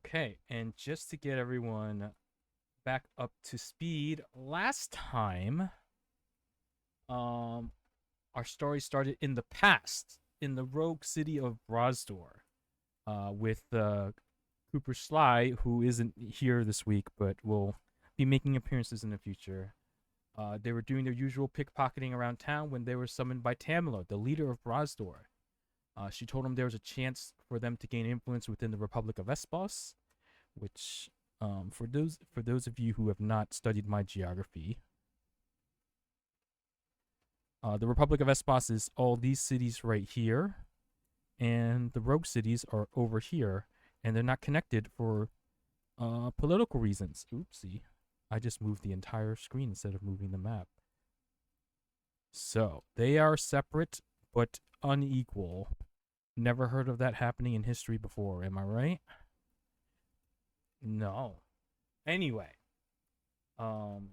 Okay, and just to get everyone back up to speed, last time, um, our story started in the past, in the rogue city of Brosdor, with Cooper Sly, who isn't here this week but will be making appearances in the future. They were doing their usual pickpocketing around town when they were summoned by Tamila, the leader of Brosdor. She told them there was a chance for them to gain influence within the Republic of Espos, which, for those of you who have not studied my geography, the Republic of Espos is all these cities right here, and the rogue cities are over here, and they're not connected for political reasons. Oopsie. I just moved the entire screen instead of moving the map. So, they are separate but unequal. Never heard of that happening in history before, am I right? No. Anyway, um,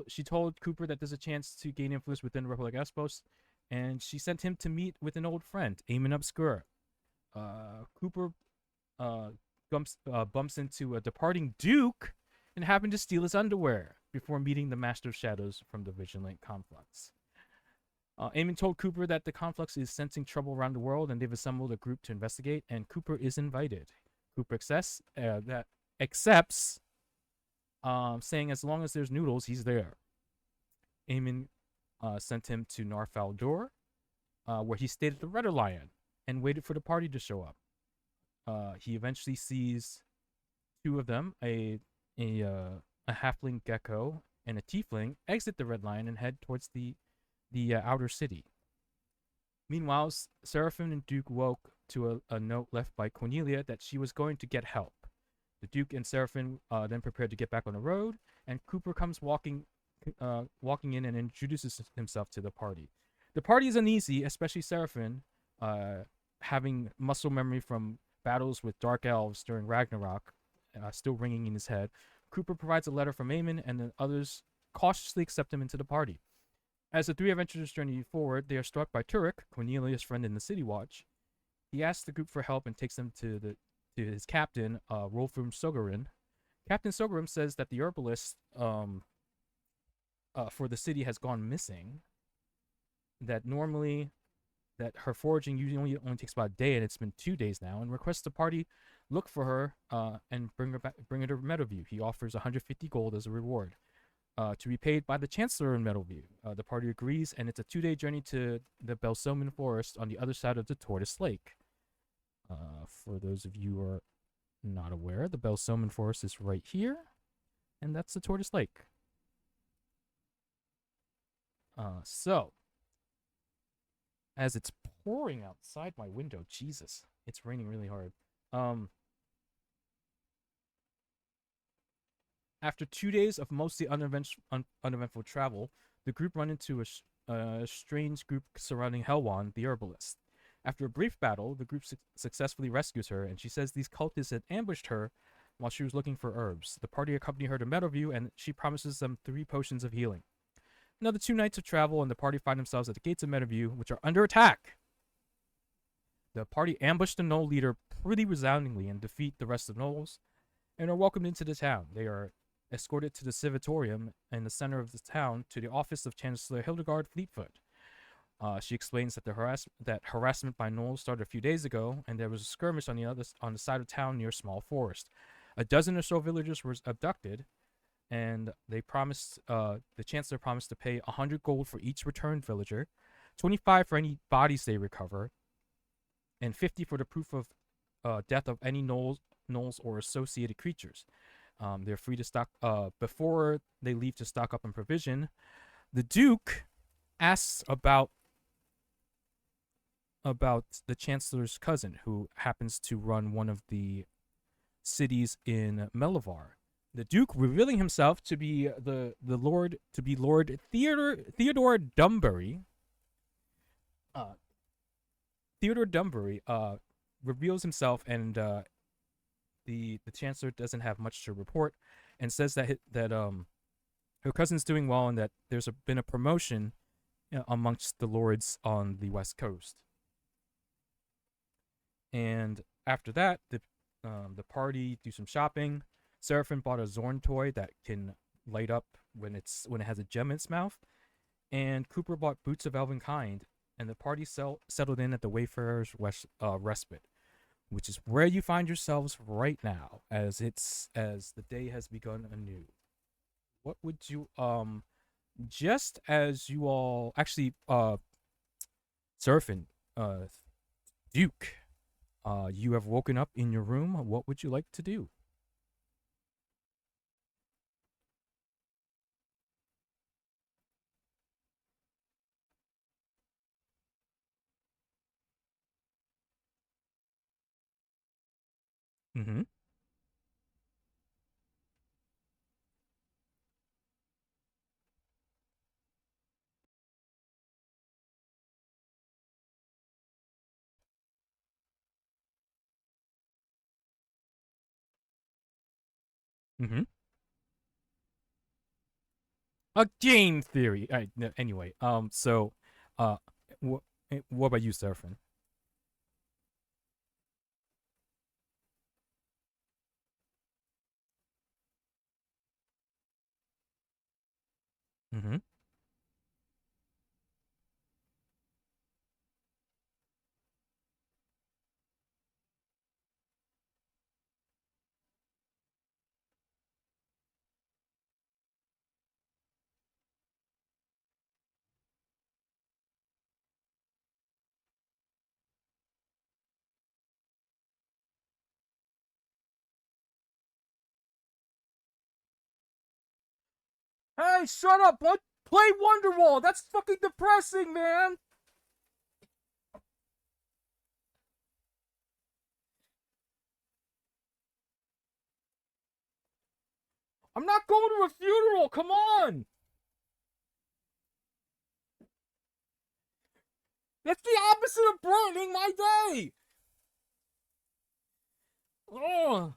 she told Cooper that there's a chance to gain influence within the Republic Espos, and she sent him to meet with an old friend, Eamon Obscura. Cooper uh, bumps into a departing Duke and happened to steal his underwear before meeting the Master of Shadows from the Vigilant Conflux. Eamon told Cooper that the Conflux is sensing trouble around the world and they've assembled a group to investigate, and Cooper is invited. Cooper accepts, saying as long as there's noodles, he's there. Eamon sent him to Narfal Door, where he stayed at the Redder Lion and waited for the party to show up. He eventually sees two of them, a halfling gecko and a tiefling, exit the Red Lion and head towards the outer city. Meanwhile, Seraphim and Duke woke to a note left by Cornelia that she was going to get help. The Duke and Seraphim then prepared to get back on the road, and Cooper comes walking in and introduces himself to the party. The party is uneasy, especially Seraphim, having muscle memory from battles with dark elves during Ragnarok, still ringing in his head. Cooper provides a letter from Eamon, and the others cautiously accept him into the party. As the three adventurers journey forward, they are struck by Turek, Cornelius' friend in the City Watch. He asks the group for help and takes them to his captain, Rolfrum Sogarin. Captain Sogarin says that the herbalist for the city has gone missing. That her foraging usually only takes about a day, and it's been 2 days now, and requests the party look for her and bring her to Meadowview. He offers 150 gold as a reward. To be paid by the Chancellor in Meadowview. The party agrees, and it's a 2-day journey to the Belsoman Forest on the other side of the Tortoise Lake. For those of you who are not aware, the Belsoman Forest is right here, and that's the Tortoise Lake. So, as it's pouring outside my window, Jesus, it's raining really hard. After 2 days of mostly uneventful travel, the group run into a strange group surrounding Helwan, the herbalist. After a brief battle, the group successfully rescues her, and she says these cultists had ambushed her while she was looking for herbs. The party accompany her to Meadowview, and she promises them 3 potions of healing. Another 2 nights of travel, and the party find themselves at the gates of Meadowview, which are under attack. The party ambush the Gnoll leader pretty resoundingly and defeat the rest of the Gnolls, and are welcomed into the town. They are escorted to the Civitorium in the center of the town to the office of Chancellor Hildegard Fleetfoot. She explains that that harassment by Gnolls started a few days ago, and there was a skirmish on the side of town near a small forest. A dozen or so villagers were abducted, and they promised the Chancellor promised to pay 100 gold for each returned villager, 25 for any bodies they recover, and 50 for the proof of death of any Gnolls or associated creatures. They're free to stock before they leave to stock up on provision. The Duke asks about the Chancellor's cousin, who happens to run one of the cities in Melivar. The Duke, revealing himself to be Lord Theodore Dumbury. Theodore Dumbury reveals himself, and the Chancellor doesn't have much to report, and says that her cousin's doing well, and that there's been a promotion amongst the lords on the West Coast. And after that, the party do some shopping. Seraphim bought a Zorn toy that can light up when it has a gem in its mouth, and Cooper bought boots of elven kind. And the party settled in at the Wayfarer's Respite, which is where you find yourselves right now, as the day has begun anew. What would you just as you all actually Seraphim, Duke, you have woken up in your room. What would you like to do? Mm-hmm. Mm-hmm. A game theory. Anyway, so, uh, what about you, Seraphim? Mm-hmm. Hey, shut up! What? Play Wonderwall. That's fucking depressing, man. I'm not going to a funeral. Come on. That's the opposite of brightening my day. Ugh.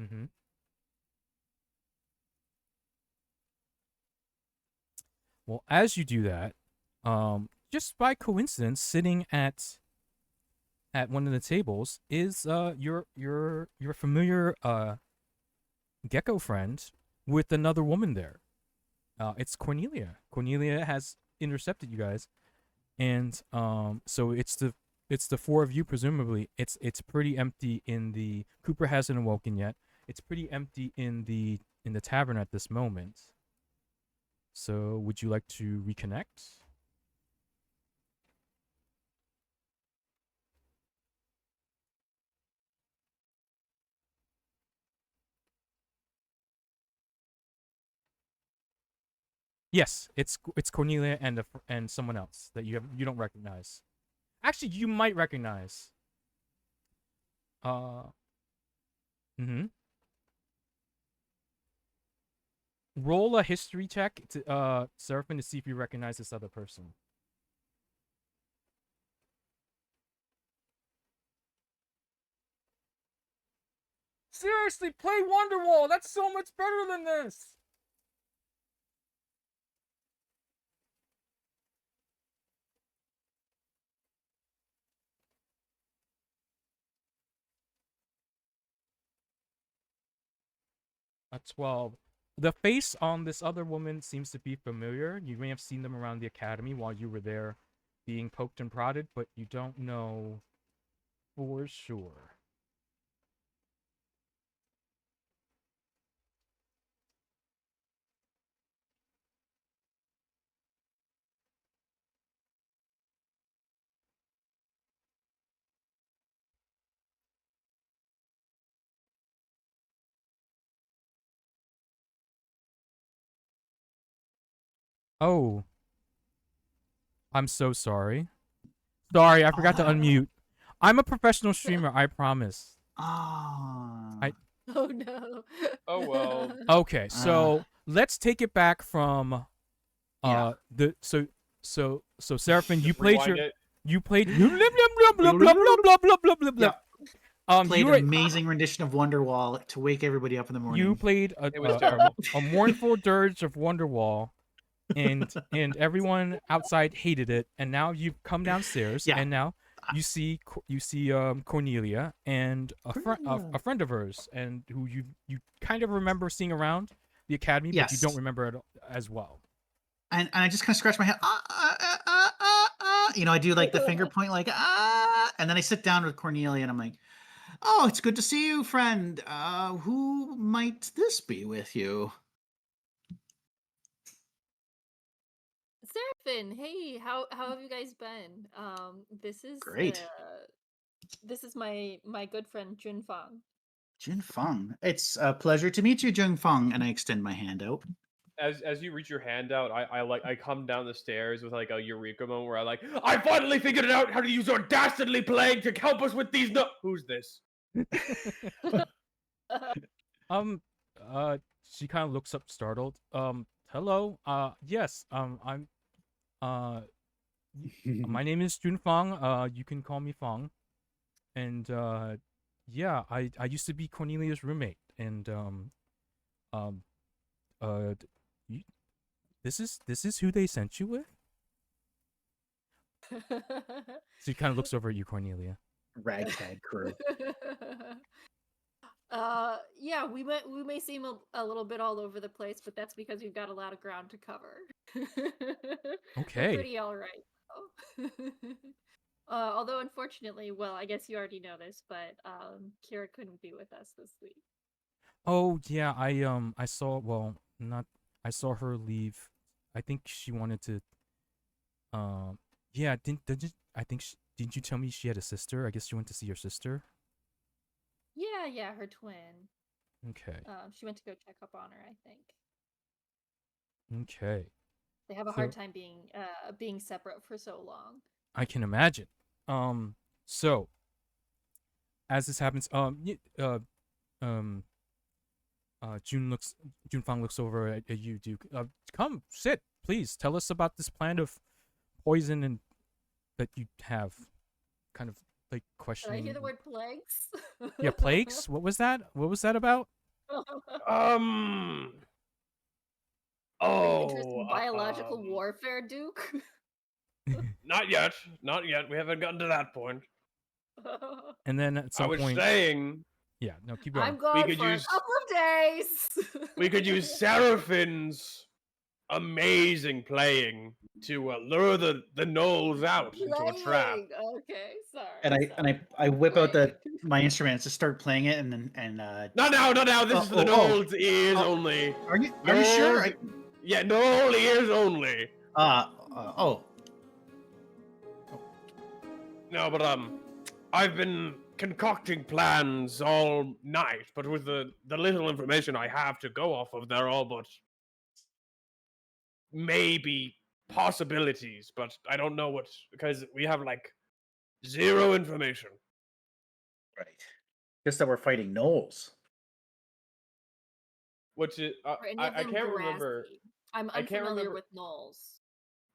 Mm-hmm. Well, as you do that, just by coincidence, sitting at one of the tables is your familiar gecko friend with another woman there. It's Cornelia. Cornelia has intercepted you guys, and so it's the four of you presumably. It's pretty empty in the Cooper hasn't awoken yet. It's pretty empty in the tavern at this moment. So would you like to reconnect? Yes, it's Cornelia and someone else that you don't recognize. Actually, you might recognize. Uh, mm-hmm. Roll a history check to Seraphim to see if you recognize this other person. Seriously, play Wonderwall. That's so much better than this. A 12. The face on this other woman seems to be familiar. You may have seen them around the academy while you were there being poked and prodded, but you don't know for sure. Oh, I'm so sorry. Sorry, I forgot to unmute. I'm a professional streamer, I promise. Ah. Oh no. Oh well. Okay, so let's take it back from Yeah. the so Seraphim, you played Rewind your it. you played blah blah blah blah blah blah blah blah blah. Played you an were, amazing rendition of Wonderwall to wake everybody up in the morning. you played It was terrible. a mournful dirge of Wonderwall, and everyone outside hated it. And now you've come downstairs, Yeah. and now you see Cornelia and a friend of hers, and who you kind of remember seeing around the academy, but you don't Yes. remember it as well. And I just kind of scratch my head. I do like the finger point, like and then I sit down with Cornelia, and I'm like, "Oh, it's good to see you, friend. Who might this be with you?" Seraphin, hey, how have you guys been? Great, This is my good friend Junfang. Jin Feng. It's a pleasure to meet you, Jin Feng. And I extend my hand out. As you reach your hand out, I come down the stairs with like a eureka moment where I finally figured it out how to use your dastardly plague to help us with these who's this? um, she kind of looks up startled. Hello. Yes. I'm. My name is Jun Fang. You can call me Fang. And yeah, I used to be Cornelia's roommate. And um, uh, you, this is who they sent you with. She kind of looks over at you, Cornelia. Ragtag crew. Yeah, we may seem a little bit all over the place, but that's because we've got a lot of ground to cover. Okay. We're pretty all right. Although unfortunately, well, I guess you already know this, but Kira couldn't be with us this week. Oh yeah, I saw, well, not I saw her leave. I think she wanted to yeah, didn't you, I think didn't you tell me she had a sister? I guess she went to see her sister. Yeah, her twin. Okay. She went to go check up on her, I think. Okay. They have a hard time being separate for so long. I can imagine. So as this happens, Junfang looks over at you, Duke. Come, sit, please. Tell us about this plan of poison and that you have. Kind of like questioning. Did I hear the word plagues? Yeah, plagues. What was that? What was that about? Are you interested in biological warfare, Duke? Not yet. Not yet. We haven't gotten to that point. And then at some point, I was saying. Yeah, no, keep going. I'm gone for a couple of days. We could use Seraphin's amazing playing to lure the gnolls out into a trap. Okay, sorry. And I whip out my instruments to start playing it, and Not now. This is for the gnolls' ears only. Are you sure? Yeah, gnoll ears only. No, but I've been concocting plans all night, but with the little information I have to go off of, they're all but maybe possibilities, but I don't know what, because we have like zero information. Right. Just that we're fighting gnolls. Which is I can't remember. I'm unfamiliar with gnolls.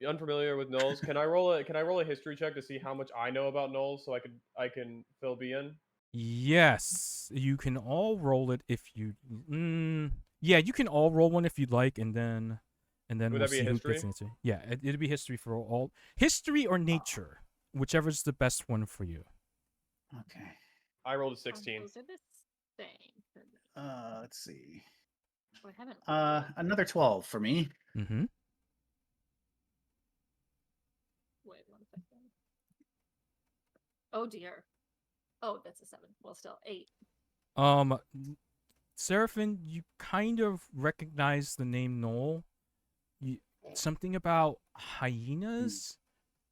You're unfamiliar with gnolls? Can I roll a history check to see how much I know about gnolls so I can fill B in? Yes, you can all roll it if you. Yeah, you can all roll one if you'd like, and then Would we'll that be see a who history? gets into. Yeah, it'll be history for all. History or nature, whichever's the best one for you. Okay. I rolled a 16. Those are the same. Let's see. Oh, I haven't. Another 12 for me. Mm-hmm. Wait 1 second. Oh dear. Oh, that's a 7. Well, still 8. Seraphin, you kind of recognize the name Gnoll. Something about hyenas?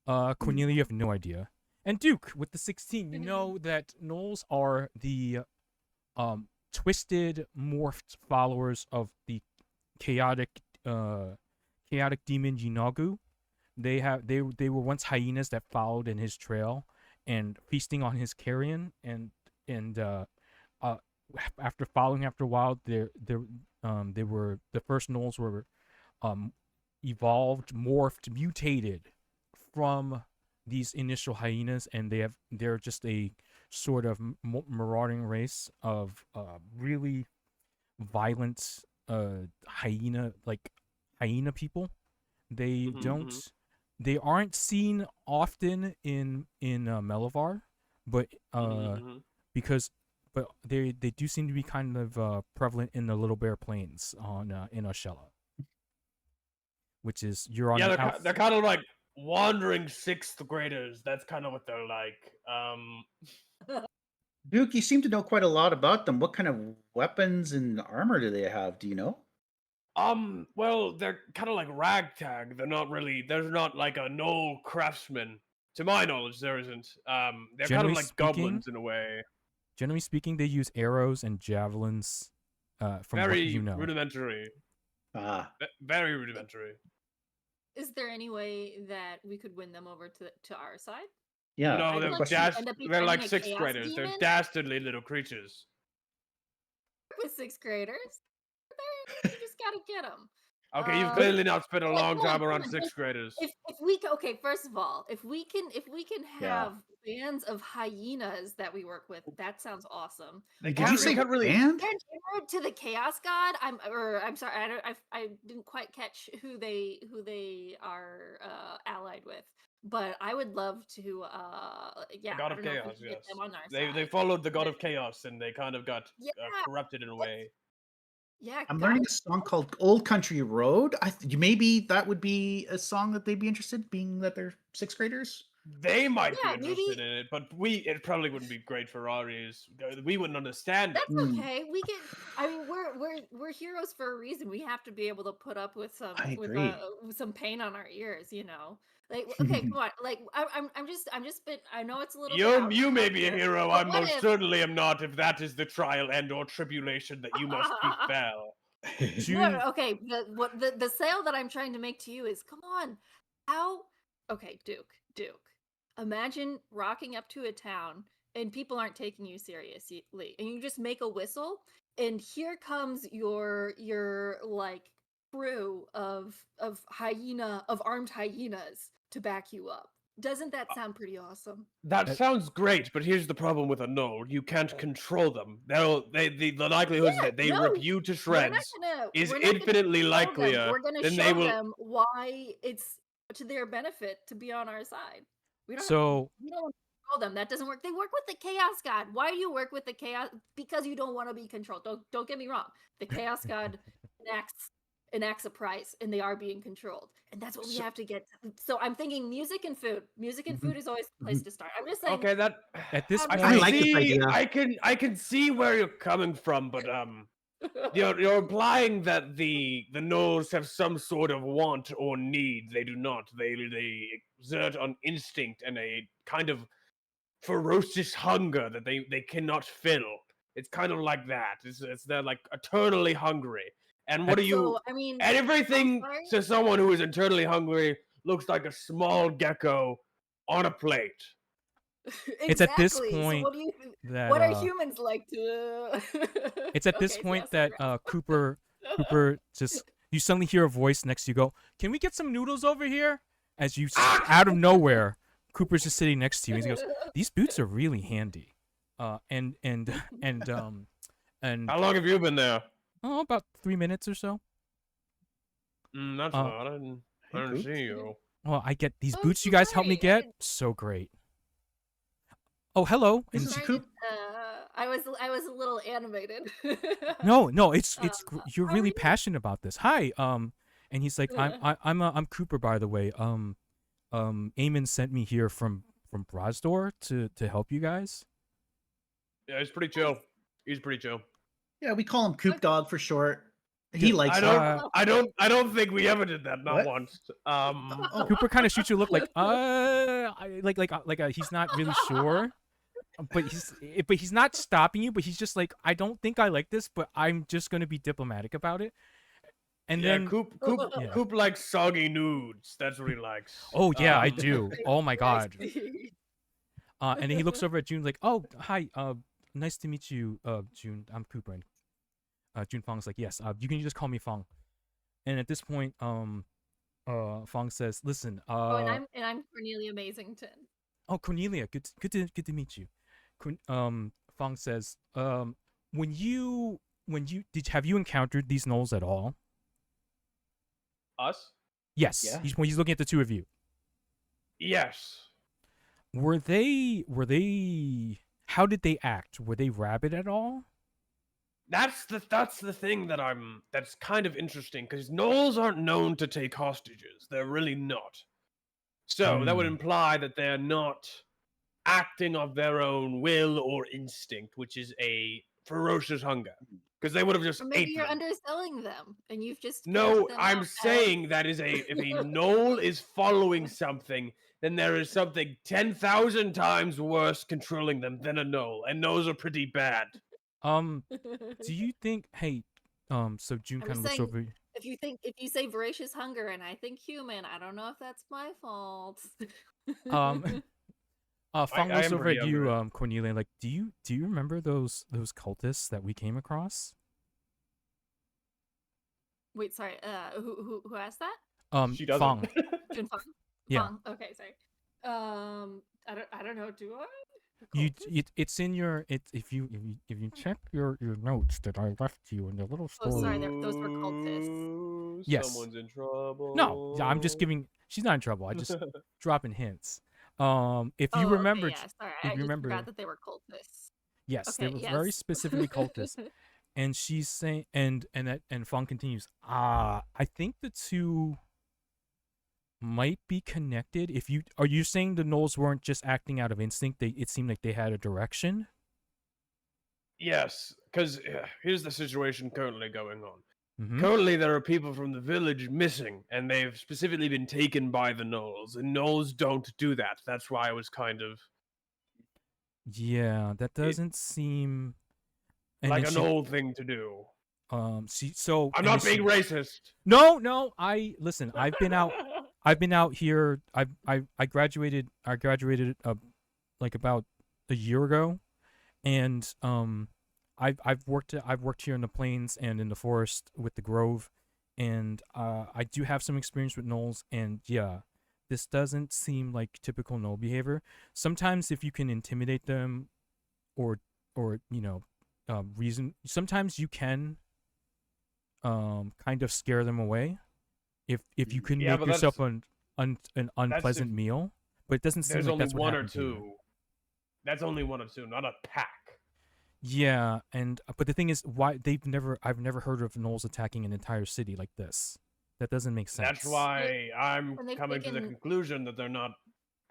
Cornelia, you have no idea. And Duke, with the 16, you know that Gnolls are the twisted, morphed followers of the chaotic demon Yinagu. They were once hyenas that followed in his trail and feasting on his carrion, and after following after a while, they were the first Gnolls were evolved, morphed, mutated from these initial hyenas, and they're just a sort of marauding race of really violent hyena people, They Mhm, don't. mhm. They aren't seen often in Melivar, but Mhm. because but they do seem to be kind of prevalent in the Little Bear Plains on in Oshella, which is you're on Yeah, the they're kind of like wandering sixth graders. That's kind of what they're like. Duke, you seem to know quite a lot about them. What kind of weapons and armor do they have? Do you know? Well, they're kind of like ragtag. They're not really. There's not like a Gnoll craftsman. To my knowledge, there isn't. They're kind of generally like speaking. goblins in a way. Generally speaking, they use arrows and javelins. From what you Very know, rudimentary. Ah, Very rudimentary. Is there any way that we could win them over to our side? yeah. No, I'd Good they're like to question. end up they're like befriending a sixth chaos graders. They're demon dastardly little creatures. with sixth graders. You just gotta get them. Okay, you've clearly not spent a Come long on, time come around on. sixth graders. If we okay, first of all, if we can Yeah. have bands of hyenas that we work with, that sounds awesome. They Did you say can't really. band? They're endeared to the chaos god. I'm sorry, I didn't quite catch who they are allied with, but I would love to. Yeah, The god I of don't know if we chaos, can get yes. them on our They side. followed the god of chaos and they kind of got Yeah, corrupted in a way. yeah, I'm learning a song called "Old Country Road." Maybe that would be a song that they'd be interested, being that they're sixth graders. They might be Yeah, interested maybe in it, but it probably wouldn't be great for our ears. We wouldn't understand it. that's Hmm, okay. We can. I mean, we're heroes for a reason. We have to be able to put up with I with agree. some pain on our ears. You know, like okay, come on. Like I'm just bit. I know it's a little bit You may out be a there, hero. I but what most if? certainly am not. If that is the trial and or tribulation that you must befell. June. Okay, the sale that I'm trying to make to you is come on. How okay, Duke. Imagine rocking up to a town and people aren't taking you seriously and you just make a whistle and here comes your like crew of armed hyenas to back you up. Doesn't that sound pretty awesome? That Uh, sounds great, but here's the problem with a Gnoll. You can't control them. The likelihood is Yeah, that they no. rip you to shreds is We're not gonna infinitely show them. likelier We're gonna than they show will. them why it's to their benefit to be on our side. We don't So we don't control them. That doesn't work. They work with the chaos god. Why do you work with the chaos? Because you don't want to be controlled. Don't get me wrong. The chaos god enacts a price and they are being controlled. And that's what we So- have to get. So I'm thinking music and food. Music and food is always the place to start. I'm just saying Okay, that at this I'm I point, like this see. idea. I can see where you're coming from, but you're implying that the Gnolls have some sort of want or need. They do not. They exert on instinct and a kind of ferocious hunger that they cannot fill. It's kind of like that. They're like eternally hungry. And what are you? so I mean And everything sorry? to someone who is eternally hungry looks like a small gecko on a plate. It's at this Exactly. So point what do you that what are humans like to it's at this Okay, so point yeah, that Cooper just you suddenly hear a voice next to you go, "Can we get some noodles over here?" As you out of nowhere, Cooper's just sitting next to you and he goes, "These boots are really handy." And How long have you been there? oh, about 3 minutes or so. That's Uh, not. I didn't Hey, see you. Well, I get these Oh, boots you so guys helped me sorry. get. So great. Oh, hello. This And is she- Coop. I was a little animated. no, it's Uh, you're how are really you? passionate about this. Hi. And he's like, I'm Cooper, by the way. Eamon sent me here from Brasdor to help you guys. Yeah, he's pretty chill. He's pretty chill. Yeah, we call him Coop Dog for short. He likes I it. don't. I don't think we ever did that. Not What? once. Oh, Cooper kind of shoots you a look like he's not really sure, but he's not stopping you. But he's just like, I don't think I like this, but I'm just gonna be diplomatic about it. And yeah, then yeah. Coop likes soggy nudes. That's what he likes. Oh yeah, I Um, do. Oh my god. I see. And then he looks over at June like, "Oh, hi. Nice to meet you, June. I'm Cooper." And June Fong's like, "Yes. You can just call me Fong." And at this point, Fong says, "Listen, Oh, and I'm Cornelia Mazington. oh Cornelia, good to meet you." Fong says, when you have you encountered these Gnolls at all?" Us? Yes, Yeah. he's looking at the two of you. Yes. Were they? How did they act? Were they rabid at all? That's the thing that's kind of interesting because gnolls aren't known to take hostages. They're really not. So that would Hmm. imply that they're not acting of their own will or instinct, which is a ferocious hunger. Because they would have just Or maybe ate you're them. underselling them, and you've just No, painted them I'm out as- saying that if a gnoll is following something, then there is something 10,000 times worse controlling them than a gnoll, and those are pretty bad. Do you think? Hey, so June I'm kind of just looks saying, over. if you say voracious hunger and I think human, I don't know if that's my fault. Um, Fong I looks am over pretty at you, hungry. Cornelia. Like, do you remember those cultists that we came across? Wait, sorry. Who asked that? She doesn't. Fong. Jun Fong. Yeah. Fong. Okay, sorry. I don't know. Do I? It's in your if you check your notes that I left you in the little Oh, story. sorry. Those were cultists. Ooh, Yes. Someone's in trouble. No, yeah, I'm just giving. She's not in trouble. I just dropping hints. If you Oh, remember, okay, yeah. Sorry, if I you just remember, forgot that they were cultists. yes, they Okay, were yes. very specifically cultists. And she's saying, and Fong continues. I think the two might be connected. If you are you saying the gnolls weren't just acting out of instinct? It seemed like they had a direction. Yes, because here's the situation currently going on. Mm-hmm. Currently, there are people from the village missing, and they've specifically been taken by the gnolls, and gnolls don't do that. That's why I was kind of Yeah, that doesn't seem. And like then an she, old thing to do. so. I'm and not then she- being racist. No. Listen. I've been out here. I graduated. Like about a year ago, and I've worked here in the plains and in the forest with the grove, and I do have some experience with gnolls, and yeah, this doesn't seem like typical gnoll behavior. Sometimes if you can intimidate them, or reason, sometimes you can kind of scare them away if you can Yeah, make but yourself that's an unpleasant if meal, but it doesn't seem there's like only that's what one or happened here. two. That's only one or two, not a pack. Yeah, and but the thing is, why I've never heard of gnolls attacking an entire city like this. That doesn't make sense. That's why I'm And they've coming to the taken- conclusion that they're not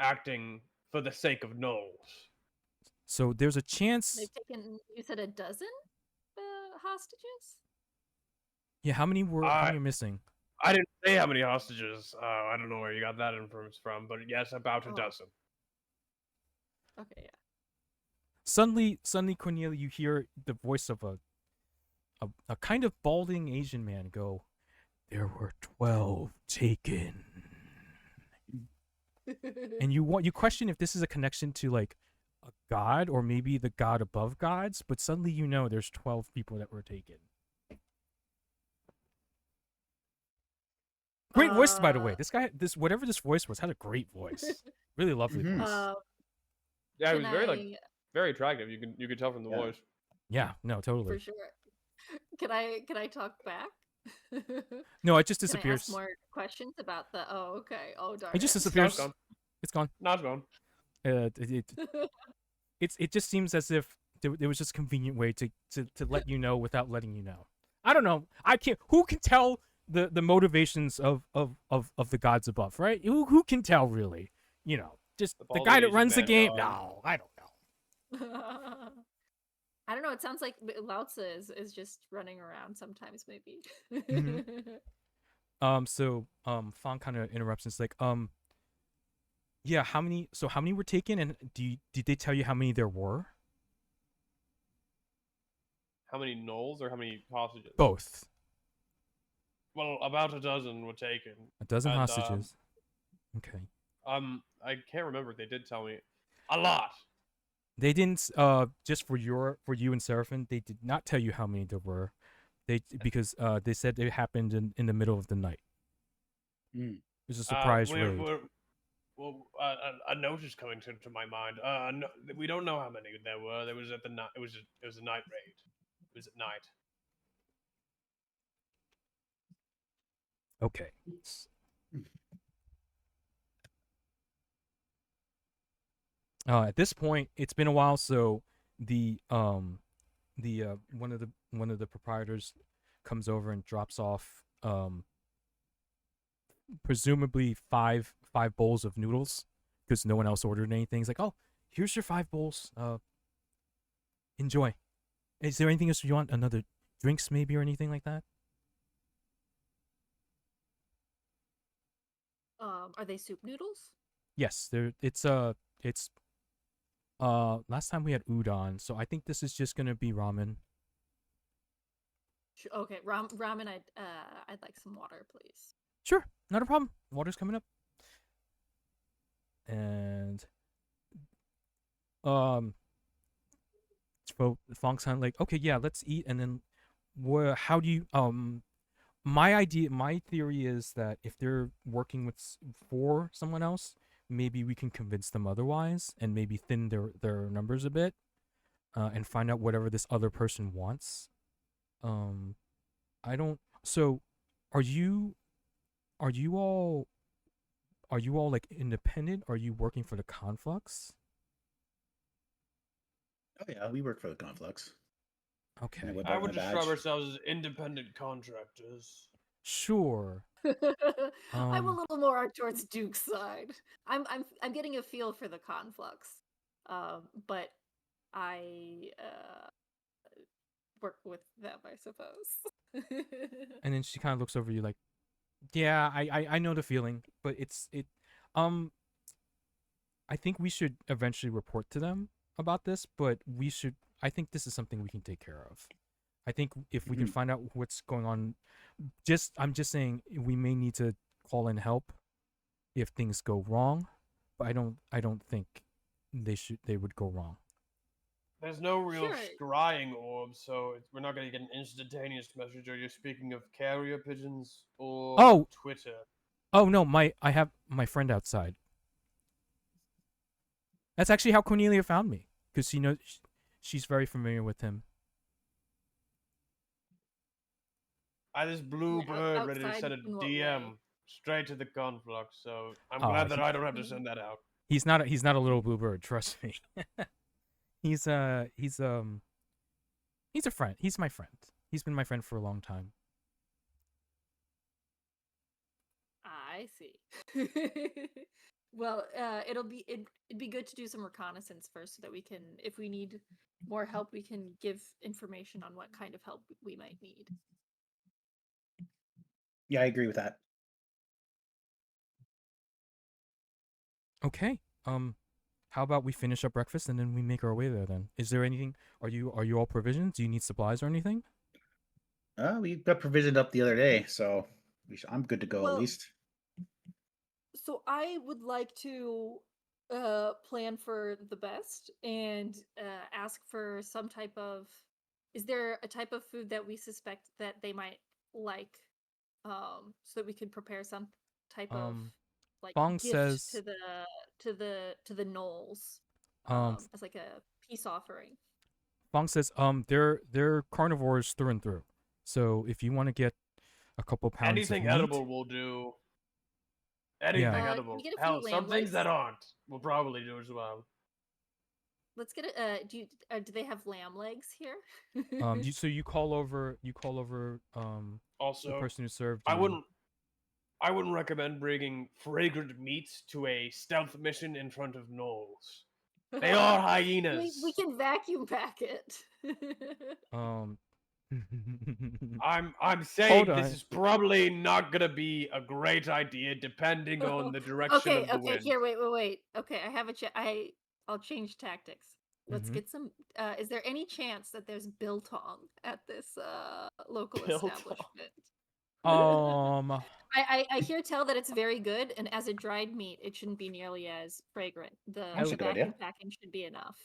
acting for the sake of gnolls. So there's a chance. They've taken. You said a dozen hostages. Yeah, how many are missing? I didn't say how many hostages. I don't know where you got that inference from, but yes, about a Oh. dozen. Okay, yeah. Suddenly, Cornelia, you hear the voice of a kind of balding Asian man go, "There were 12 taken." And you question if this is a connection to like a god or maybe the god above gods, but suddenly you know there's 12 people that were taken. Great voice, by the way. This guy, whatever this voice was, had a great voice. Really lovely Mhm. voice. Yeah, he Can was very I- very attractive. You could tell from the Yeah. voice. Yeah, no, for totally. sure. Can I talk back? No, it just Can I disappears. ask more questions about the? Oh, okay. Oh, darn It just it. disappears. gone. It's gone. No, it's gone. It just seems as if there was just a convenient way to let you know without letting you know. I don't know. I can't. Who can tell the motivations of the gods above, right? Who can tell really? You know, just the bald guy that Asian runs the man game. dog. No, I don't know. I don't know. It sounds like Lao Tzu is just running around sometimes, maybe. So Fong kind of interrupts and it's like, yeah, how many were taken, and did they tell you how many there were? How many gnolls or how many hostages? Both. Well, about a dozen were taken. A dozen And, hostages. Okay. I can't remember. They did tell me a lot. They didn't just for you and Seraphim, they did not tell you how many there were. Because they said it happened in the middle of the night. Mm. It was a surprise raid. A note is coming to my mind. No, we don't know how many there were. There was at the night. It was a night raid. It was at night. Okay. At this point, it's been a while, so the one of the proprietors comes over and drops off presumably five bowls of noodles because no one else ordered anything. He's like, "Oh, here's your 5 bowls. Enjoy. Is there anything else you want? Another drinks maybe or anything like that?" Are they soup noodles? Yes, it's last time we had udon, so I think this is just gonna be ramen. Okay, ramen. I'd like some water, please. Sure, not a problem. Water's coming up. And so Fong's like, okay, yeah, let's eat, and then how do you my theory is that if they're working for someone else, maybe we can convince them otherwise and maybe thin their numbers a bit, and find out whatever this other person wants. I don't. So, are you all like independent? Are you working for the Conflux? Oh yeah, we work for the Conflux. Okay. whip I out would my describe badge. ourselves as independent contractors. Sure. I'm a little more towards Duke's side. I'm getting a feel for the conflux, but I work with them, I suppose. And then she kind of looks over you like, yeah, I know the feeling, but I think we should eventually report to them about this, but I think this is something we can take care of. I think if we can find out what's going on, I'm just saying we may need to call in help if things go wrong, but I don't think they would go wrong. There's no real Sure. scrying orb, so we're not going to get an instantaneous message. Are you speaking of carrier pigeons or Oh! Twitter? Oh no, I have my friend outside. That's actually how Cornelia found me, because she's very familiar with him. This blue Yeah, bird ready to outside send a in what DM way? straight to the conflux, so I'm Oh, glad that I don't have to send that out. He's not a little blue bird, trust me. he's a friend. He's my friend. He's been my friend for a long time. I see. Well, it'd be good to do some reconnaissance first so that we can, if we need more help, we can give information on what kind of help we might need. Yeah, I agree with that. Okay. How about we finish up breakfast and then we make our way there then? Is there anything, are you all provisioned? Do you need supplies or anything? We got provisioned up the other day, so I'm good to go at Well, least. So I would like to plan for the best and ask for some type of. Is there a type of food that we suspect that they might like, so that we could prepare some type of like Fong gift says, to the Gnolls, um, as like a peace offering. Fong says, they're carnivores through and through. So if you want to get a couple pounds Anything of meat, edible will do. Anything Yeah. Can edible. we get a few Hell, some lamb things that legs? aren't will probably do as well. Let's get it. Do they have lamb legs here? you call over the Also, person who served I you. wouldn't recommend bringing fragrant meats to a stealth mission in front of Gnolls. They are hyenas. We can vacuum pack it. I'm saying Hold this on. is probably not gonna be a great idea depending on the direction of the wind. Here, wait. Okay, I have I'll change tactics. Let's get some. Is there any chance that there's biltong at this local Biltong? establishment? I hear tell that it's very good, and as a dried meat, it shouldn't be nearly as fragrant. That's The a good idea. vacuum packing should be enough.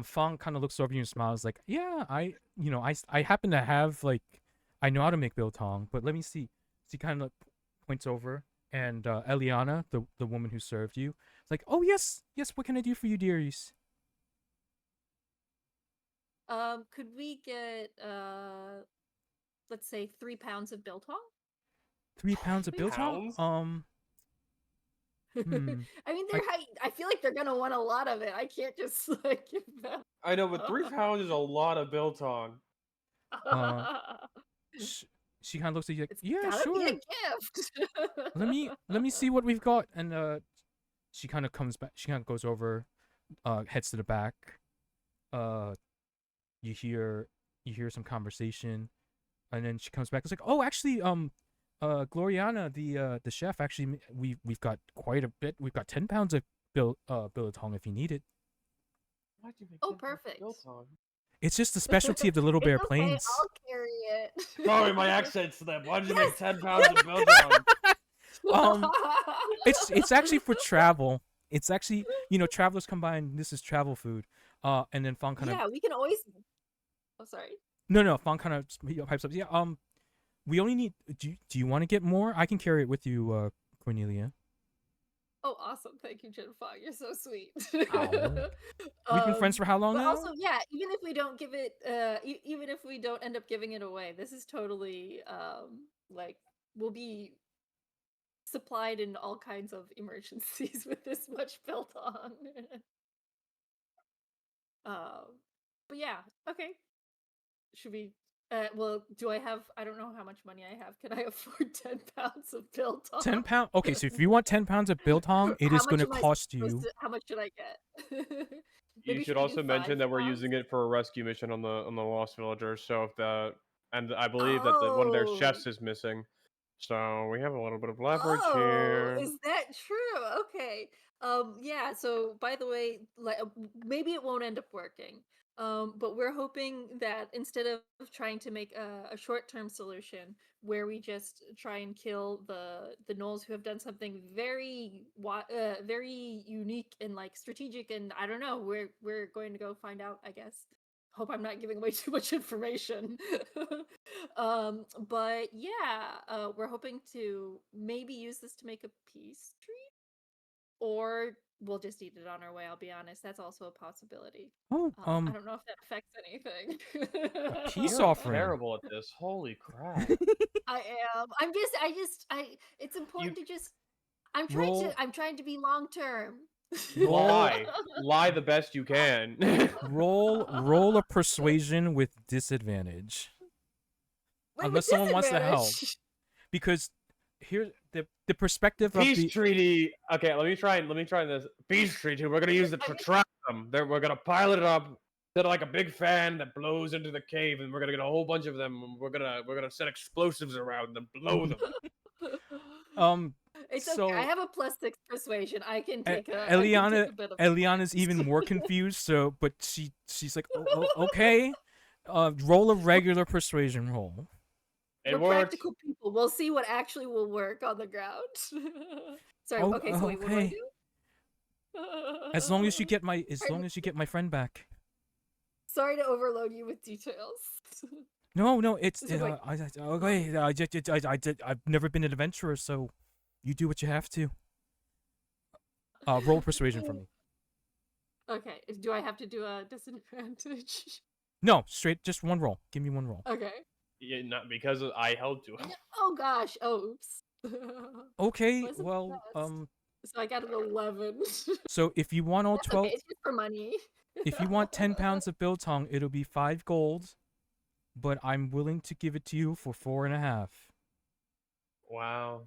Fong kind of looks over you and smiles like, yeah, I happen to have like, I know how to make biltong, but let me see. She kind of points over, and Eliana, the woman who served you, is like, oh yes, what can I do for you, dearies? Could we get let's say 3 pounds of biltong? 3 pounds of biltong? Pounds? Hmm. I mean, I feel like they're gonna want a lot of it. I can't just like give them. I know, but 3 pounds is a lot of biltong. Uh, she kind of looks at you like, It's yeah, gotta be a sure. gift. Let me see what we've got. And she kind of comes back. She kind of goes over, heads to the back. You hear some conversation, and then she comes back. It's like, oh, actually, Gloriana, the chef, actually, we've got quite a bit. We've got 10 pounds of biltong if you need it. Why'd you make Oh, 10 pounds of perfect. biltong? It's just the specialty of the Little Bear It's okay, Plains. I'll carry it. Sorry, my accent slipped. Why'd you Yes! make 10 pounds of biltong? It's actually for travel. It's actually, travelers come by and this is travel food. And then Fong kind of Yeah, we can always. Oh, sorry. no, Fong kind of pipes up. Yeah, we only need. Do you want to get more? I can carry it with you, Cornelia. Oh, awesome! Thank you, Jin Fong. You're so sweet. Ow. We've been friends for how long but now? also, yeah, even if we don't give it, even if we don't end up giving it away, this is totally like we'll be supplied in all kinds of emergencies with this much built on. But yeah, okay. Should we? Well, do I have? I don't know how much money I have. Can I afford 10 pounds of biltong? 10 pounds. Okay, so if you want 10 pounds of biltong, it is going to cost you. How much should I get? You Maybe should we also do mention 5 that we're pounds? using it for a rescue mission on the Lost Villagers. So if and I believe that one of their Oh. chefs is missing. So we have a little bit of leverage Oh, here. is that true? Okay. Yeah, so by the way, like maybe it won't end up working. But we're hoping that instead of trying to make a short-term solution where we just try and kill the gnolls who have done something very unique and like strategic, and I don't know, we're going to go find out, I guess. Hope I'm not giving away too much information. But yeah, we're hoping to maybe use this to make a peace treat, or we'll just eat it on our way. I'll be honest, that's also a possibility. Oh, I don't know if that affects anything. peace You're offering. terrible at this. Holy crap. I am. It's important to just. I'm trying to be long term. Lie the best you can. roll a persuasion with disadvantage. Wait, Unless someone wants to help. Because here the perspective of Peace the treaty. Okay, let me try this. Peace treaty. We're gonna use it to trap them. We're gonna pilot it up, set like a big fan that blows into the cave, and we're gonna get a whole bunch of them. And we're gonna set explosives around them, blow them. It's so okay. I have a +6 persuasion. I can take a. Eliana, I can take a bit of Eliana's even more confused. So, but she's like, okay, roll a regular persuasion roll. It We're worked. practical people. We'll see what actually will work on the ground. Sorry. Okay. So wait, what do I do? As long as you get my friend back. Sorry to overload you with details. No, it's So wait. okay. I've never been an adventurer, so you do what you have to. Roll persuasion for me. Okay. Do I have to do a disadvantage? No, straight, just one roll. Give me one roll. Okay. Yeah, not because I held to him. Oh gosh. Oh, oops. Okay, Wasn't well, So I got an 11. so if you want all That's 12, okay. It's just for money. if you want 10 pounds of biltong, it'll be 5 gold, but I'm willing to give it to you for 4.5. Wow.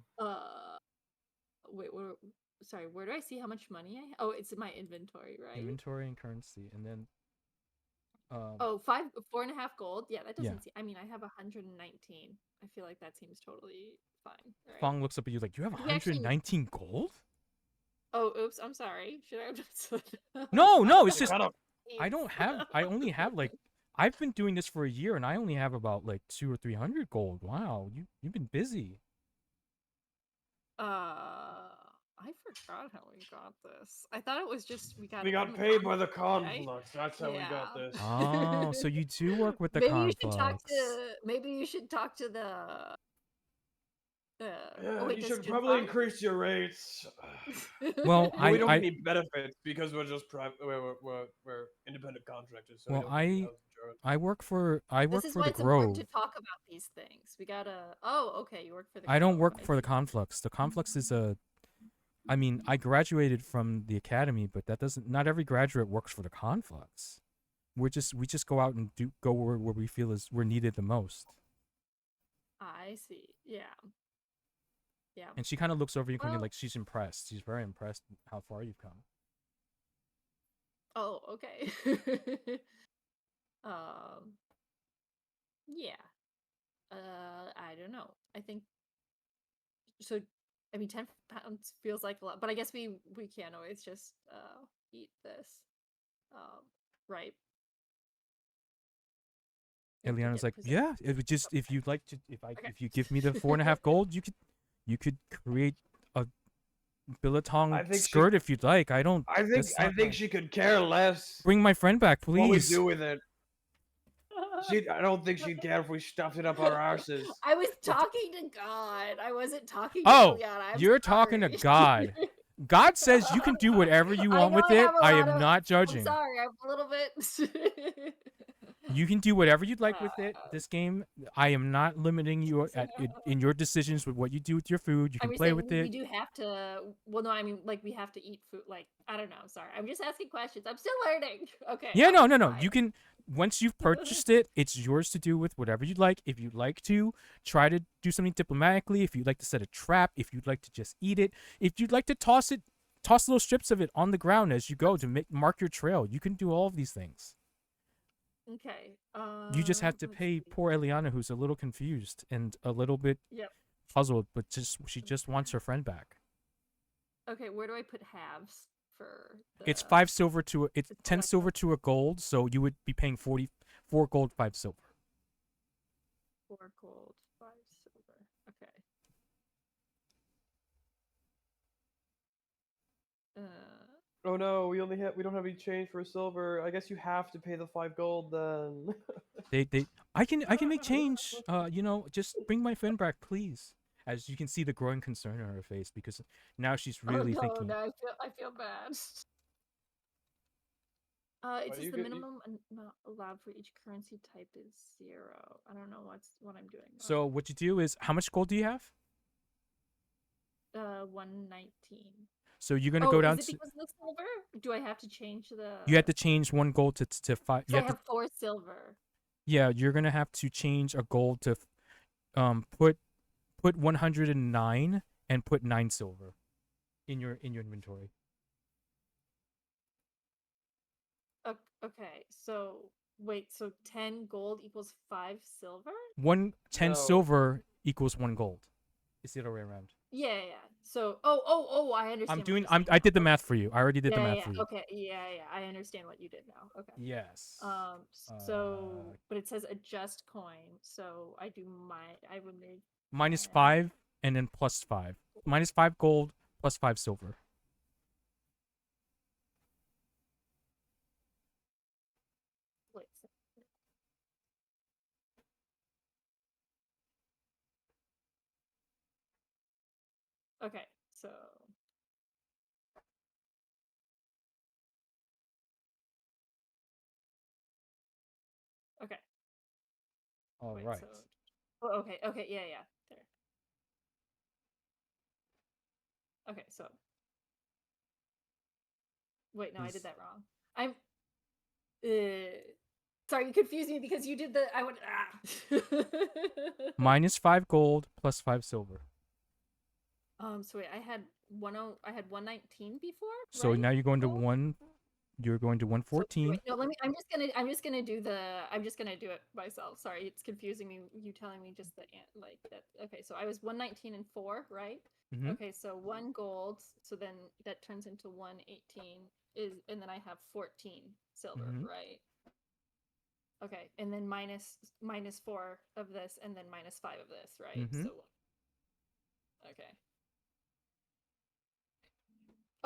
Wait. Sorry. Where do I see how much money I have? Oh, it's in my inventory, right? Inventory and currency, and then. Oh, 4.5 gold. Yeah, that doesn't Yeah. seem. I mean, I have 119. I feel like that seems totally fine. Right? Fong looks up at you like, you have We actually- 119 gold? Oh, oops. I'm sorry. Should I have just? No, it's just Shut up. I only have like I've been doing this for a year and I only have about like 200 or 300 gold. Wow, you've been busy. I forgot how we got this. I thought it was just we got. We it got from paid by the conflict, right? conflux. That's how we got Yeah. this. Oh, so you do work with the Maybe conflux. you should talk to. Maybe you should talk to the. Oh, wait, you does should Jin probably fly? increase your rates. Well, But we don't I get any benefits because we're just we're independent contractors, so we well don't get any health insurance. I work for This is the why it's important Grove. to talk about these things. We gotta. Oh, okay. You work for the. I don't Grove. work I for the see. Conflux. The Conflux is a I mean, I graduated from the academy, but that doesn't not every graduate works for the Conflux. We just go out and go where we feel is we're needed the most. I see. Yeah. Yeah. And she kind of looks over you, Well- like she's impressed. She's very impressed with how far you've come. Oh, okay. um. Yeah. I don't know. I think. So, I mean, 10 pounds feels like a lot, but I guess we can't always just eat this. Right. We have to Eliana's get like, possessed. yeah, it would just if you'd like to Okay. if you give me the 4.5 gold, you could create a billetong I think she- skirt if you'd like. I don't. I think that's not my- she could care less Bring my friend back, what we please. do with it. I don't think she'd care if we stuffed it up our arses. I was talking to God. I wasn't talking to Oh, Eliana. I'm you're talking to sorry. God. God says you can do whatever you want know with I it. have a I lot am of- not I'm judging. sorry. I'm a little bit. You can do whatever you'd like with it. This game, I am not limiting you in your decisions with what you do with your food. You can play with we it. do have to. Well, no, I mean, like we have to eat food. Like I don't know. Sorry, I'm just asking questions. I'm still learning. Okay. Yeah, I'll no. be You quiet. can once you've purchased it, it's yours to do with whatever you'd like. If you'd like to try to do something diplomatically, if you'd like to set a trap, if you'd like to just eat it, if you'd like to toss little strips of it on the ground as you go to mark your trail, you can do all of these things. Okay. You just have to let's pay see. poor Eliana, who's a little confused and a little bit Yep. puzzled, but she just wants her friend back. Okay, where do I put halves for? It's the- 5 silver to it's it's 10 like silver to a gold, so you would be paying 44 gold, 5 silver. 4 gold, 5 silver. Okay. Oh no, we don't have any change for a silver. I guess you have to pay the 5 gold then. I can make change. Just bring my friend back, please. As you can see the growing concern on her face because now she's really oh, no, thinking. No, I feel bad. It says you the get- you- minimum not allowed for each currency type is 0. I don't know what I'm doing. So what you do is, how much gold do you have? 119. So you're gonna go down is it to. because of the silver? Do I have to change the? You have to change 1 gold to 5. So I have 4 silver. Yeah, you're gonna have to change a gold to, put 109 and put 9 silver, in your inventory. Okay, so wait, so 10 gold equals 5 silver? 10 No. silver equals 1 gold. It's the other way around. Yeah. I understand. I'm what doing. you're saying I did the now. math for you. I already did the Yeah, math yeah, for you. Okay, yeah, I understand what you did now. Okay. Yes. So, but it says adjust coin, so I would make Minus yeah. 5 and then plus 5. Minus 5 gold plus 5 silver. wait. Okay, so okay. All Wait, right. so okay, yeah, there. Okay, so wait, no, I Is- did that wrong. I'm sorry, you confused me because you did the I went Minus 5 gold plus 5 silver. So wait, I had 119 before. So right? now you're going to Gold? 1. You're going to So, 114. wait, no, I'm just gonna do it myself. Sorry, it's confusing me. You telling me just like that. Okay, so I was 119 and 4, right? Mhm. Okay, so 1 gold. So then that turns into 118 and then I have 14 silver, Mhm. right? Okay, and then minus 4 of this, and then minus 5 of this, right? Mhm. So okay.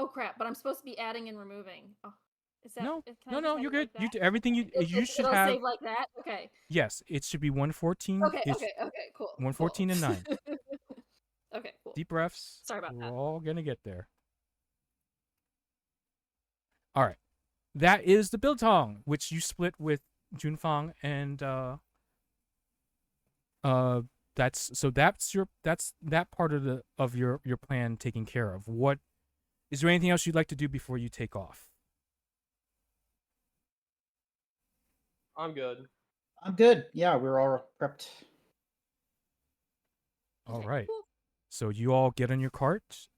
Oh crap! But I'm supposed to be adding and removing. Oh, is that? No, can I no, just no, add you're it like good. You that? do everything you should It'll have. save like that. Okay. Yes, it should be 114. Okay. It's Okay. Cool. 114 and 9. Deep breaths. Sorry about We're that. all gonna get there. All right. That is the biltong, which you split with Junfang, and that's that part of your plan taken care of. What is there anything else you'd like to do before you take off? I'm good. I'm good. Yeah, we're all prepped. All Okay, right. cool. So you all get on your cart,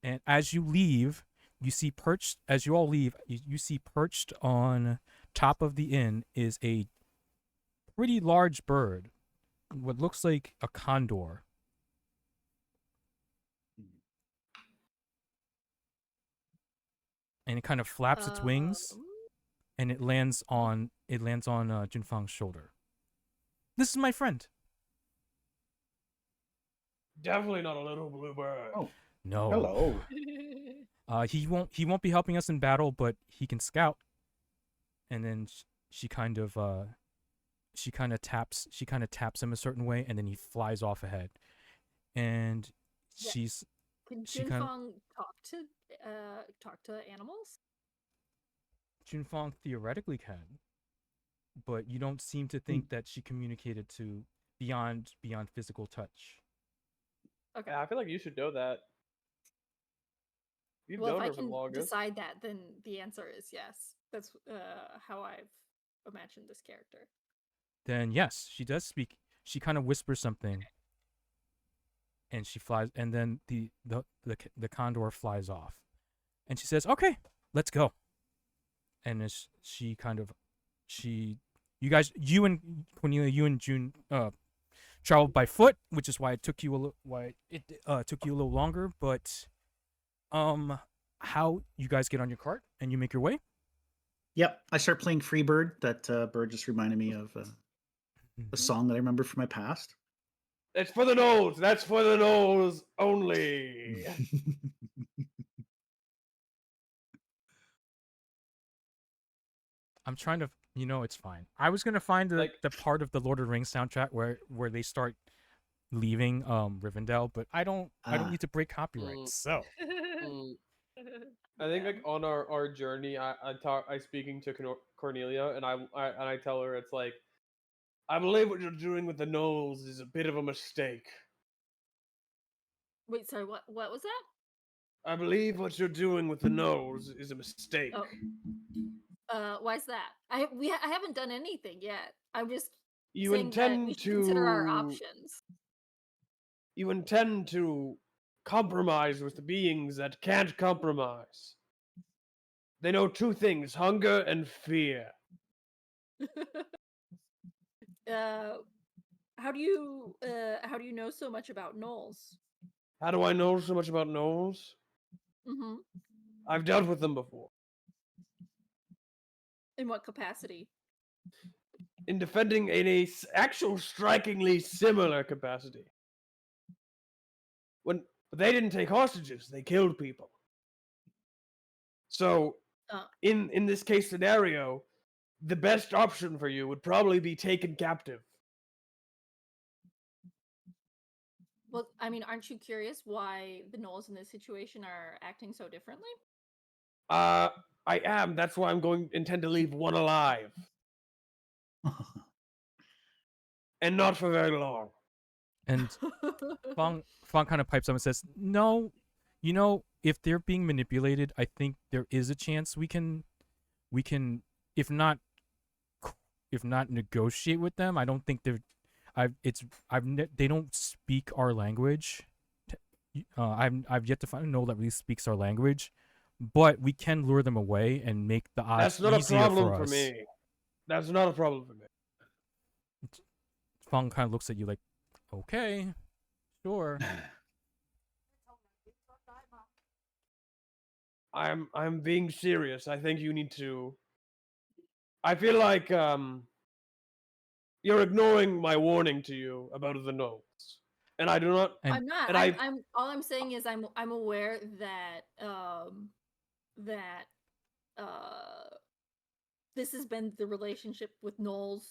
and as you leave, you see perched. As you all leave, you see perched on top of the inn is a pretty large bird, what looks like a condor. And it kind of flaps its wings, Um, and it lands on Junfang's shoulder. This is my friend. Definitely not a little blue bird. Oh, No. hello. He won't be helping us in battle, but he can scout. And then she kind of taps him a certain way, and then he flies off ahead. And Yeah. she's Can she kind of Junfang talk to animals? Junfang theoretically can, but you don't seem to think that she communicated to beyond physical touch. Okay. Yeah, I feel like you should know that. You've Well, if known I her for the can longest. decide that, then the answer is yes. That's how I've imagined this character. Then yes, she does speak. She kind of whispers something, and she flies. And then the condor flies off, and she says, "Okay, let's go." And as you and Cornelia, you and June traveled by foot, which is why it took you took you a little longer. But how you guys get on your cart and you make your way? Yep, I start playing Freebird. That bird just reminded me of a song that I remember from my past. It's for the nose. That's for the nose only. I'm trying to, it's fine. I was gonna find the, Like- the part of the Lord of the Rings soundtrack where they start leaving Rivendell, but I don't need to break copyright. So Mm, I think like on our journey, I speaking to Cornelia, and I tell her it's like, I believe what you're doing with the Gnolls is a bit of a mistake. Wait, sorry. What was that? I believe what you're doing with the Gnolls is a mistake. Why's that? I haven't done anything yet. I'm just You saying that we intend should consider our to options. you intend to compromise with the beings that can't compromise. They know two things: hunger and fear. How do you know so much about Gnolls? How do I know so much about Gnolls? Mm-hmm. I've dealt with them before. In what capacity? In defending in a actual strikingly similar capacity. But they didn't take hostages; they killed people. So, in this case scenario, the best option for you would probably be taken captive. Well, I mean, aren't you curious why the Gnolls in this situation are acting so differently? I am. That's why I'm intend to leave one alive, and not for very long. and Fong kind of pipes up and says, "No, if they're being manipulated, I think there is a chance we can, if not negotiate with them. I don't think they're, they don't speak our language. I've yet to find a gnoll that really speaks our language, but we can lure them away and make the odds That's not a easier problem for for us." me. That's not a problem for me. Fong kind of looks at you like, "Okay, sure." I'm being serious. I think you need to. I feel like you're ignoring my warning to you about the notes, and I do not. And I'm not. And I'm all I'm saying is I'm aware that this has been the relationship with Gnolls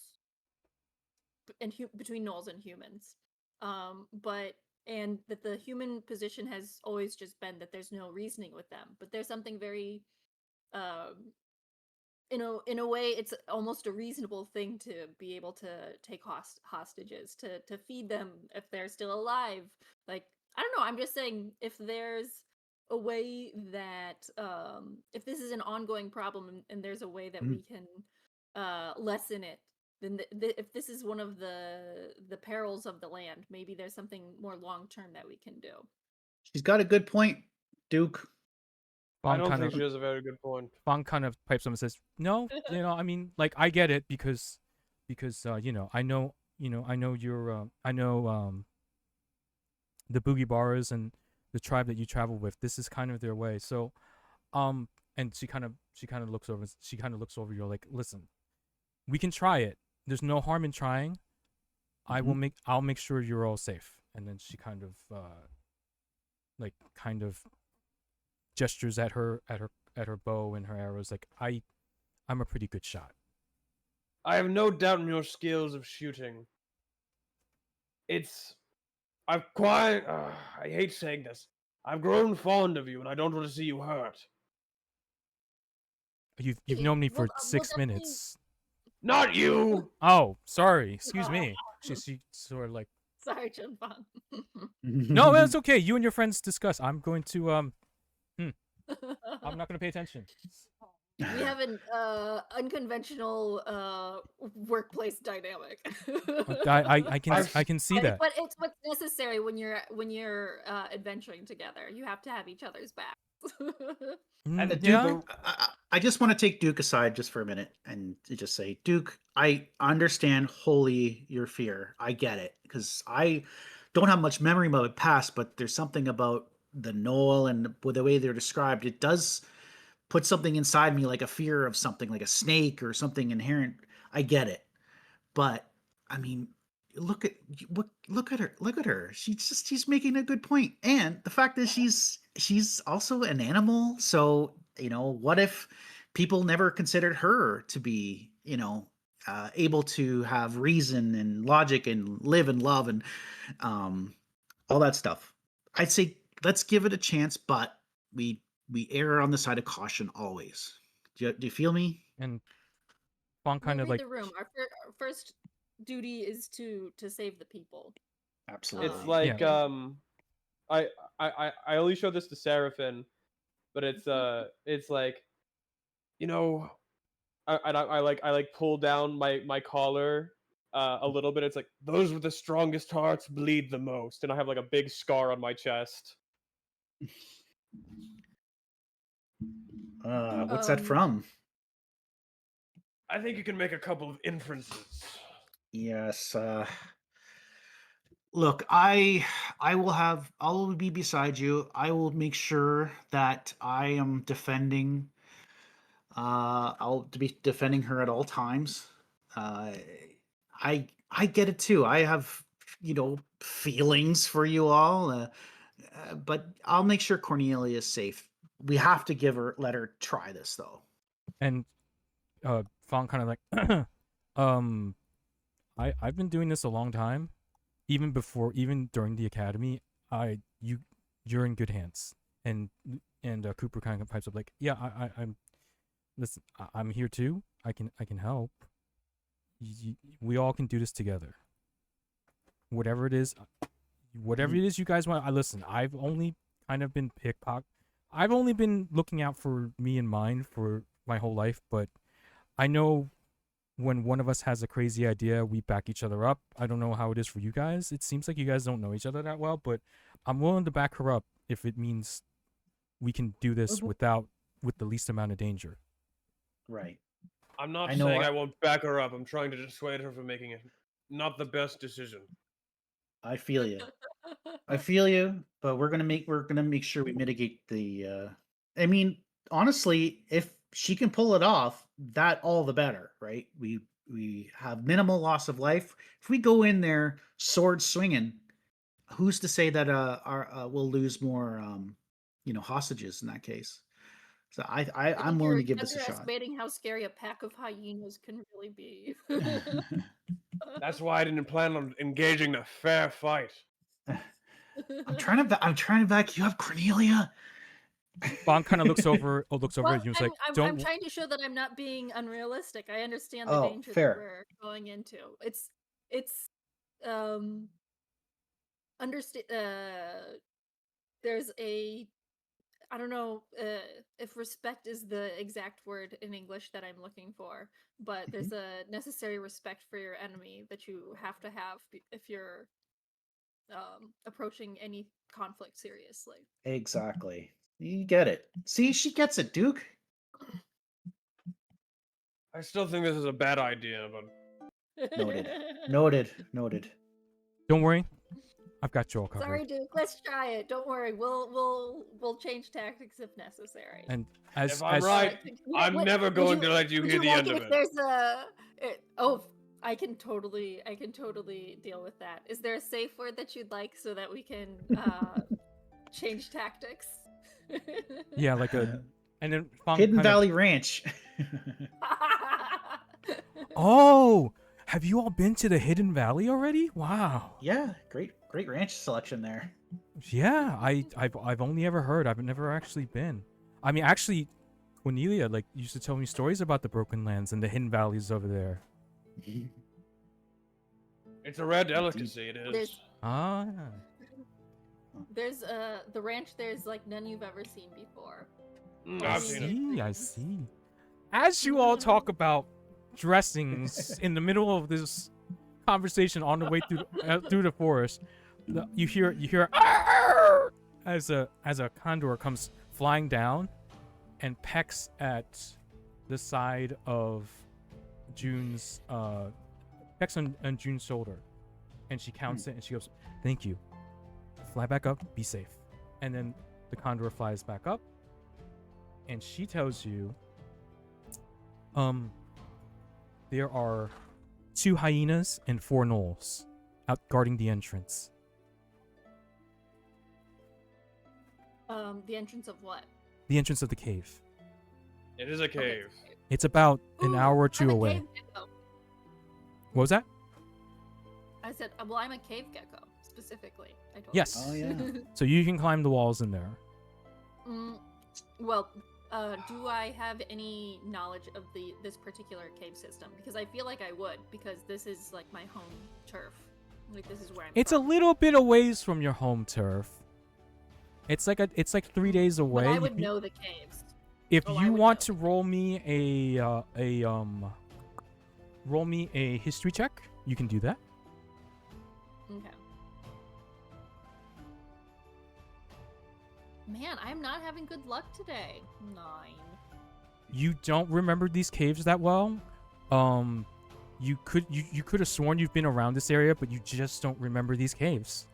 and between Gnolls and humans. But and that the human position has always just been that there's no reasoning with them. But there's something very, in a way, it's almost a reasonable thing to be able to take hostages, to feed them if they're still alive. Like, I don't know. I'm just saying, if there's a way that, if this is an ongoing problem, and there's a way that Mhm. we can lessen it, then if this is one of the perils of the land, maybe there's something more long term that we can do. She's got a good point, Duke. I Fong don't kind think of she has a very good point. Fong kind of pipes up and says, "No, I mean, like, I get it because I know, I know the Boogie Bars and the tribe that you travel with. This is kind of their way. So, and she kind of looks over. She kind of looks over. You're like, listen, we can try it. There's no harm in trying. I'll make sure you're all safe." And then she kind of kind of gestures at her bow and her arrows, like, I'm a pretty good shot. I have no doubt in your skills of shooting. I hate saying this. I've grown fond of you, and I don't want to see you hurt. You've known me for We'll 6 definitely- minutes. Not you! Oh, sorry. Excuse me. She sort of like, Sorry, Chen Fang. no, that's okay. You and your friends discuss. I'm going to I'm not going to pay attention. We have an unconventional workplace dynamic. I can see that. But it's what's necessary when you're adventuring together. You have to have each other's backs. And Duke, Yeah. I just want to take Duke aside just for a minute and to just say, Duke, I understand wholly your fear. I get it because I don't have much memory of it past, but there's something about the Gnoll and the way they're described. It does put something inside me, like a fear of something, like a snake or something inherent. I get it, but I mean, look at her. Look at her. She's making a good point, and the fact that she's also an animal. So what if people never considered her to be able to have reason and logic and live and love and all that stuff? I'd say let's give it a chance, but we err on the side of caution always. Do you feel me? And Fong kind We'll of read like, the room. Our first duty is to save the people. Absolutely. It's like Yeah. I only showed this to Seraphin, but it's like, I pull down my collar a little bit. It's like, those with the strongest hearts bleed the most, and I have like a big scar on my chest. What's that from? I think you can make a couple of inferences. Yes. Look, I'll be beside you. I will make sure that I am defending. I'll to be defending her at all times. Uh, I get it too. I have feelings for you all, but I'll make sure Cornelia is safe. We have to let her try this though. and Fong kind of like, I've been doing this a long time, even during the academy. You're in good hands. And Cooper kind of pipes up like, yeah, I'm listen, I'm here too. I can help. We all can do this together. Whatever it is you guys want. Listen, I've only kind of been I've only been looking out for me and mine for my whole life, but I know when one of us has a crazy idea, we back each other up. I don't know how it is for you guys. It seems like you guys don't know each other that well, but I'm willing to back her up if it means we can do this with the least amount of danger. Right. I'm not saying I won't back her up. I'm trying to dissuade her from making it not the best decision. I feel you. I feel you, but we're gonna make sure we mitigate the. I mean, honestly, if she can pull it off, that all the better, right? We have minimal loss of life. If we go in there sword swinging, who's to say that we'll lose more hostages in that case? So I'm willing to give this a shot. Underestimating how scary a pack of hyenas can really be. That's why I didn't plan on engaging a fair fight. I'm trying to back you up, Cornelia. Bond kind of looks over at Well, you and is I'm, like, I'm, don't. I'm trying to show that I'm not being unrealistic. I understand the Oh, danger that fair. we're going into. It's understand. There's a I don't know if respect is the exact word in English that I'm looking for, but there's a necessary respect for your enemy that you have to have if you're approaching any conflict seriously. Exactly. You get it. See, she gets it, Duke. I still think this is a bad idea, but Noted. Noted. Noted. Don't worry, I've got you all covered. Sorry, Duke. Let's try it. Don't worry. We'll change tactics if necessary. And as if I'm right, I'm never going to let you would hear the like end it of if it. there's I can totally deal with that. Is there a safe word that you'd like so that we can change tactics? yeah, like a and then Fong Hidden kind of, Valley Ranch. oh, have you all been to the Hidden Valley already? Wow. Yeah, great ranch selection there. Yeah, I've only ever heard. I've never actually been. I mean, actually, Cornelia like used to tell me stories about the Broken Lands and the Hidden Valleys over there. It's a rare delicacy, it There's- is. Ah, There's the ranch there's like none you've ever seen before. I I've seen it. see. I see. As you all talk about dressings in the middle of this conversation on the way through the forest, you hear "Arr!" as a condor comes flying down and pecks at the side of June's pecks on June's shoulder, and she counts it and she goes, "Thank you. Fly back up. Be safe." And then the condor flies back up, and she tells you, there are 2 hyenas and 4 gnolls out guarding the entrance. The entrance of what? The entrance of the cave. It is a cave. It's about an Ooh, hour or 2 I'm a away. cave gecko. What was that? I said, well, I'm a cave gecko specifically. I told Yes. Oh yeah. So you can climb the walls in there. Well, do I have any knowledge of this particular cave system? Because I feel like I would, because this is like my home turf. Like this is where I'm. It's a from. little bit away from your home turf. It's like 3 days away. But I would know the caves. If Oh, I you would want know. to roll me a history check, you can do that. Okay. Man, I'm not having good luck today. 9. You don't remember these caves that well. You could have sworn you've been around this area, but you just don't remember these caves.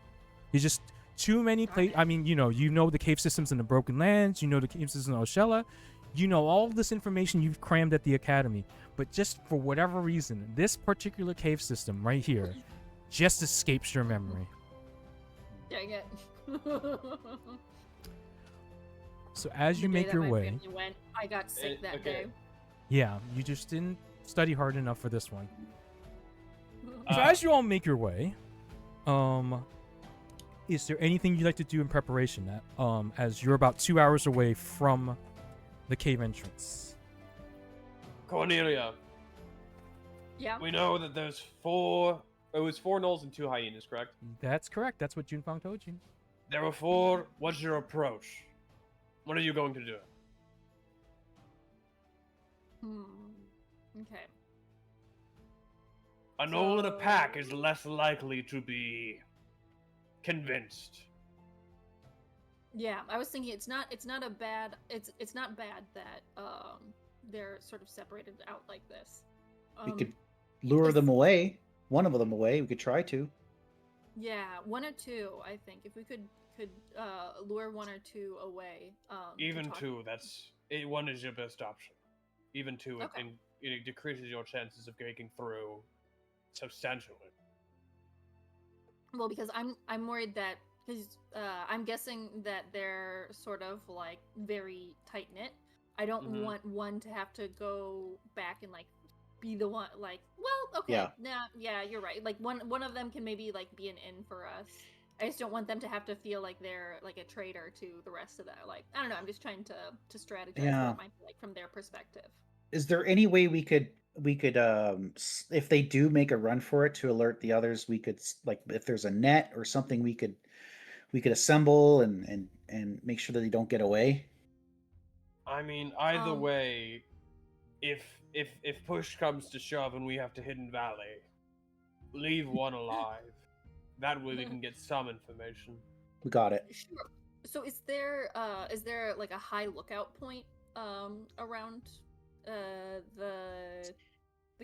You just too many places. I mean, you know the cave systems in the Broken Lands. You know the cave systems in Oshella. You know all this information you've crammed at the academy, but just for whatever reason, this particular cave system right here just escapes your memory. Dang it. So as you The day make that your my way, family went, I got sick that okay. day. yeah, you just didn't study hard enough for this one. So Uh, as you all make your way, is there anything you'd like to do in preparation? As you're about 2 hours away from the cave entrance. Cornelia, Yeah. we know that there's 4. It was 4 gnolls and 2 hyenas, correct? That's correct. That's what Junfang told you. There were 4. What's your approach? What are you going to do? Okay. A gnoll in a pack So- is less likely to be convinced. Yeah, I was thinking it's not a bad it's not bad that they're sort of separated out like this. We could lure is- them away. One of them away. We could try to. Yeah, 1 or 2, I think. If we could lure 1 or 2 away. to Even talk- 2, that's 1 is your best option. Even 2, Okay. it decreases your chances of breaking through substantially. Well, because I'm worried that because I'm guessing that they're sort of like very tight knit. I don't Mhm. want one to have to go back and like be the one like. Well, okay, Yeah. yeah, you're right. Like one of them can maybe like be an in for us. I just don't want them to have to feel like they're like a traitor to the rest of that. Like, I don't know. I'm just trying to strategize Yeah. what it might be like from their perspective. Is there any way we could if they do make a run for it, to alert the others? We could like, if there's a net or something, we could assemble and make sure that they don't get away. I mean, either Um, way, if push comes to shove and we have to Hidden Valley, leave one alive. That way we can get some information. We got it. Sure. So is there like a high lookout point around the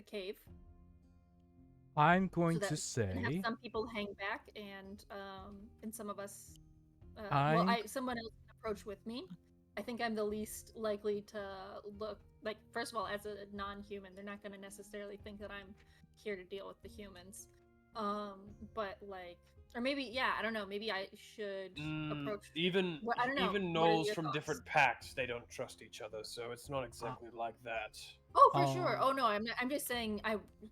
cave? I'm going So that to we can have say some people hang back and some of us I'm someone else can approach with me. I think I'm the least likely to look like, first of all, as a non-human, they're not going to necessarily think that I'm here to deal with the humans. But like, or maybe, yeah, I don't know, maybe I should approach Even I don't know. even What are Gnolls your from thoughts? different packs, they don't trust each other, so it's not exactly like that. Oh, for sure. Um, Oh no, I'm just saying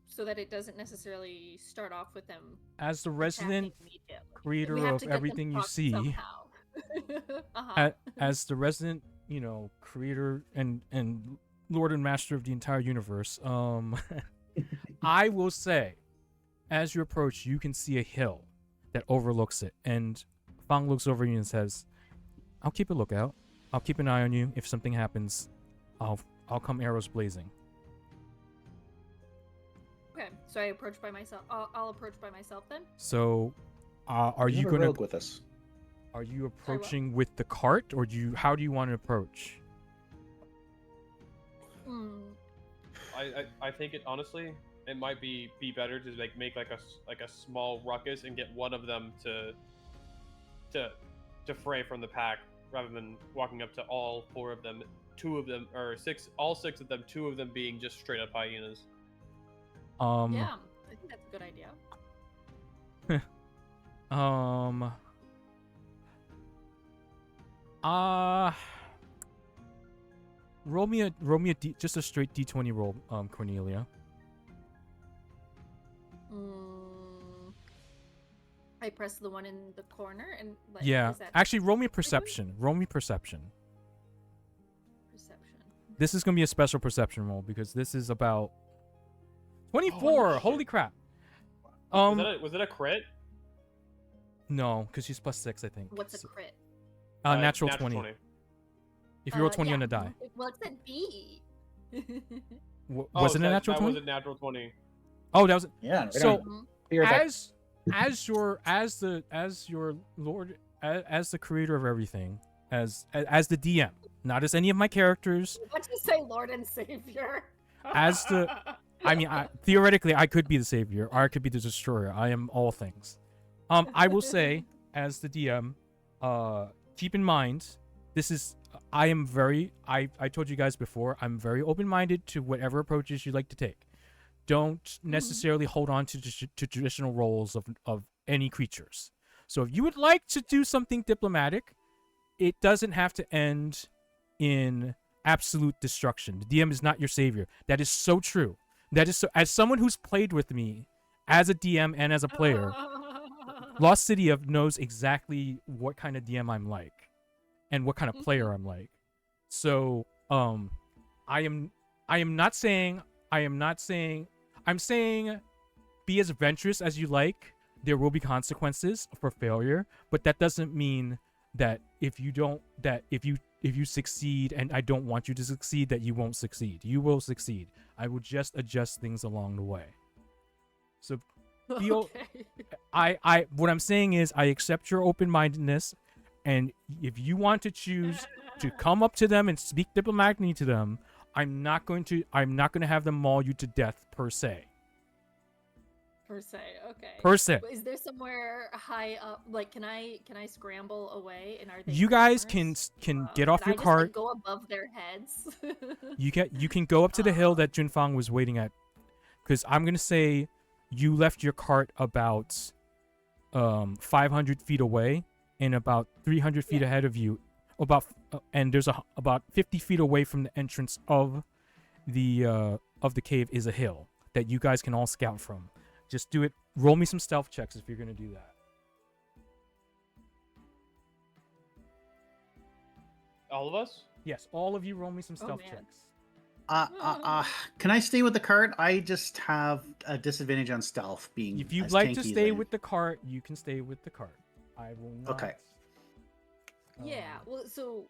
so that it doesn't necessarily start off with them as the attacking resident immediately. creator We have of to get them everything you talking see, somehow. Uh-huh. as the resident, creator and lord and master of the entire universe, I will say, as you approach, you can see a hill that overlooks it, and Fang looks over you and says, "I'll keep a lookout. I'll keep an eye on you. If something happens, I'll come arrows blazing." Okay, so I approach by myself. I'll approach by myself then. So, are We you have a gonna? rogue with us? Are you approaching with the cart, or how do you want to approach? Hmm. I think it honestly, it might be better to make like a small ruckus and get one of them to fray from the pack rather than walking up to all four of them, two of them or all six of them, two of them being just straight up hyenas. Yeah, I think that's a good idea. Roll me a just a straight D20 roll, Cornelia. I press the one in the corner and like, Yeah, is that actually, roll me perception. Roll me perception. perception? This is gonna be a special perception roll because this is about 24. shit. Holy crap! Was it a crit? No, because she's +6, I think. What's a crit? Natural 20. If you roll 20 on yeah. a die. Well, it said B. Was it a natural 20? That was a natural 20. Oh, that was. Yeah. Right So, on. You're back. as your lord, as the creator of everything, as the DM, not as any of my characters. What did you say, Lord and Savior? As the, I mean, theoretically, I could be the savior, or I could be the destroyer. I am all things. I will say, as the DM, keep in mind, this is. I am very. I told you guys before. I'm very open-minded to whatever approaches you like to take. Don't necessarily hold on to traditional roles of any creatures. So if you would like to do something diplomatic, it doesn't have to end in absolute destruction. The DM is not your savior. That is so true. That is so. As someone who's played with me, as a DM and as a player, Lost City knows exactly what kind of DM I'm like, and what kind of player I'm like. So, I am not saying. I'm saying be as adventurous as you like. There will be consequences for failure, but that doesn't mean that if you succeed and I don't want you to succeed, that you won't succeed. You will succeed. I will just adjust things along the way. So what I'm saying is I accept your open-mindedness, and if you want to choose to come up to them and speak diplomatically to them, I'm not going to have them maul you to death per se. Okay. Per se. Is there somewhere high up? Like, can I scramble away? And are they? You guys can climber's? get off Can your I just, cart. like, go above their heads. You can go up to the hill that Junfang was waiting at, because I'm gonna say you left your cart about 500 feet away, and about 300 feet ahead of you, and there's about 50 feet away from the entrance of the cave is a hill that you guys can all scout from. Just do it. Roll me some stealth checks if you're gonna do that. All of us? Yes, all of you roll me some Oh, stealth man. checks. Can I stay with the cart? I just have a disadvantage on stealth, being If you'd as like to tanky as I stay am. with the cart, you can stay with the cart. I will not. Okay. Yeah. Well, so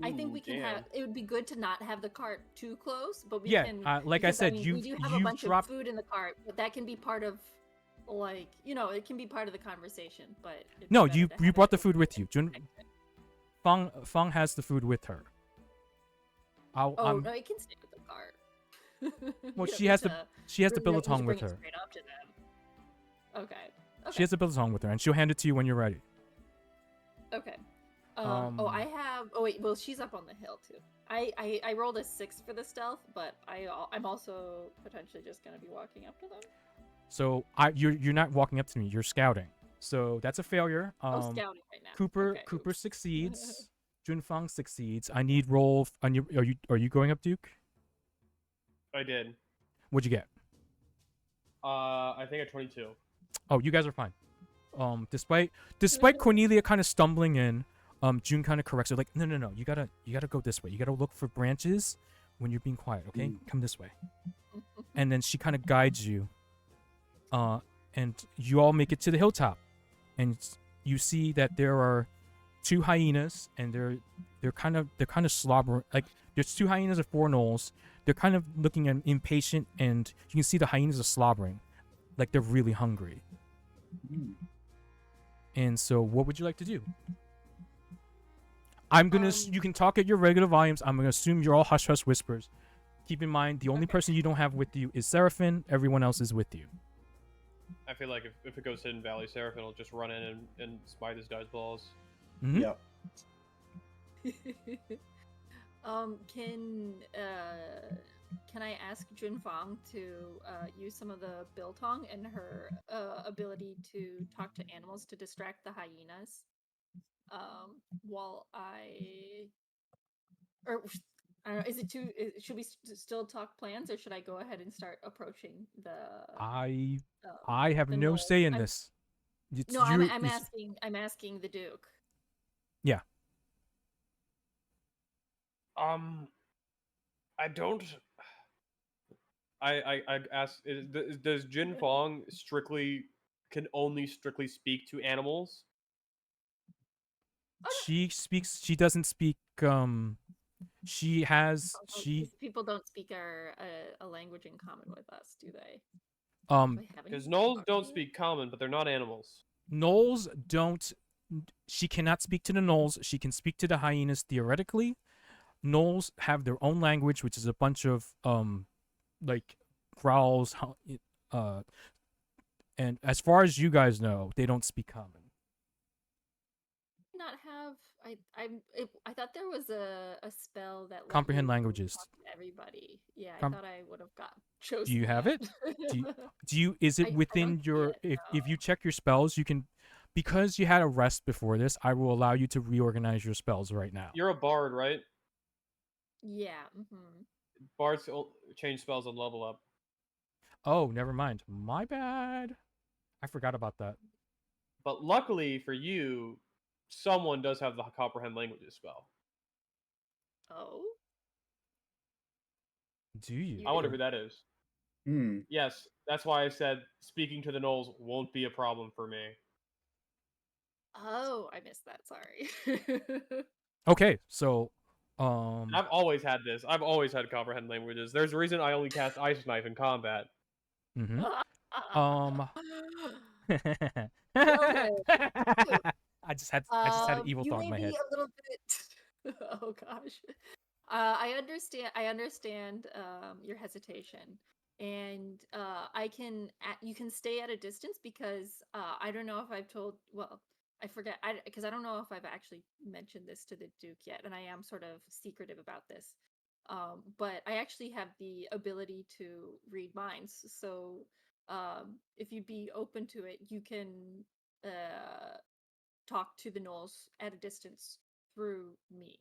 I think we can damn. have. It would be good to not have the cart too close, but we Yeah, can. like I because, said, mean, we do have a you've bunch dropped. of food in the cart, but that can be part of, like, it can be part of the conversation. But it'd be No, better you to you have brought it the food open with you. and Jun protected. Fang has the food with her. Oh I'm, no, it can stay with the cart. well, You don't she need has to the bring it- biltong bring with it her. straight up to them. Okay. She has the biltong with her, and she'll hand it to you when you're ready. Okay. Oh, I Um, have. Oh wait. Well, she's up on the hill too. I rolled a 6 for the stealth, but I'm also potentially just gonna be walking up to them. So you're not walking up to me. You're scouting. So that's a failure. Scouting right now. Cooper Okay, Cooper oops. succeeds. Junfang succeeds. I need roll. Are you going up, Duke? I did. What'd you get? I think at 22. Oh, you guys are fine. Despite Cornelia kind of stumbling in, June kind of corrects her, like, no, you gotta go this way. You gotta look for branches when you're being quiet. Okay, come this way. And then she kind of guides you. And you all make it to the hilltop, and you see that there are two hyenas, and they're kind of slobbering. Like, there's two hyenas and four gnolls. They're kind of looking impatient, and you can see the hyenas are slobbering, like they're really hungry. And so, what would you like to do? I'm gonna. You can talk at your regular volumes. I'm gonna assume you're all hush hush whispers. Keep in mind, the only person you don't have with you is Seraphim. Everyone else is with you. I feel like if it goes Hidden Valley, Seraphim will just run in and smite his guy's balls. Mhm. Yep. Can I ask Junfang to use some of the biltong and her ability to talk to animals to distract the hyenas? While or I don't know, is it too? Should we still talk plans, or should I go ahead and start approaching the? I um, have the no gnolls? say in this. It's No, I'm it's- asking the Duke. Yeah. I don't. I ask. Does Jin Fong can only strictly speak to animals? She doesn't speak. She has. These people don't speak a language in common with us, do they? Because Gnolls don't speak common, but they're not animals. Gnolls don't. She cannot speak to the gnolls. She can speak to the hyenas theoretically. Gnolls have their own language, which is a bunch of like growls. And as far as you guys know, they don't speak common. Not have I thought there was a spell that let Comprehend you languages. talk to everybody. Yeah, I thought I would have chosen. Do you have that. it? Do you? Is it I within don't see your? it, If you check your spells, you can. Because you had a rest before this, I will allow you to reorganize your spells right now. You're a bard, right? Yeah. Mm-hmm. Bards change spells and level up. Oh, never mind. My bad. I forgot about that. But luckily for you, someone does have the comprehend languages spell. Oh. Do you? I wonder who that is. Hmm. Yes, that's why I said speaking to the Gnolls won't be a problem for me. Oh, I missed that. Sorry. Okay, so, And I've always had this. I've always had comprehend languages. There's a reason I only cast Ice Knife in combat. mhm. Okay. I just had an evil You thought may in my be head. a little bit. Oh gosh. I understand. I understand your hesitation, and you can stay at a distance because I don't know if I've told. Well, I forget. Because I don't know if I've actually mentioned this to the Duke yet, and I am sort of secretive about this. But I actually have the ability to read minds. So if you'd be open to it, you can talk to the Gnolls at a distance through me.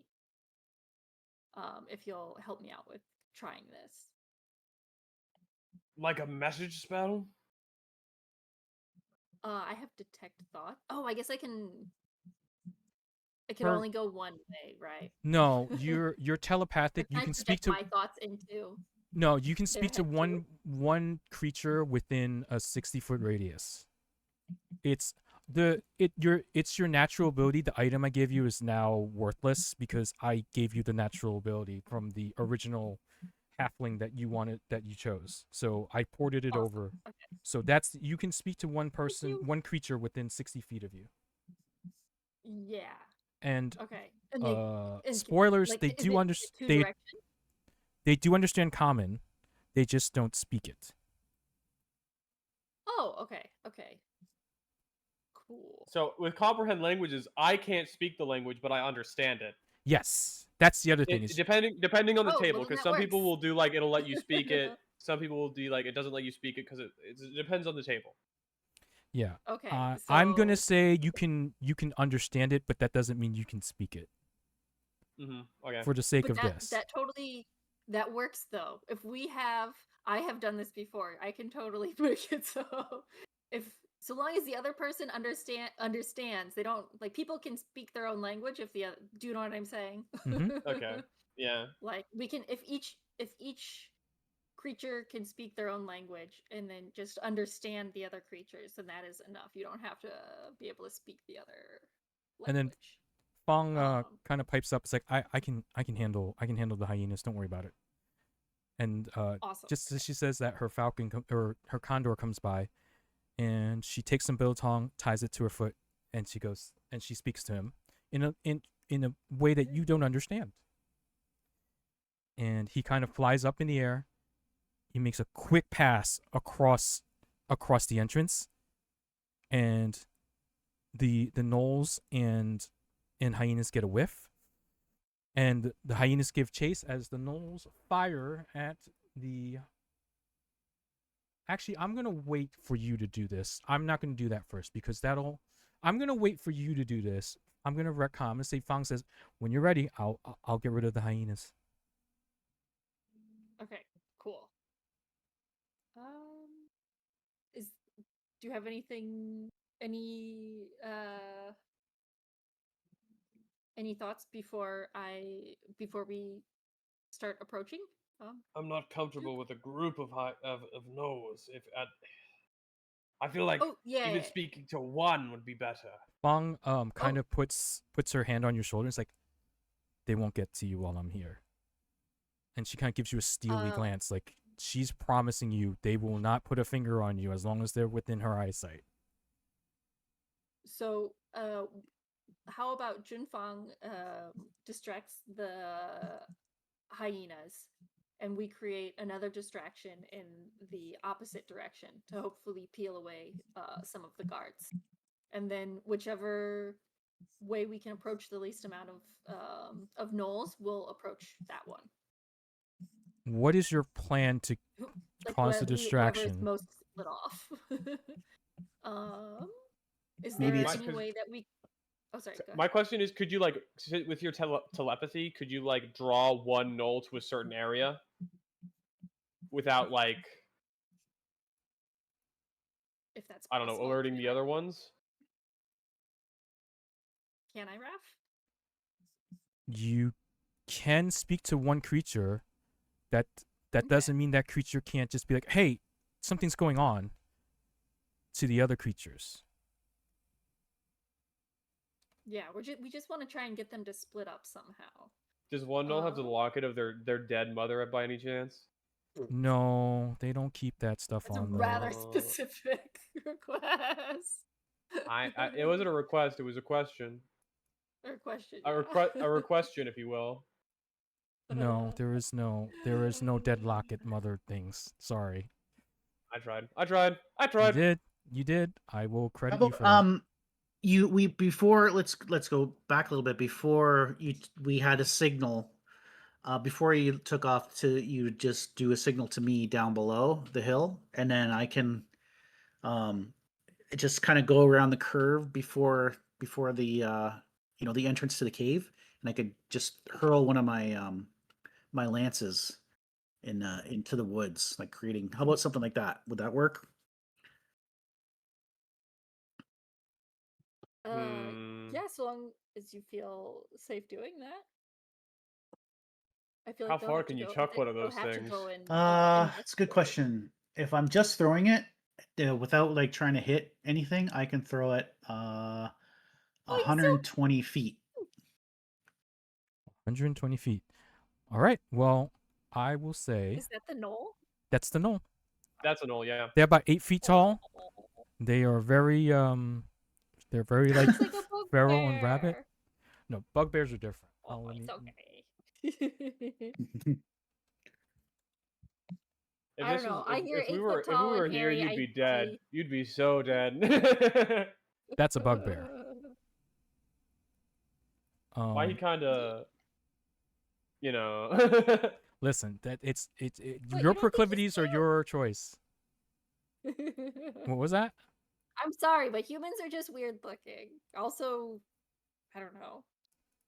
If you'll help me out with trying this. Like a message spell? I have detect thought. Oh, I guess I can. It can only go one way, right? No, you're telepathic. But You can I can speak project to my thoughts into no. You can their speak to head too? one creature within a 60-foot radius. It's it's your natural ability. The item I gave you is now worthless because I gave you the natural ability from the original halfling that you chose. So I ported it Awesome. over. Okay. So that's you can speak to one person, you. one creature within 60 feet of you. Yeah. And Okay. And they spoilers, like they is do it understand two direction? they do understand common. They just don't speak it. Oh, okay. Okay. Cool. So with comprehend languages, I can't speak the language, but I understand it. Yes, that's the other thing. Is Depending on the Oh, table, well, then because that some people works. will do like it'll let you speak it. Some people will do like it doesn't let you speak it because it depends on the table. yeah. Okay. I'm gonna So say you can understand it, but that doesn't mean you can speak it. Okay. For the sake but of this. that totally that works though. If we have I have done this before. I can totally make it so if so long as the other person understands, they don't like people can speak their own language if the other, do you know what I'm saying? Okay. Yeah. Like we can if each creature can speak their own language and then just understand the other creatures, then that is enough. You don't have to be able to speak the other And then language. Fong kind of pipes up. It's like I can handle the hyenas. Don't worry about it. And Awesome. just as she says that, her falcon or her condor comes by, and she takes some biltong, ties it to her foot, and she goes and she speaks to him in a way that you don't understand. And he kind of flies up in the air. He makes a quick pass across the entrance, and the gnolls and hyenas get a whiff, and the hyenas give chase as the gnolls fire at the. Actually, I'm gonna wait for you to do this. I'm not gonna do that first because that'll. I'm gonna wait for you to do this. I'm gonna retcon. I'm gonna say Fang says, "When you're ready, I'll get rid of the hyenas." Okay, cool. Is do you have any thoughts before we start approaching? I'm not comfortable with a group of gnolls. I feel like Oh yeah. even speaking to one would be better. Fang kind of puts her hand on your shoulder. It's like, they won't get to you while I'm here. And she kind of gives you a steely glance, like she's promising you they will not put a finger on you as long as they're within her eyesight. So, how about Junfang distracts the hyenas, and we create another distraction in the opposite direction to hopefully peel away some of the guards, and then whichever way we can approach the least amount of gnolls, we'll approach that one. What is your plan to cause the distraction? Whoever's most split off. Is Maybe there it's- any way that we? Oh, sorry. Go ahead. My question is, could you like with your telepathy, could you like draw one gnoll to a certain area without like If that's I don't know, possible, alerting the other ones? Can I, Raph? You can speak to one creature. That Okay. doesn't mean that creature can't just be like, "Hey, something's going on," to the other creatures. Yeah, we just want to try and get them to split up somehow. Does one gnoll have the locket of their dead mother by any chance? No, they don't keep that stuff That's a on them. rather specific request. It wasn't a request, it was a question. Or a question. A requestion, if you will. No, there is no dead locket mother things. Sorry. I tried. You did. I will How credit you about, for that. before let's go back a little bit before we had a signal. Before you took off, you just do a signal to me down below the hill, and then I can just kind of go around the curve before the the entrance to the cave, and I could just hurl one of my my lances into the woods, like creating. How about something like that? Would that work? Yeah, Yeah, so long as you feel safe doing that. I feel How like they'll far have to can you go. chuck one of They'll those have to things? go and It's a good investigate. question. If I'm just throwing it without like trying to hit anything, I can throw it Oh, he's 120 feet. 120 feet. All right. Well, I will say Is that the knoll? that's the gnoll. That's a null, yeah. They're about 8 feet tall. Oh, They are very they're very like looks like a feral and rabbit. bugbear. No, bugbears are different. Oh, let it's me- okay. If I this don't know. was, I hear if we 8 were foot tall and here, hairy. you'd be dead. You'd be so dead. That's a bugbear. Why he Um, kind of, you know? listen, that it's Wait, your you don't think he's proclivities are cute? your choice. What was that? I'm sorry, but humans are just weird looking. Also, I don't know.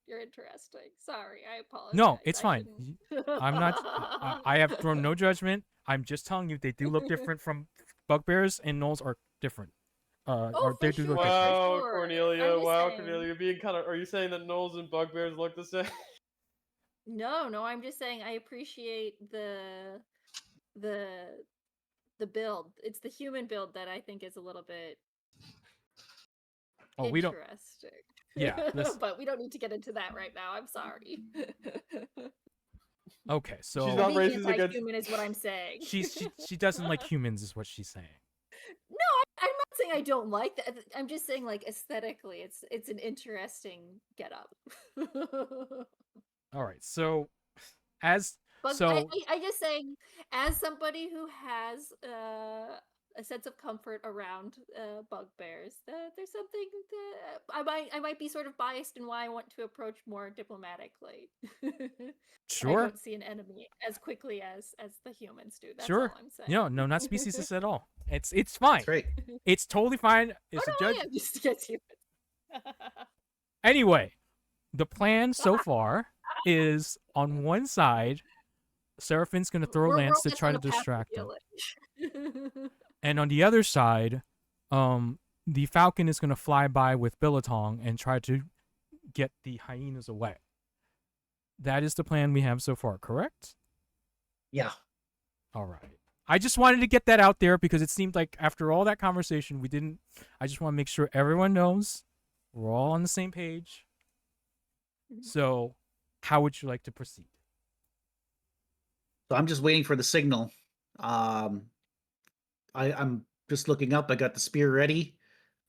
You're interesting. Sorry, I apologize. No, it's I fine. shouldn't- I'm not. I have thrown no judgment. I'm just telling you they do look different from bugbears, and gnolls are different. Oh, Or they for do sure. look different. Wow, sure. Cornelia! I'm just Wow, saying. Cornelia! You're being kind of. Are you saying that gnolls and bugbears look the same? No, I'm just saying I appreciate the build. It's the human build that I think is a little bit Oh, we don't. interesting. Yeah, this- but we don't need to get into that right now. I'm sorry. Okay, so She's I'm not being racist against- anti-human is what I'm saying. she doesn't like humans, is what she's saying. I'm not saying I don't like that. I'm just saying, like, aesthetically, it's an interesting get up. All right, so as But so I just saying, as somebody who has a sense of comfort around bugbears, there's something that I might be sort of biased in why I want to approach more diplomatically. I sure, don't see an enemy as quickly as the humans do. That's sure. all I'm saying. No, not speciesist at all. It's fine. That's right. It's totally fine. It's Oh, a no, judge. I am just against humans. Anyway, the plan so far is on one side, Seraphine's going to throw a lance to try to distract them. And on the other side, the falcon is going to fly by with Billetong and try to get the hyenas away. That is the plan we have so far, correct? Yeah. All right. I just wanted to get that out there because it seemed like after all that conversation, we didn't. I just want to make sure everyone knows we're all on the same page. So, how would you like to proceed? So I'm just waiting for the signal. I'm just looking up. I got the spear ready.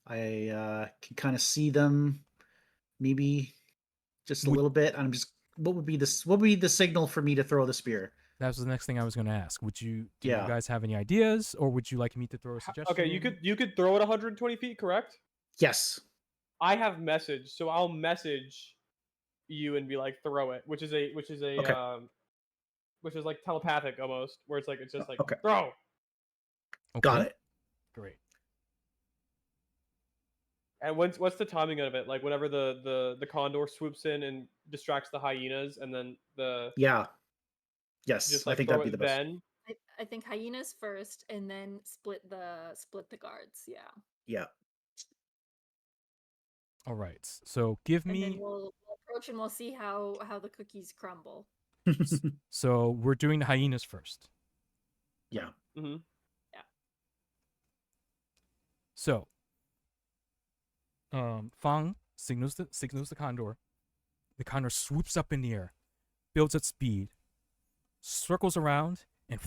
I can kind of see them, maybe just a Would- little bit. I'm just. What would be this? What would be the signal for me to throw the spear? That was the next thing I was going to ask. Do you Yeah. guys have any ideas, or would you like me to throw a suggestion? Okay, you could throw it 120 feet, correct? Yes. I have message, so I'll message you and be like, throw it, which is Okay. which is like telepathic almost, where it's like it's just like Okay. throw. Okay, Got it. Great. And what's the timing of it? Like whenever the condor swoops in and distracts the hyenas, and then the Yeah. Yes. just I like think throw that'd be it the best. then. I think hyenas first, and then split the guards. Yeah, Yeah. All right. So give and then me. we'll approach and we'll see how the cookies crumble. So we're doing the hyenas first. Yeah. Mm-hmm. So, Fang signals the condor. The condor swoops up in the air, builds its speed, circles around, and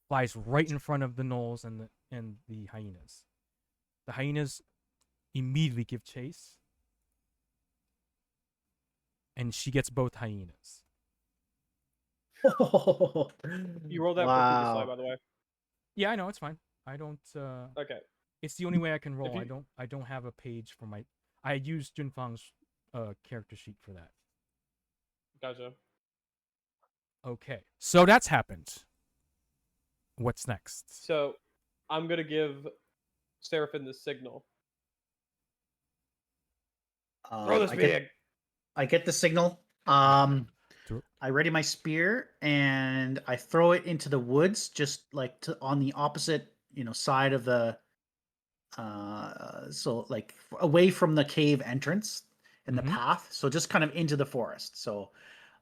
flies right in front of the gnolls and the hyenas. The hyenas immediately give chase, and she gets both hyenas. You rolled that for Cooper Sly, Wow. by the way. Yeah, I know, it's fine. I don't. Okay. It's the only way I can roll. you- I don't have a page for my. I used Junfang's character sheet for that. Gotcha. Okay, so that's happened. What's next? So I'm gonna give Seraphine the signal. Throw this big. I get the signal. Throw- I ready my spear and I throw it into the woods, just like on the opposite, side of the So like away from the cave entrance in the Mhm. path. So just kind of into the forest. So,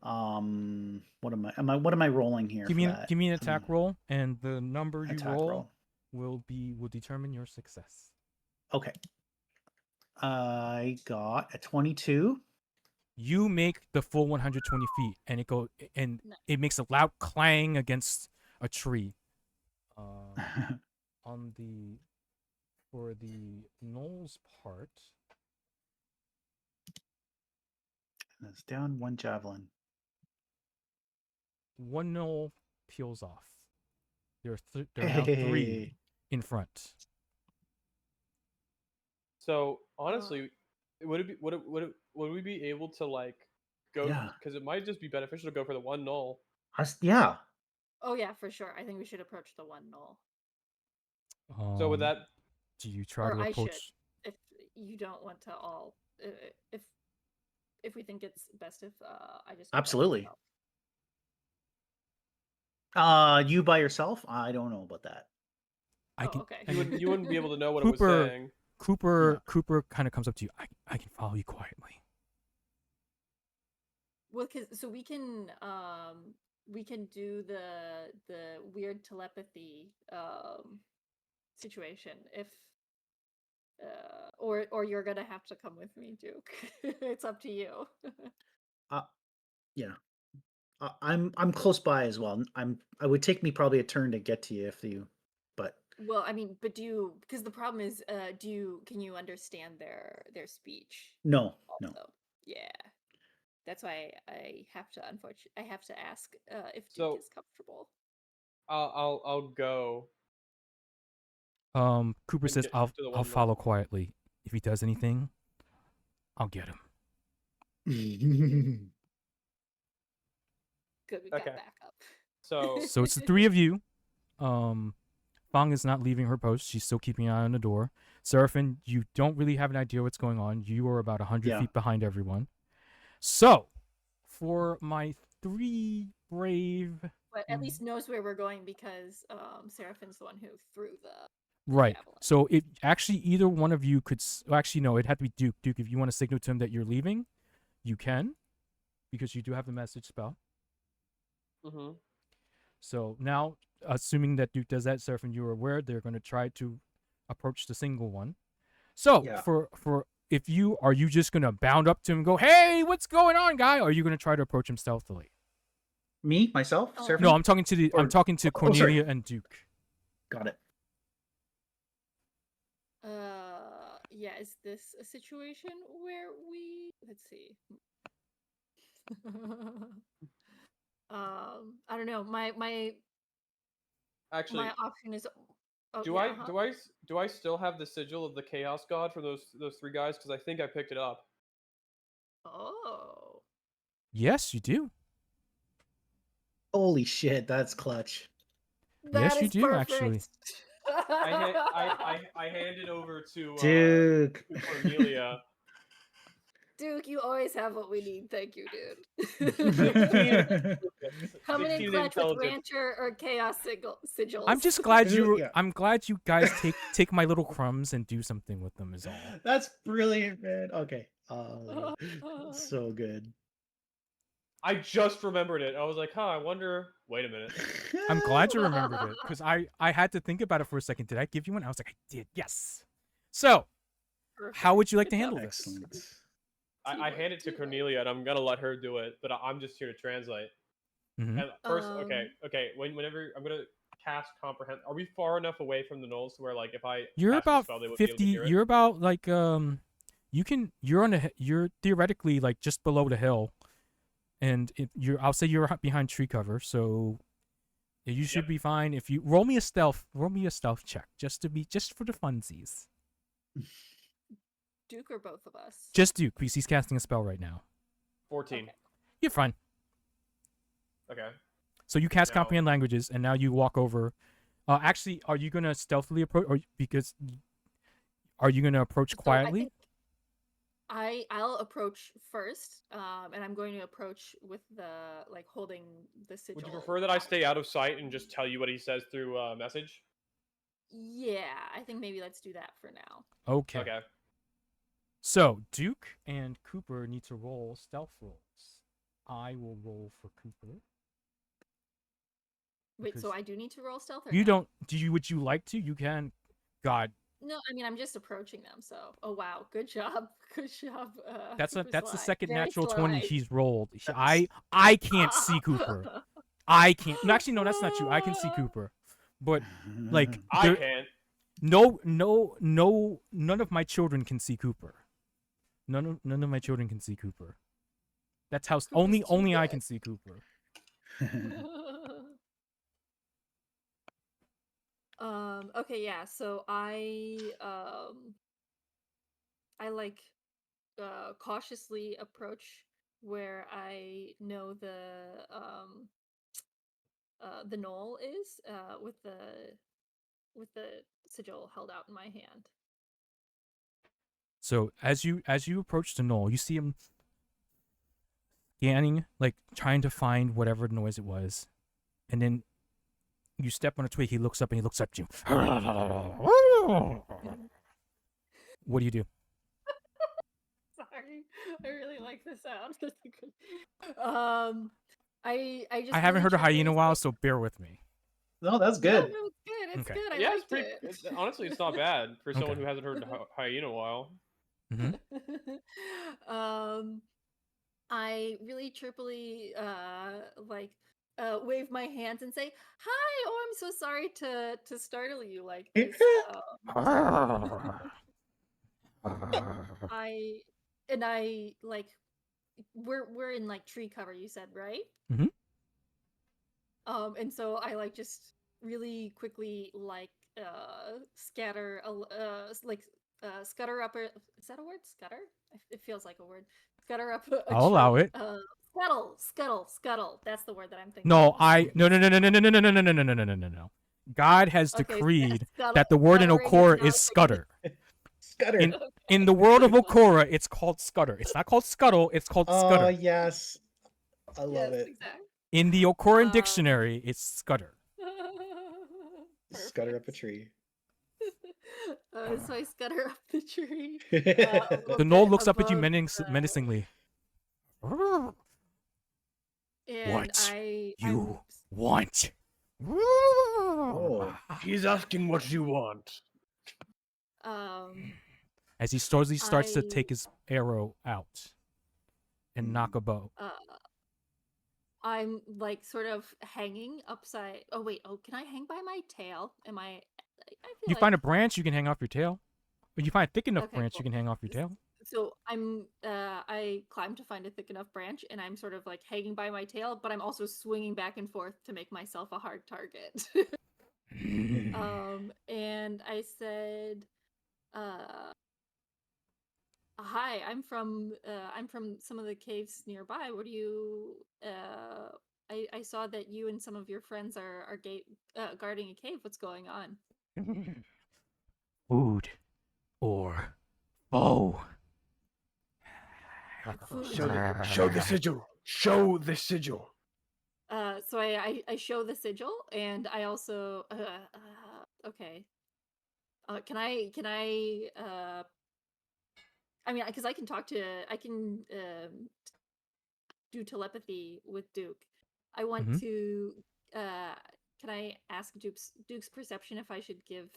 what am I rolling here for that? Give me an attack roll, and the number you Attack roll. will determine your success. Okay. I got a 22. You make the full 120 feet, and Nice. it makes a loud clang against a tree. On the For the Gnolls part, That's down one javelin. one Gnoll peels off. There are now 3 Hey. in front. So honestly, would we be able to like go? Yeah. Because it might just be beneficial to go for the one null. Yeah. Oh yeah, for sure. I think we should approach the one null, So with Um, that, do you try or to I should, approach? if you don't want to all, if we think it's best if I just go by Absolutely. myself. You by yourself? I don't know about that. I Oh, can. okay. I you mean, wouldn't be able to know what it was Cooper saying. Yeah. Cooper kind of comes up to you. I can follow you quietly. Well, so we can do the weird telepathy situation if or you're gonna have to come with me, Duke. It's up to you. Yeah. I'm close by as well. I would take me probably a turn to get to you if you, but Well, I mean, but because the problem is, can you understand their speech no. also? Yeah. That's why I have to ask if Duke So is comfortable. I'll go Cooper and says, get "I'll to the one follow null. quietly. If he does anything, I'll get him." Good, we got Okay. backup. So So it's the 3 of you. Fang is not leaving her post. She's still keeping an eye on the door. Seraphim, you don't really have an idea what's going on. You are about 100 Yeah. feet behind everyone. So, for my 3 brave... But at least knows where we're going because Seraphim's the one who threw the Right. javelin. So, if actually either one of you could... Well, actually, no, it'd have to be Duke. Duke, if you want to signal to him that you're leaving, you can, because you do have the message spell. mm-hmm. So, now, assuming that Duke does that, Seraphim, you are aware they're going to try to approach the single one. So Yeah. for if you are you just gonna bound up to him and go, "Hey, what's going on, guy?" Or are you gonna try to approach him stealthily? Me, myself, Oh. Seraphim? No, I'm talking to Or- Cornelia sorry. and Duke. Got it. Yeah, is this a situation where let's see. I don't know. My Actually, option is do yeah, I do I still have the sigil of the Chaos God for those 3 guys? Because I think I picked it up. Oh. Yes, you do. Holy shit, that's clutch. That Yes, you is do, actually. perfect. I hand it over to Duke. Cornelia. Duke, you always have what we need. Thank you, dude. 16 Coming in 16 clutch with intelligence. Rancher or Chaos sigils. I'm just glad Yeah. I'm glad you guys take my little crumbs and do something with them. Is all. That's brilliant, man. Okay. So good. I just remembered it. I was like, huh, I wonder. Wait a minute. I'm glad you remembered it because I had to think about it for a second. Did I give you one? I was like, I did. Yes. So, how would you like to handle this? Excellent. I hand it to Cornelia and I'm gonna let her do it, but I'm just here to translate. Mhm. And first, okay. Whenever I'm gonna cast comprehend, are we far enough away from the Gnolls to where like if I You're cast a about spell, they would be able 50. to hear it? You're about like you're theoretically like just below the hill, and I'll say you're behind tree cover, so you should Yep. be fine. If you roll me a stealth check just for the funsies. Duke or both of us? Just Duke, because he's casting a spell right now. 14. Okay. You're fine. Okay. So you cast Now- comprehend languages, and now you walk over. Actually, are you gonna stealthily approach, or are you gonna approach So quietly? I think I'll approach first, and I'm going to approach with the holding the sigil. Would you prefer that I stay out of sight and just tell you what he says through message? Yeah, I think maybe let's do that for now. Okay. Okay. So Duke and Cooper need to roll stealth rolls. I will roll for Cooper. Wait, so Because I do need to roll stealth or you no? don't. Do you? Would you like to? You can. God, No, I mean I'm just approaching them. So, oh wow, good job, good job. that's Cooper the Sly. second Very natural 20 sly. he's rolled. That's- I can't see Cooper. I can't. No, actually, no, that's not true. I can see Cooper, but like I there, can't. none of my children can see Cooper. None of my children can see Cooper. That's how Cooper's too only I good. can see Cooper. Okay, yeah. So I like cautiously approach where I know the knoll is with the sigil held out in my hand. So as you approach the knoll, you see him scanning, like trying to find whatever noise it was, and then you step on a twig. He looks up and he looks up at you. What do you do? Sorry, I really like the sound. um, I just I haven't really heard a hyena in a chirpily while, say- so bear with me. No, that's No, good. no, it's good. It's Okay. good. I Yeah, it's liked pretty. it. Honestly, it's not bad for someone Okay. who hasn't heard hyena in a while. Hmm. um, I really chirpily like wave my hands and say, "Hi! Oh, I'm so sorry to startle you like this." I and I like we're in like tree cover. You said right? Mhm. And so I like just really quickly like scatter scutter up a is that a word? Scutter? It feels like a word. Scutter up a I'll allow tree. it. Scuttle. That's the word that I'm thinking. No, of. no. God has Okay, decreed scuttle- that the word in scuttering Okora now is scutter. Scudder. In in the world of Okora, it's called scutter. It's not called scuttle. It's called Oh scutter. yes, I love yes, it. exactly. In the Okoran Um, dictionary, it's scutter. Scudder up a Perfect. tree. So I scutter up the tree. The Gnoll looks up at you menacingly. And What I'm you want? Oh. He's asking what you want. As he slowly starts to I take his arrow out and knock a bow. I'm like sort of hanging upside. Oh wait. Oh, can I hang by my tail? Am I? I feel You like find a branch, you can hang off your tail. If you find a thick enough Okay, branch, cool. you can hang off your tail. So I climb to find a thick enough branch, and I'm sort of like hanging by my tail, but I'm also swinging back and forth to make myself a hard target. And I said, "Hi, I'm from some of the caves nearby. What do you? I saw that you and some of your friends are guarding a cave. What's going on?" Food or foe? Food. Show the sigil. Show the sigil. So I show the sigil, and I also okay. Can I I mean, because I can do telepathy with Duke. I want Mhm. to can I ask Duke's perception if I should give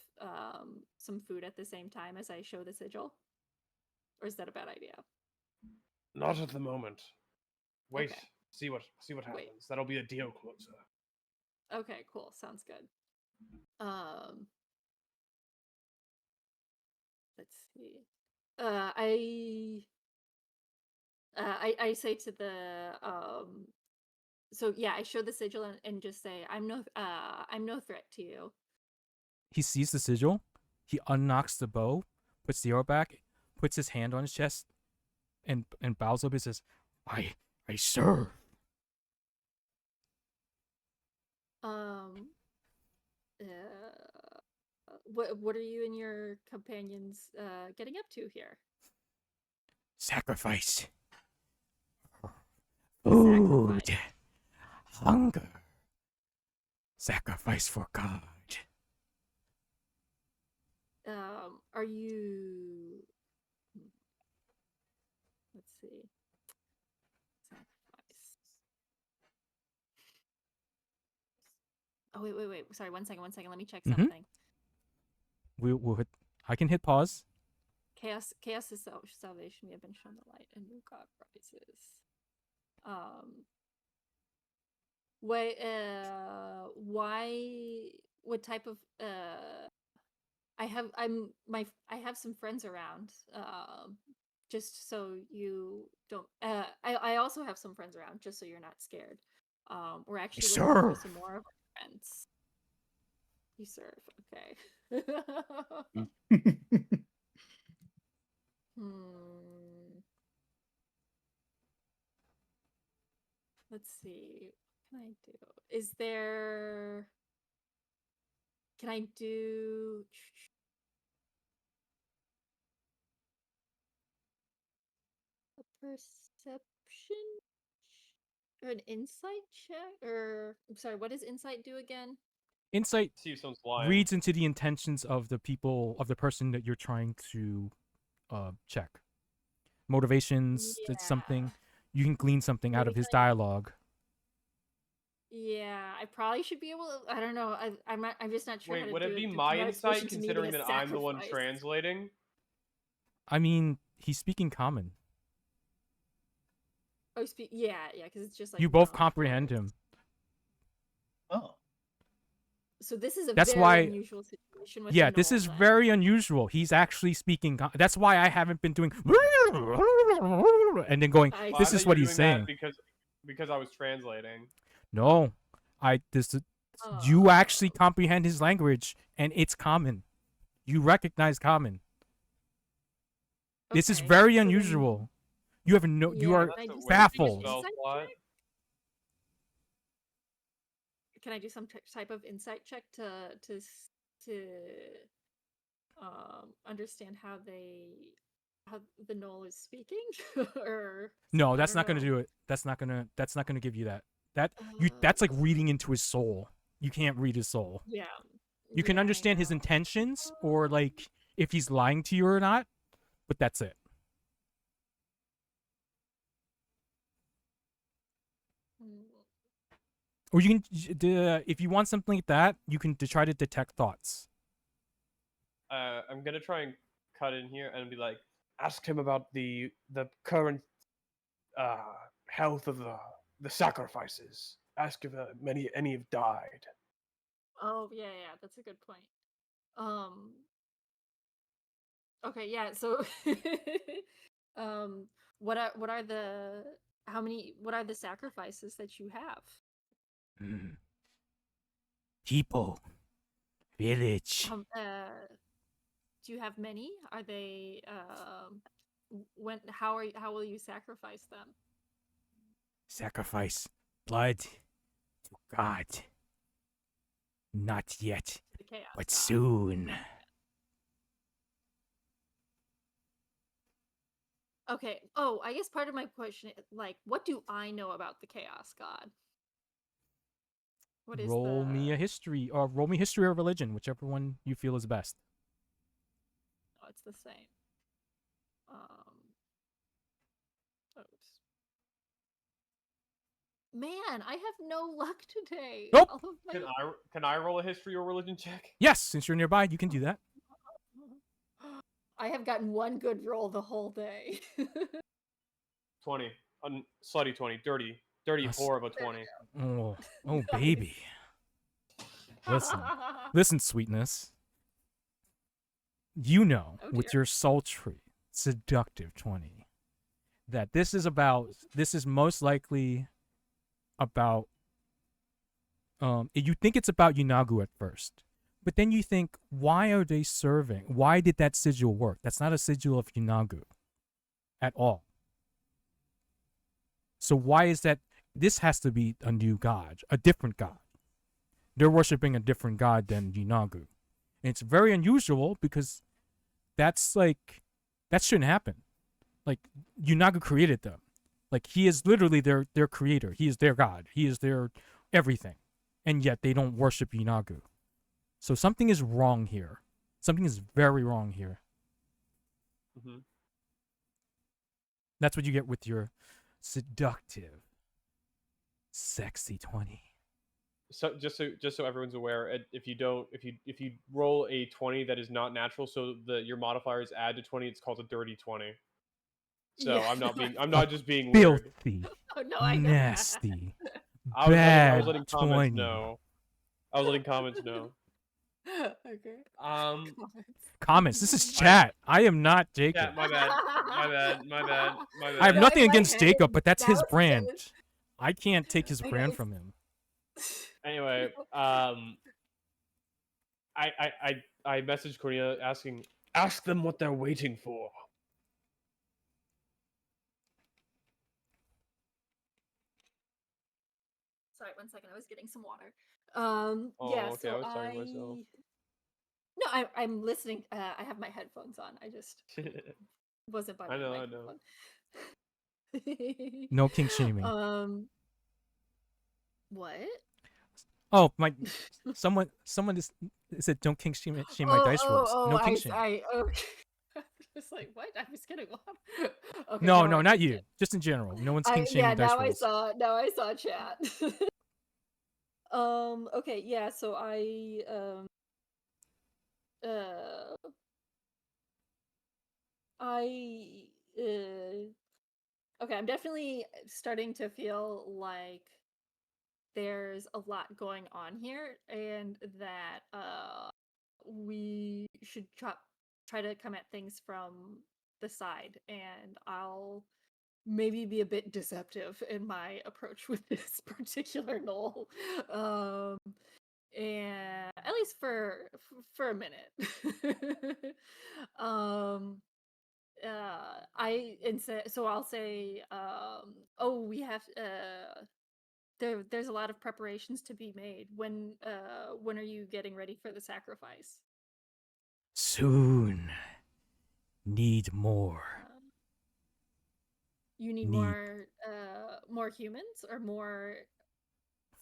some food at the same time as I show the sigil, or is that a bad idea? Not at the moment. Wait. Okay. See what Wait. happens. That'll be a deal closer. Okay, cool. Sounds good. Let's see. I say to the so yeah, I show the sigil and just say I'm no threat to you. He sees the sigil. He unknocks the bow, puts the arrow back, puts his hand on his chest, and bows up and says, I serve. What are you and your companions getting up to here? Sacrifice. Food. Sacrifice. Hunger. Sacrifice for God. are you? Let's see. Sacrifice. Oh wait. Sorry, 1 second. Let me check Mhm. something. We'll hit. I can hit pause. Chaos is salvation. We have been shown the light, and new God rises. Why? Why? What type of? I have some friends around. Just so you don't. I also have some friends around. Just so you're not scared. We're actually looking for some more of our friends. You serve. Okay. Let's see. What can I do? Is there? Can I do? A perception or an insight check? Or I'm sorry, what does insight do again? Insight See if someone's lying. reads into the intentions of the people of the person that you're trying to check. Motivations. It's something you can glean something out of his dialogue. Yeah, I probably should be able to. I don't know. I'm just not sure. how Wait, to would do it be the my dramatic insight solution to meeting considering a that I'm the one sacrifice. translating? I mean, he's speaking common. Oh, yeah, because it's just like You both knowledge comprehend words. him. Oh. So this is a That's very why- unusual situation. With Yeah, the this Gnoll, is then. very unusual. He's actually speaking. That's why I haven't been doing and then going. I Well, I This thought is you what were he's doing that saying. because I was translating. No, you actually comprehend his language, and it's common. You recognize common. This is Okay, very so then- unusual. You have no. You Yeah, are can I do some baffled. type of Spell insight plot. check? Can I do some type of insight check to understand how the Gnoll is speaking? Or No, I that's don't not gonna know. do it. That's not gonna give you that. That's like reading into his soul. You can't read his soul. Yeah. You can Yeah, I understand his know. intentions or like if he's lying to you or not, but that's it. Mm. Or you can, if you want something like that, you can try to detect thoughts. I'm gonna try and cut in here and be like, ask him about the current health of the sacrifices. Ask if any have died. Oh yeah, that's a good point. Okay, yeah. So, what are the what are the sacrifices that you have? People, village, Do you have many? Are they how will you sacrifice them? sacrifice blood to God. Not yet, The chaos but god. soon. Okay. Oh, I guess part of my question is like, what do I know about the chaos god? What is Roll me a history, or roll me history or religion, whichever one you feel is best. Oh, it's the same. Oops. Man, I have no luck today. Nope. All of my- Can I roll a history or religion check? Yes, since you're nearby, you can do that. I have gotten one good roll the whole day. 20. Slutty 20. Dirty. Dirty That's- 4 of a 20. Oh, Nice. baby. Listen, sweetness. You know, Oh, with dear. your sultry, seductive 20, that this is most likely about, you think it's about Yunagu at first, but then you think, why are they serving? Why did that sigil work? That's not a sigil of Yunagu at all. So why is that? This has to be a new god, a different god. They're worshiping a different god than Yunagu. And it's very unusual because that shouldn't happen. Like, Yunagu created them. Like, he is literally their creator. He is their god. He is their everything. And yet they don't worship Yunagu. So something is wrong here. Something is very wrong here. Hmm. That's what you get with your seductive, sexy 20. So just so everyone's aware, if you roll a 20 that is not natural, so your modifiers add to 20, it's called a dirty 20. So Yeah. I'm not just being weird. Filthy, Oh no, I know. nasty, I was bad letting 20. comments know. I was letting comments know. Okay. Um, Comments. This is chat. I am not Jacob. yeah, my bad. I have No, nothing in my against head, Jacob, but that's now his it's brand. kind I can't take his I know, brand it's- from him. Anyway, I messaged Cornelia asking, ask them what they're waiting for. Sorry, 1 second. I was getting some water. Oh, Yeah. okay, I So was talking to myself. No, I'm listening. I have my headphones on. I just wasn't by my I know. microphone. No kink shaming. What? Oh, my. Someone just said don't kink shame my dice rolls. No kink shame. Okay. Just like what? I was getting one. Okay, No, now I not get you. it. Just in general. No one's kink shaming Yeah, dice now rolls. I saw chat. Okay, yeah, so I okay, I'm definitely starting to feel like there's a lot going on here and that we should try to come at things from the side, and I'll maybe be a bit deceptive in my approach with this particular Gnoll. And at least for a minute. So I'll say oh, we have there's a lot of preparations to be made. When are you getting ready for the sacrifice? Soon. Need more. You need more humans or more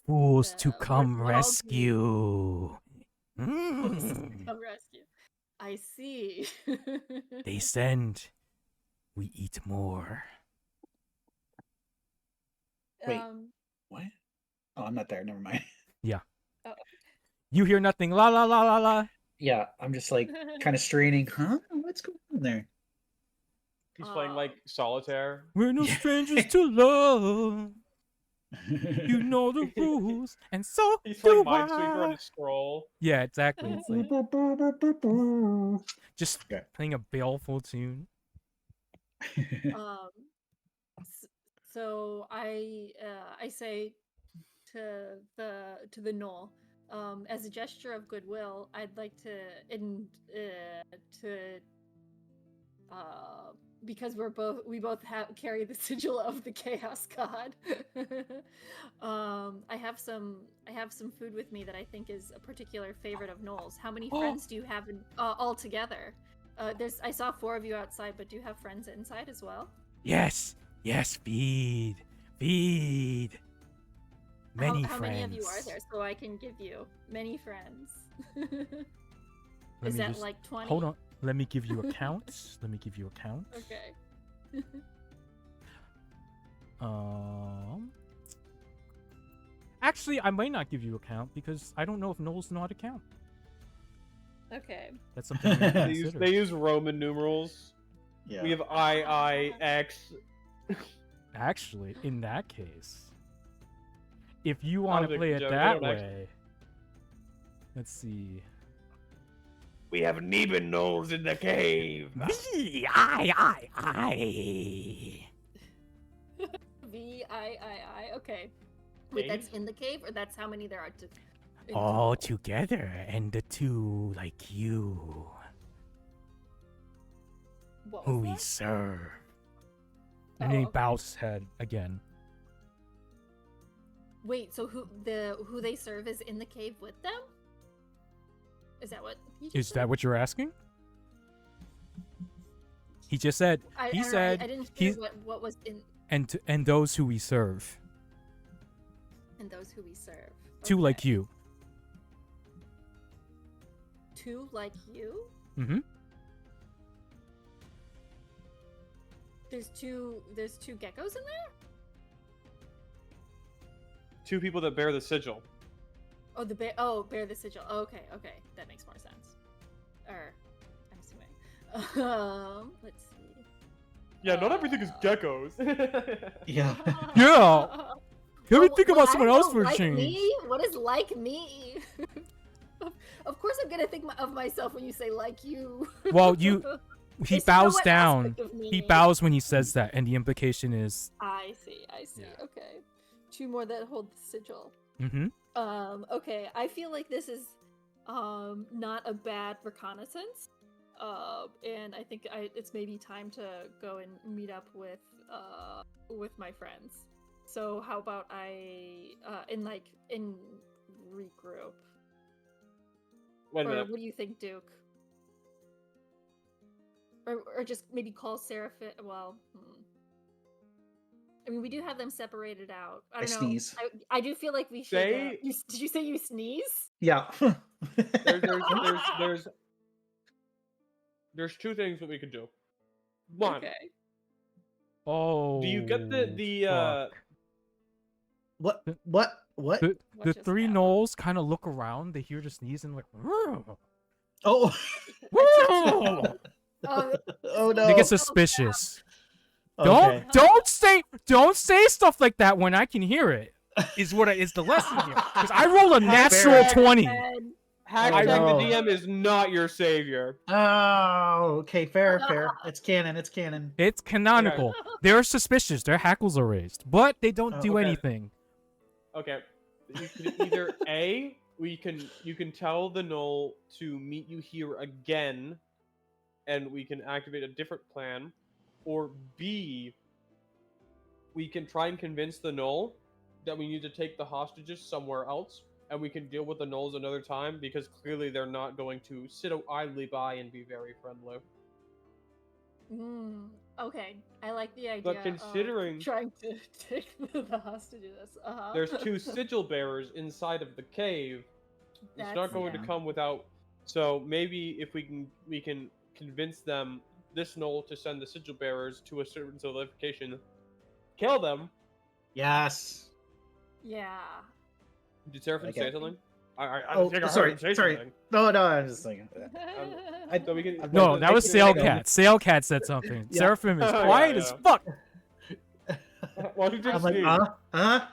Fools to more come Gnolls rescue. fools to Mm. come rescue. I see. They send. We eat more. Wait. What? Oh, I'm not there. Never mind. Yeah. Oh. You hear nothing. La la la la la. Yeah, I'm just like kind of straining. Huh? What's going on there? He's playing like solitaire. We're no Yeah. strangers to love. You know the rules, and so He's do playing Minesweeper on I. his scroll. Yeah, exactly. It's like just Okay. playing a baleful tune. So I say to the Gnoll, as a gesture of goodwill, I'd like to because we both carry the sigil of the Chaos God. I have some food with me that I think is a particular favorite of Gnoll's. How many friends do you have all together? I saw 4 of you outside, but do you have friends inside as well? Yes, feed. Many how friends. many of you are there, so I can give you many friends? Let Is me that just- like 20? Hold on. Let me give you a count. Okay. Actually, I might not give you a count because I don't know if Gnolls know how to count. Okay. That's something we have to They consider. use Roman numerals. Yeah. We have I, X. Actually, in that case, if you want to Sounds like play a it joke. They that don't actually- way, let's see. We have Neben Gnolls in the cave. VII. Okay. Wait, that's Cave? in the cave, or that's how many there are in All total? together, and the two like you, What who was we that? serve. Oh, And then he okay. bows his head again. Wait, so who they serve is in the cave with them? Is that what he just Is said? that what you're asking? He just said. I He don't know, said. I didn't hear He's what was in and those who we serve. and those who we serve. Two like Okay. you. two like you? Mm-hmm. There's two geckos in there? Two people that bear the sigil. Oh, bear the sigil. Oh, okay, that makes more sense. Or, I'm assuming. Let's see. Yeah, not everything is geckos. Yeah. Yeah. Can we Oh, think about I someone else know, for a like change? me? What is like me? Of course, I'm gonna think of myself when you say like you. Well, he It's to know bows what down. aspect of me. He bows when he says that, and the implication is. I see. Yeah. Okay, two more that hold the sigil. Mm-hmm. Okay, I feel like this is not a bad reconnaissance. And I think it's maybe time to go and meet up with my friends. So how about I in regroup? Wait a Or minute. what do you think, Duke? Or just maybe call Seraphim. Well, I mean, we do have them separated out. I don't know. sneeze. I do feel like we should. Say- Did you say you sneeze? Yeah. There's two things that we could do. One, Okay. Oh. do you get the fuck. What? The- What? What? The just three happened? Gnolls kind of look around. They hear the sneeze and like. Oh. Oh, Oh no. They get so suspicious. Okay. Don't say stuff like that when I can hear it. Is the lesson here? Because I roll a natural Fair. 20. And hashtag no. the DM is not your savior. Oh, okay. Fair. It's canon. It's canonical. They're suspicious. Their hackles are raised, but they don't Oh, do okay. anything. Okay. You can either you can tell the Gnoll to meet you here again, and we can activate a different plan, or B, we can try and convince the Gnoll that we need to take the hostages somewhere else, and we can deal with the Gnolls another time, because clearly they're not going to sit idly by and be very friendly. Okay, I like the idea. But considering of trying to take the hostages, there's two sigil bearers inside of the cave, it's not going to yeah. come without. So maybe if we can convince them, this Gnoll, to send the sigil bearers to a certain location, kill them. Yes. Yeah. Did Seraphim Okay. say something? I Oh, think I heard sorry. him say Sorry. something. No, I'm just thinking. So we can, No, Wait, that was hang on. Sailcat. Sailcat said something. Yeah. Seraphim is Yeah, quiet as yeah. fuck. Why did you I'm like, sneeze? huh?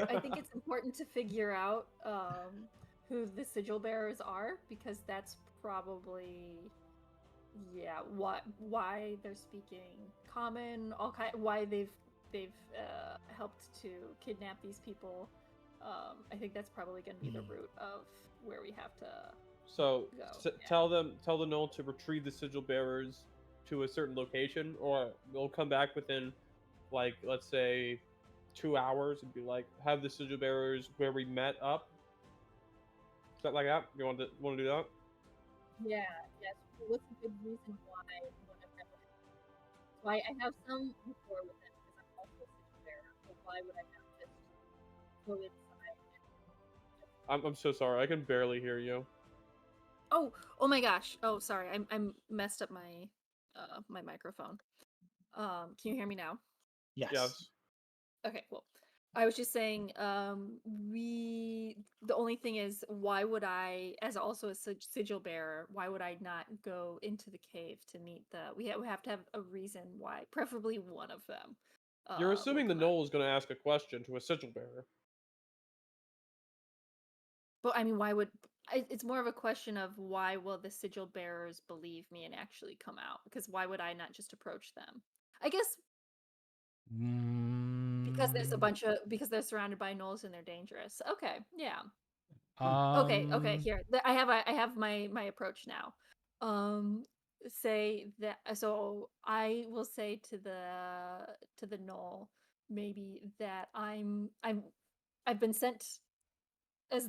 I think it's important to figure out who the sigil bearers are, because that's probably why they're speaking common, why they've helped to kidnap these people. I think that's probably going to be the root of where we have to. So Go, tell the Gnoll to retrieve the sigil bearers to a certain location, or they'll come back within, like, let's say 2 hours, and be like, have the sigil bearers where we met up. Something like that. You want to do that? Yeah. Yes. What's a good reason why one of them? Why I have some rapport with them because I'm also a sigil bearer. So why would I not just go inside? I'm so sorry. I can barely hear you. Oh my gosh. Oh, sorry. I'm messed up my my microphone. Can you hear me now? Yes. Okay, cool. I was just saying, the only thing is, why would I, as also a sigil bearer, why would I not go into the cave to meet we have to have a reason why, preferably one of them. You're will assuming the come out. Gnoll is going to ask a question to a sigil bearer. But I mean, why would it's more of a question of why will the sigil bearers believe me and actually come out? Because why would I not just approach them? I guess because there's a bunch of because they're surrounded by gnolls and they're dangerous. Okay, yeah. Okay. Here, I have my approach now. Say that. So I will say to the gnoll maybe that I've been sent as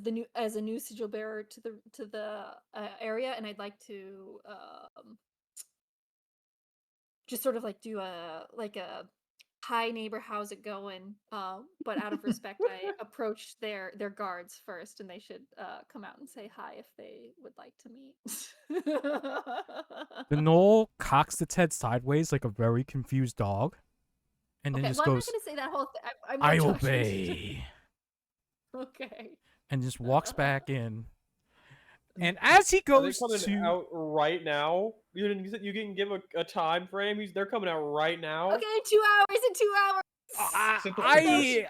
a new sigil bearer to the area, and I'd like to just sort of like do a "Hi neighbor, how's it going?" But out of respect, I approached their guards first, and they should come out and say hi if they would like to meet. The gnoll cocks its head sideways like a very confused dog, and then Okay, just well, I'm not goes, gonna say that whole thing. I'm "I not touching. obey," Okay. and just walks back in. And as he Are they goes coming to, out right now? You can give a time frame. They're coming out right now. Okay, 2 hours and 2 hours. I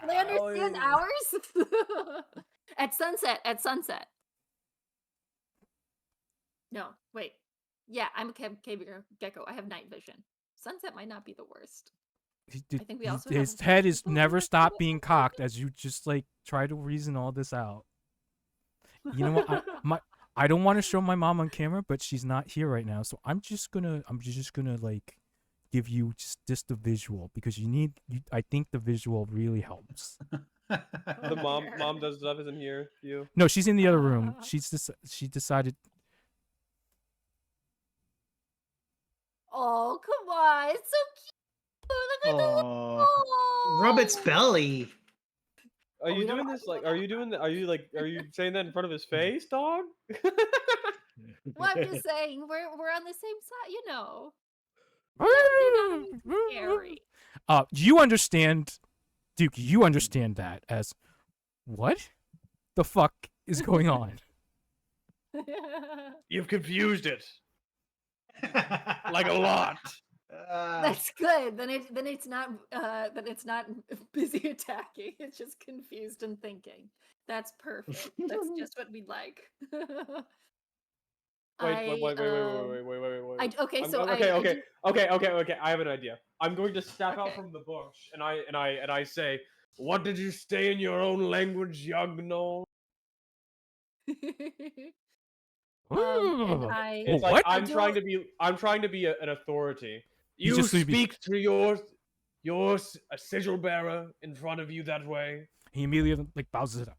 Do they understand hours? At sunset. At sunset. No, wait. Yeah, I'm a cave gecko. I have night vision. Sunset might not be the worst. I think we also his have head is people who never are stopped good at being cocked as you just like try to reason all this out. You know what? I don't want to show my mom on camera, but she's not here right now, so I'm just gonna like give you just the visual because I think the visual really helps. The mom does stuff isn't here. You. No, she's in the other room. She decided. Oh, come on. It's so cute. Look at the Aw. Rub its belly. Are Oh, you we don't doing know. this? Like, are you doing that? Are you saying that in front of his face, dog? Well, I'm just saying, we're on the same side, you know. They're not even scary. You understand, Duke? You understand that as what the fuck is going on? You've confused it like a lot. That's good. Then it's not busy attacking. It's just confused and thinking. That's perfect. That's just what we'd like. Wait. Okay, so Okay. I have an idea. I'm going to step out Okay. from the bush, and I say, "What did you say in your own language, young gnoll?" and I It's Oh, like what? I'm trying to be an authority. He's You just gonna be- speak to a sigil bearer in front of you that way. He immediately like bows it up.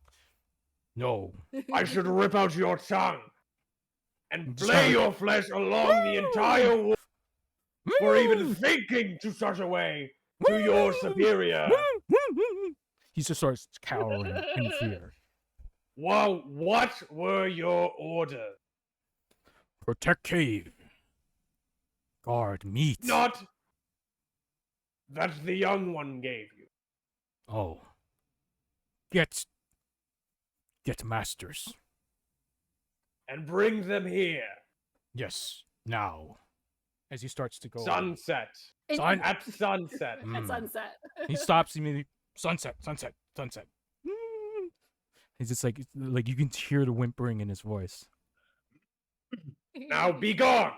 No. I should rip out your tongue and Just flay kinda your flesh along the entire wall for even thinking to such a way to your superior. He just starts cowering in fear. Well, what were your orders? Protect cave. Guard meat. Not that the young one gave you. Oh. Get masters. And bring them here. Yes. Now. As he starts to go. Sunset. Sun- At sunset. at sunset. He stops immediately. Sunset. He's just like you can hear the whimpering in his voice. Now be gone.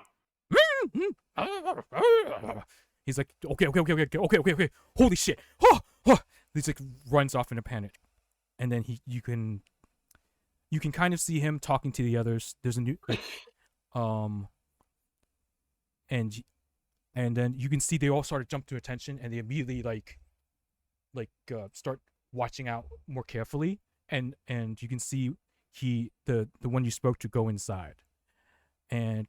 He's like, okay. Holy shit. He's like runs off in a panic. And then you can kind of see him talking to the others. There's a new and then you can see they all sort of jump to attention and they immediately start watching out more carefully and you can see the one you spoke to go inside. And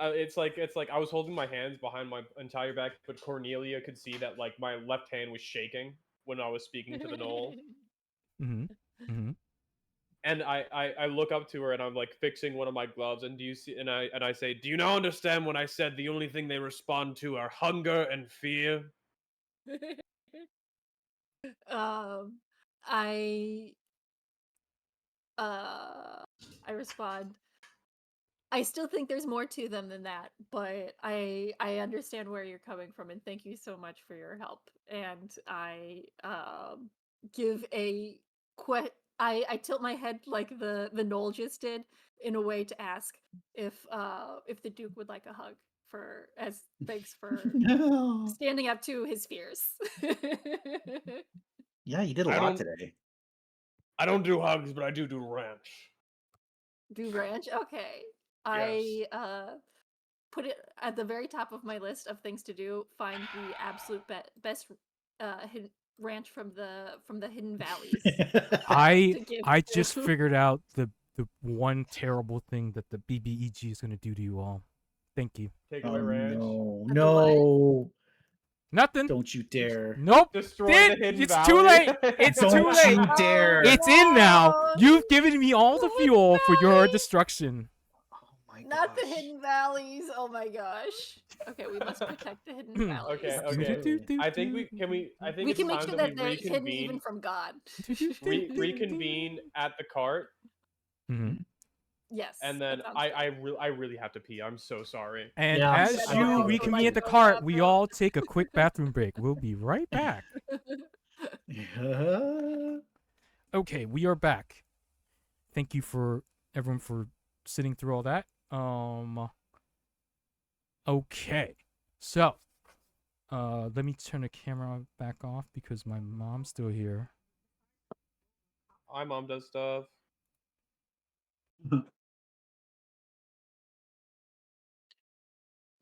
it's like I was holding my hands behind my entire back, but Cornelia could see that like my left hand was shaking when I was speaking to the gnoll. And I look up to her and I'm like fixing one of my gloves, and do you see? And I say, do you now understand when I said the only thing they respond to are hunger and fear? I respond, I still think there's more to them than that, but I understand where you're coming from, and thank you so much for your help. And I give I tilt my head like the gnoll just did in a way to ask if the Duke would like a hug as thanks for No. standing up to his fears. Yeah, you did a I lot don't- today. I don't do hugs, but I do ranch. Do ranch? Okay. Yes. I put it at the very top of my list of things to do. Find the absolute best hidden ranch from the hidden valleys. I give just to- figured out the one terrible thing that the BBEG is going to do to you all. Thank you. Take Oh, away ranch. no, At the what? no. Nothing. Don't you dare. Nope. Destroy Did- the hidden it's valley. too late. It's Don't too late. you dare. It's in now. no! You've given me all the The fuel hidden for your valley! destruction. Oh my Not the gosh. hidden valleys. Oh my gosh. Okay, we must protect the hidden valleys. Okay. I think we can we. I think We it's can make time sure that that we they're hidden even reconvene. from God. Reconvene at the cart, Mhm. Yes. and that then sounds I good. really have to pee. I'm so sorry. And Yeah, I'm as s- Yeah, you no, reconvene like, at the go cart, that we route. all take a quick bathroom break. We'll be right back. Yeah. Okay, we are back. Thank you for everyone for sitting through all that. Okay. So, let me turn the camera back off because my mom's still here. My mom does stuff.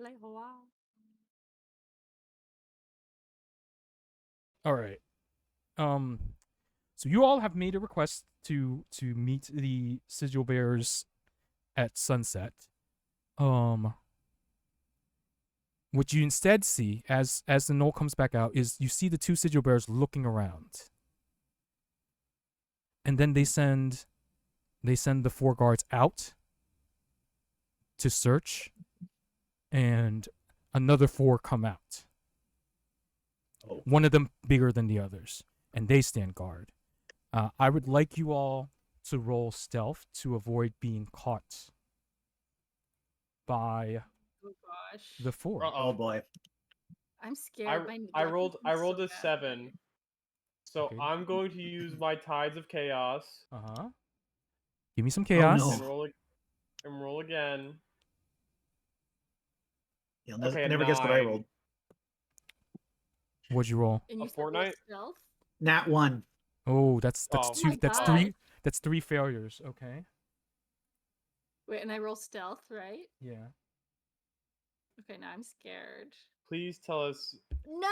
Like, wow. All right. So you all have made a request to meet the sigil bearers at sunset. What you instead see as the knoll comes back out is you see the two sigil bearers looking around. And then they send the 4 guards out to search, and another 4 come out. Oh. One of them bigger than the others, and they stand guard. I would like you all to roll stealth to avoid being caught by Oh gosh. the 4. Oh boy. I'm scared. I rolled so a bad. 7. So Okay. I'm going to use my Tides of Chaos Uh-huh. Give me some chaos. no. and roll again. You'll Okay, a never guess what I 9. rolled. What'd you roll? And A you said roll Fortnite? stealth? Nat 1. Oh, that's Oh. two. my That's God. 3. That's 3 failures. Okay. Wait, and I roll stealth, right? Yeah. Okay, now I'm scared. Please tell us. No!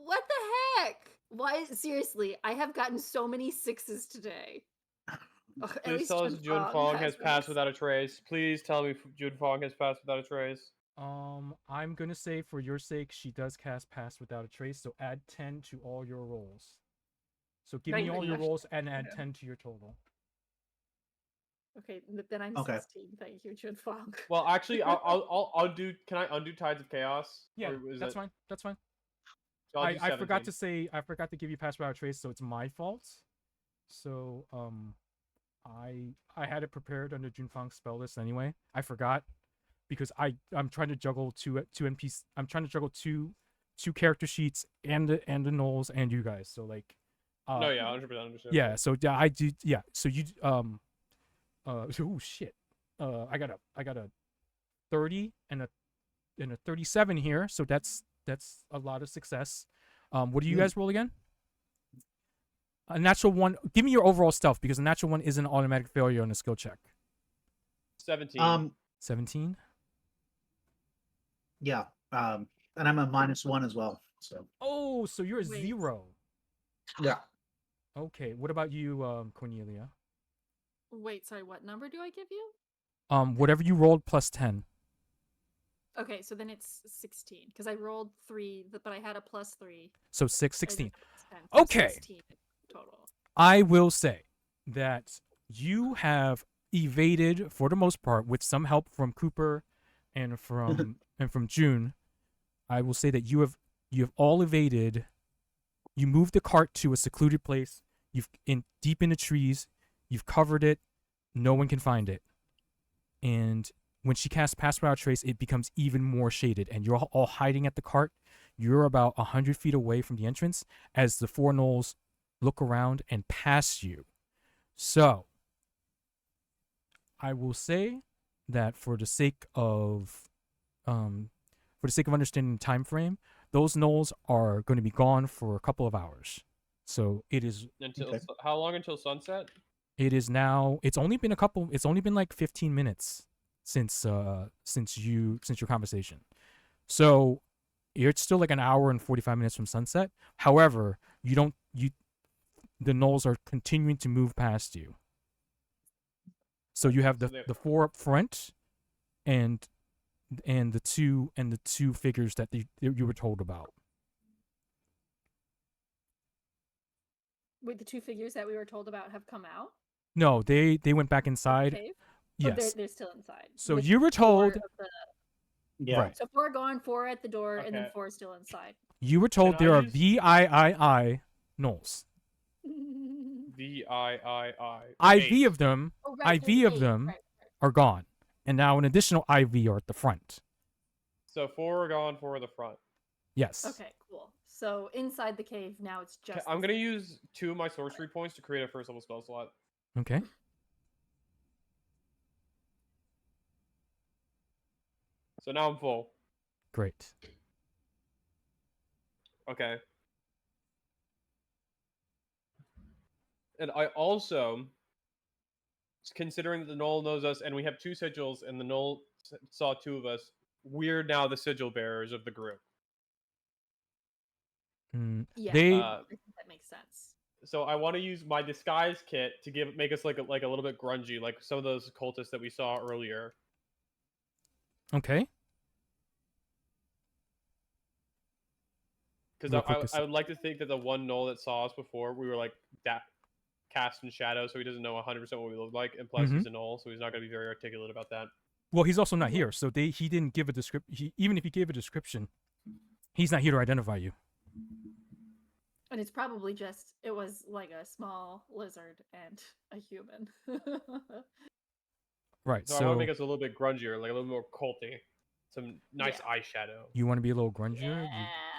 What the heck? Why? Seriously, I have gotten so many 6s today. Ugh, at Please least tell us Jun Fong has passed me. without a trace. Please tell me Jun Fong has passed without a trace. I'm gonna say for your sake, she does cast Pass Without a Trace, so add 10 to all your rolls. So give me Thank all your you. rolls and add 10 to your total. Okay, then I'm Okay. 16. Thank you, Jun Fong. Well, actually, I'll do. Can I undo Tides of Chaos? Yeah, Or is that's it- fine. That's fine. So I'll do I forgot 17. to say I forgot to give you Pass Without a Trace, so it's my fault. So I had it prepared under Junfang's spell list anyway. I forgot because I'm trying to juggle two NPCs. I'm trying to juggle two character sheets and the Gnolls and you guys. So like, No, yeah, 100% understand. yeah. So yeah, I do. Yeah. So you oh shit. I got a 30 and a 37 here. So that's a lot of success. What do you guys roll again? A natural 1. Give me your overall stealth because a natural 1 is an automatic failure on a skill check. 17. 17. Yeah. And I'm a -1 as well. So Oh, so you're a Wait. 0. yeah. Okay. What about you, Cornelia? Wait, sorry, what number do I give you? Whatever you rolled plus 10. Okay, so then it's 16 because I rolled 3, but I had a +3. So 6, I did 16. a +10, so Okay. 16 total. I will say that you have evaded for the most part with some help from Cooper and from June. I will say that you have all evaded. You moved the cart to a secluded place. You've deep in the trees. You've covered it. No one can find it. And when she casts Pass Without Trace, it becomes even more shaded, and you're all hiding at the cart. You're about 100 feet away from the entrance as the 4 Gnolls look around and pass you. So, I will say that for the sake of understanding the time frame, those Gnolls are going to be gone for a couple of hours. So it is. Until Okay. how long until sunset? It is now. It's only been like 15 minutes since your conversation. So it's still like an hour and 45 minutes from sunset. However, the Gnolls are continuing to move past you. So you have So the 4 up front, and and the two figures that you were told about. Wait, the two figures that we were told about have come out? No, they went back of the inside. cave? Oh, Yes. they're still inside. So with you were four told, of the- Yeah. right? So 4 gone, 4 at the door, and then Okay. 4 still inside. You were told Can there I are use- VIII Gnolls. VIII. IV of them, Oh, right, IV of eight, them right. are gone, and now an additional IV are at the front. So 4 are gone, 4 are the front. Yes. Okay, cool. So inside the cave now it's Okay, just. I'm gonna use 2 of my sorcery points to create a first level spell slot. Okay. So now I'm full. Great. Okay. And I also, considering that the Gnoll knows us, and we have 2 sigils, and the Gnoll saw 2 of us, we're now the sigil bearers of the group. Yeah, They I think that makes sense. So I want to use my disguise kit to make us like a little bit grungy, like some of those cultists that we saw earlier. okay. Because Real quick, I would like to think that the one Gnoll that saw us before, we were like cast in shadow, so he doesn't know 100% what we look like, and plus he's a Gnoll, so he's not going to be very articulate about that. Well, he's also not Yeah. here, so he didn't give a description. Even if he gave a description, he's not here to identify you. And it's probably just it was like a small lizard and a human. Right. So I want to make us a little bit grungier, like a little more culty. Some nice eyeshadow. You want to be a little grungier?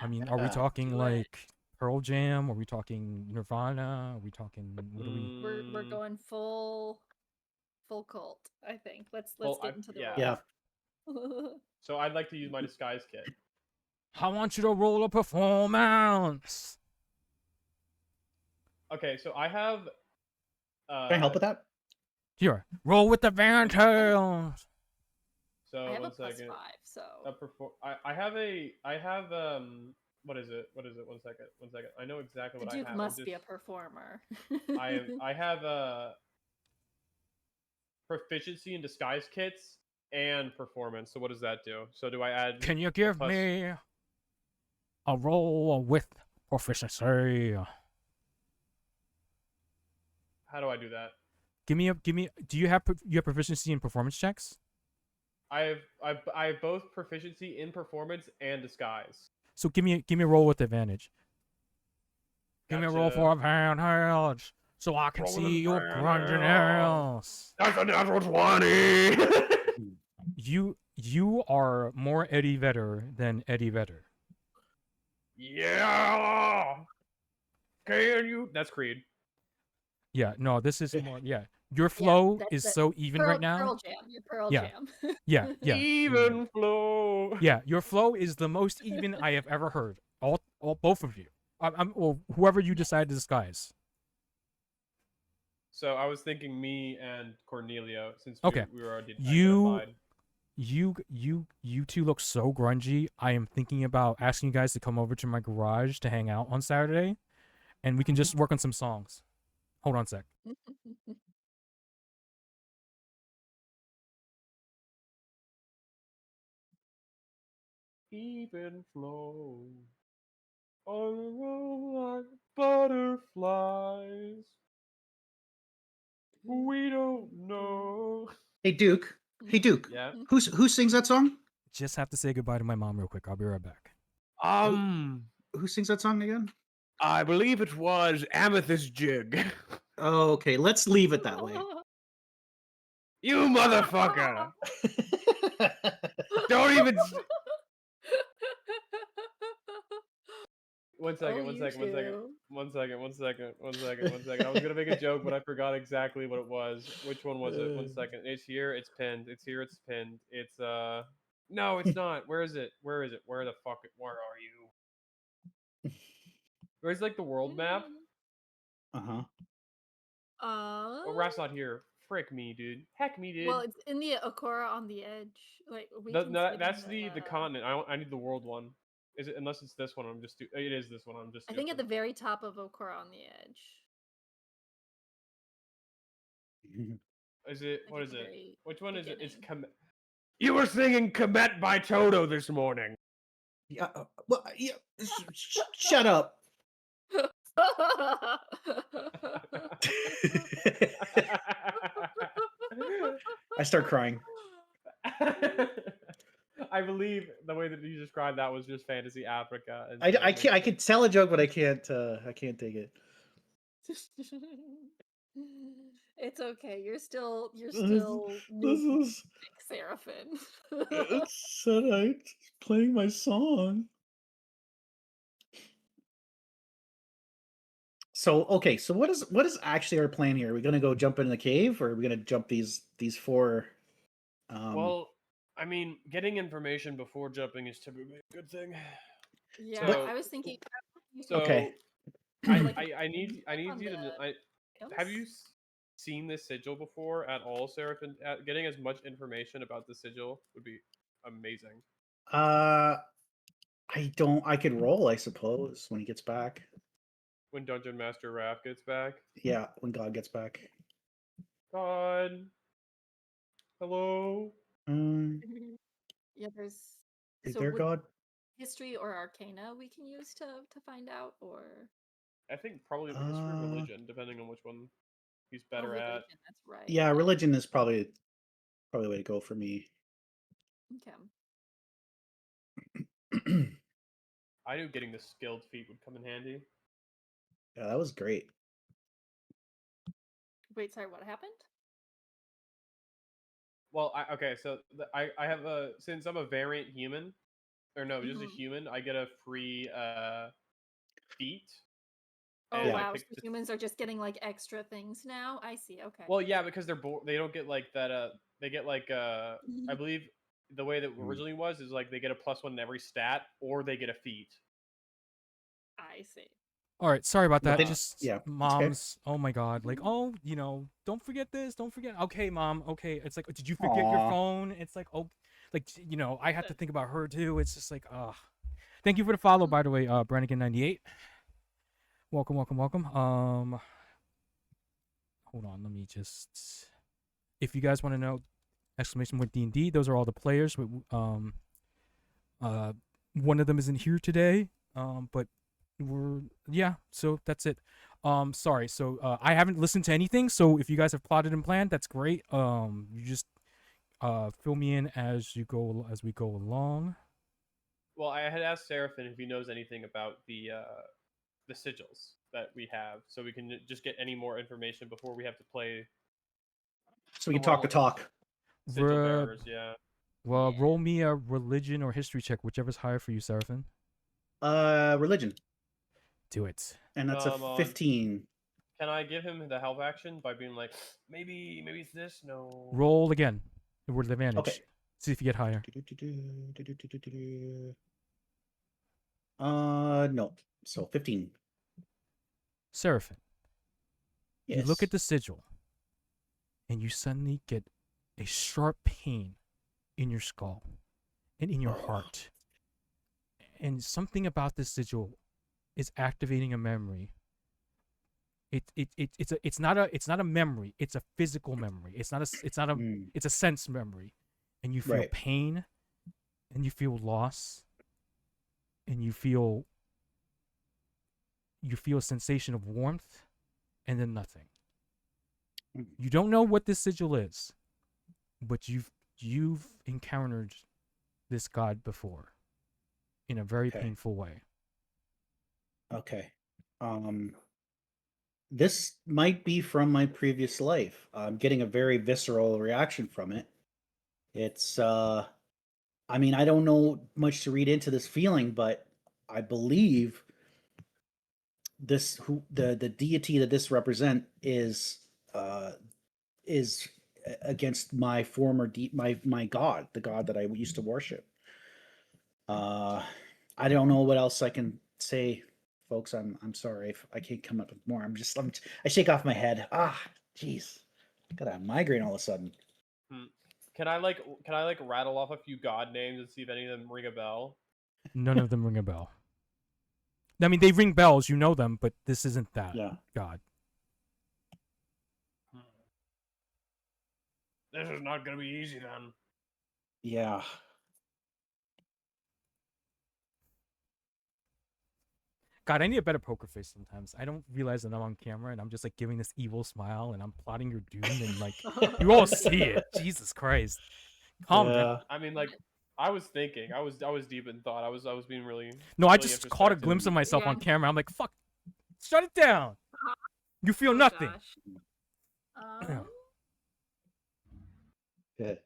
I mean, are we Yeah. talking Do it. like Pearl Jam? Are we talking Nirvana? Are we talking what are we? We're going full cult, I think. Let's Well, get into the Yeah. roles. So I'd like to use my disguise kit. I want you to roll a performance. Okay, so I have. Can I help with that? Here, roll with advantage. So I have a one plus second. 5, so I have what is it? One second. I know exactly the what I Duke have. must be a performer. I have a proficiency in disguise kits and performance. So what does that do? So do I add? Can you give plus- me a roll with proficiency? How do I do that? Give me. Do you have proficiency in performance checks? I have both proficiency in performance and disguise. So give me a roll with advantage. Give me a roll Gotcha. for advantage, so I can Roll with see your advantage. grunginess. That's a natural 20. You are more Eddie Vedder than Eddie Vedder. Yeah. Can you? That's Creed. Yeah, no, this is more. Yeah, your flow that- is that- so even right now. Pearl Jam, your Pearl Yeah. Jam. Yeah. Even flow. Yeah, your flow is the most even I have ever heard. All both of you. Or whoever you decide to disguise. So I was thinking me and Cornelio, since Okay. we were already You- identified. You two look so grungy. I am thinking about asking you guys to come over to my garage to hang out on Saturday, and we can just work on some songs. Hold on a sec. Even flow. On the road like butterflies. We don't know. Hey Duke. Hey Duke. Yeah. Who sings that song? Just have to say goodbye to my mom real quick. I'll be right back. Who sings that song again? I believe it was Amethyst Jig. Oh, okay. Let's leave it that way. You motherfucker! Don't even. One second. I was gonna make a joke, but I forgot exactly what it was. Which one was it? 1 second. It's here. It's pinned. It's here. It's pinned. It's No, it's not. Where is it? Where the fuck? Where are you? Where's like the world map? Uh-huh. Oh, Rat's not here. Frick me, dude. Heck me, dude. Well, it's in the Okora on the edge. Like we No, can no, see it that's in the continent. I need the world one. Is it? Unless it's this one. I'm just. It is this one. I'm just. I think at the stupid. very top of Okora on the edge. Is it? Like What at is the it? very Which one is it? It's beginning. You were singing Comet by Toto this morning. Yeah. Well, yeah. Shut up. I start crying. I believe the way that you described that was just Fantasy Africa. And I so it can't. I makes could tell a joke, but I can't. I can't take it. It's okay. You're still This new is. Seraphim. It's alright. Playing my song. So okay, so what is actually our plan here? Are we gonna go jump in the cave, or are we gonna jump these four? Well, I mean, getting information before jumping is typically a good thing. Yeah, So- I was thinking. So Okay. I need on you to. the Have you items. seen this sigil before at all, Seraph? And getting as much information about the sigil would be amazing. I don't. I could roll, I suppose, when he gets back. When Dungeon Master Raph gets back. Yeah, when God gets back. God. Hello. Yeah, there's. Is So there would God? history or arcana we can use to find out, or I think probably history or religion, depending on which one he's better at. religion? That's right. Yeah, religion is probably the way to go for me. Okay. I knew getting the skilled feat would come in handy. Yeah, that was great. Wait, sorry. What happened? Well, okay, so I have a since I'm a variant human, or no, just a Mhm. human. I get a free feat. Oh and I wow! picked So the- humans are just getting like extra things now. I see. Okay. Well, yeah, because they don't get like that. They get like I Mhm. believe the way that originally was is like they get a +1 in every stat, or they get a feat. I see. All right, sorry about But that. they- Just yeah, it's okay. mom's. Oh my god, like don't forget this, don't forget. Okay, mom. Okay, it's like, did you forget your Aw. phone? It's like, oh, like I have to think about her too. It's just like, Thank you for the follow, by the way, Brannigan98. Welcome, welcome, welcome. Hold on, let me just. If you guys want to know, exclamation point D&D. Those are all the players. One of them isn't here today. But so that's it. Sorry. So I haven't listened to anything. So if you guys have plotted and planned, that's great. You just fill me in as we go along. Well, I had asked Seraphin if he knows anything about the sigils that we have, so we can just get any more information before we have to play So we can talk the talk. sigil Re- bearers. Yeah. Well, Yeah. roll me a religion or history check, whichever's higher for you, Seraphin. Religion, Do it. and that's Come a on. 15. Can I give him the help action by being like, maybe it's this? No. Roll again with advantage. Okay. See if you get higher. No. So 15. Seraphin, Yes. you look at the sigil, and you suddenly get a sharp pain in your skull and in your heart. And something about this sigil is activating a memory. It's not a memory. It's a physical memory. It's not a sense memory. And you feel Right. pain, and you feel loss, and you feel a sensation of warmth, and then nothing. Mm. You don't know what this sigil is, but you've encountered this god before in a very Okay. painful way. Okay. This might be from my previous life. I'm getting a very visceral reaction from it. It's I mean, I don't know much to read into this feeling, but I believe the deity that this represent is against my former my god, the god that I used to worship. I don't know what else I can say, folks. I'm sorry if I can't come up with more. I shake off my head. Jeez, got a migraine all of a sudden. Can I rattle off a few god names and see if any of them ring a bell? None of them ring a bell. I mean, they ring bells, you know them, but this isn't that Yeah. god. This is not gonna be easy then. Yeah. God, I need a better poker face sometimes. I don't realize that I'm on camera and I'm just like giving this evil smile and I'm plotting your doom and like you all see it. Jesus Christ. Calm down. Yeah. I mean, like, I was thinking. I was deep in thought. I was being really. No, I really just caught a introspective. glimpse of myself Yeah. on camera. I'm like, fuck, shut it down. You feel Oh, nothing. gosh. Good.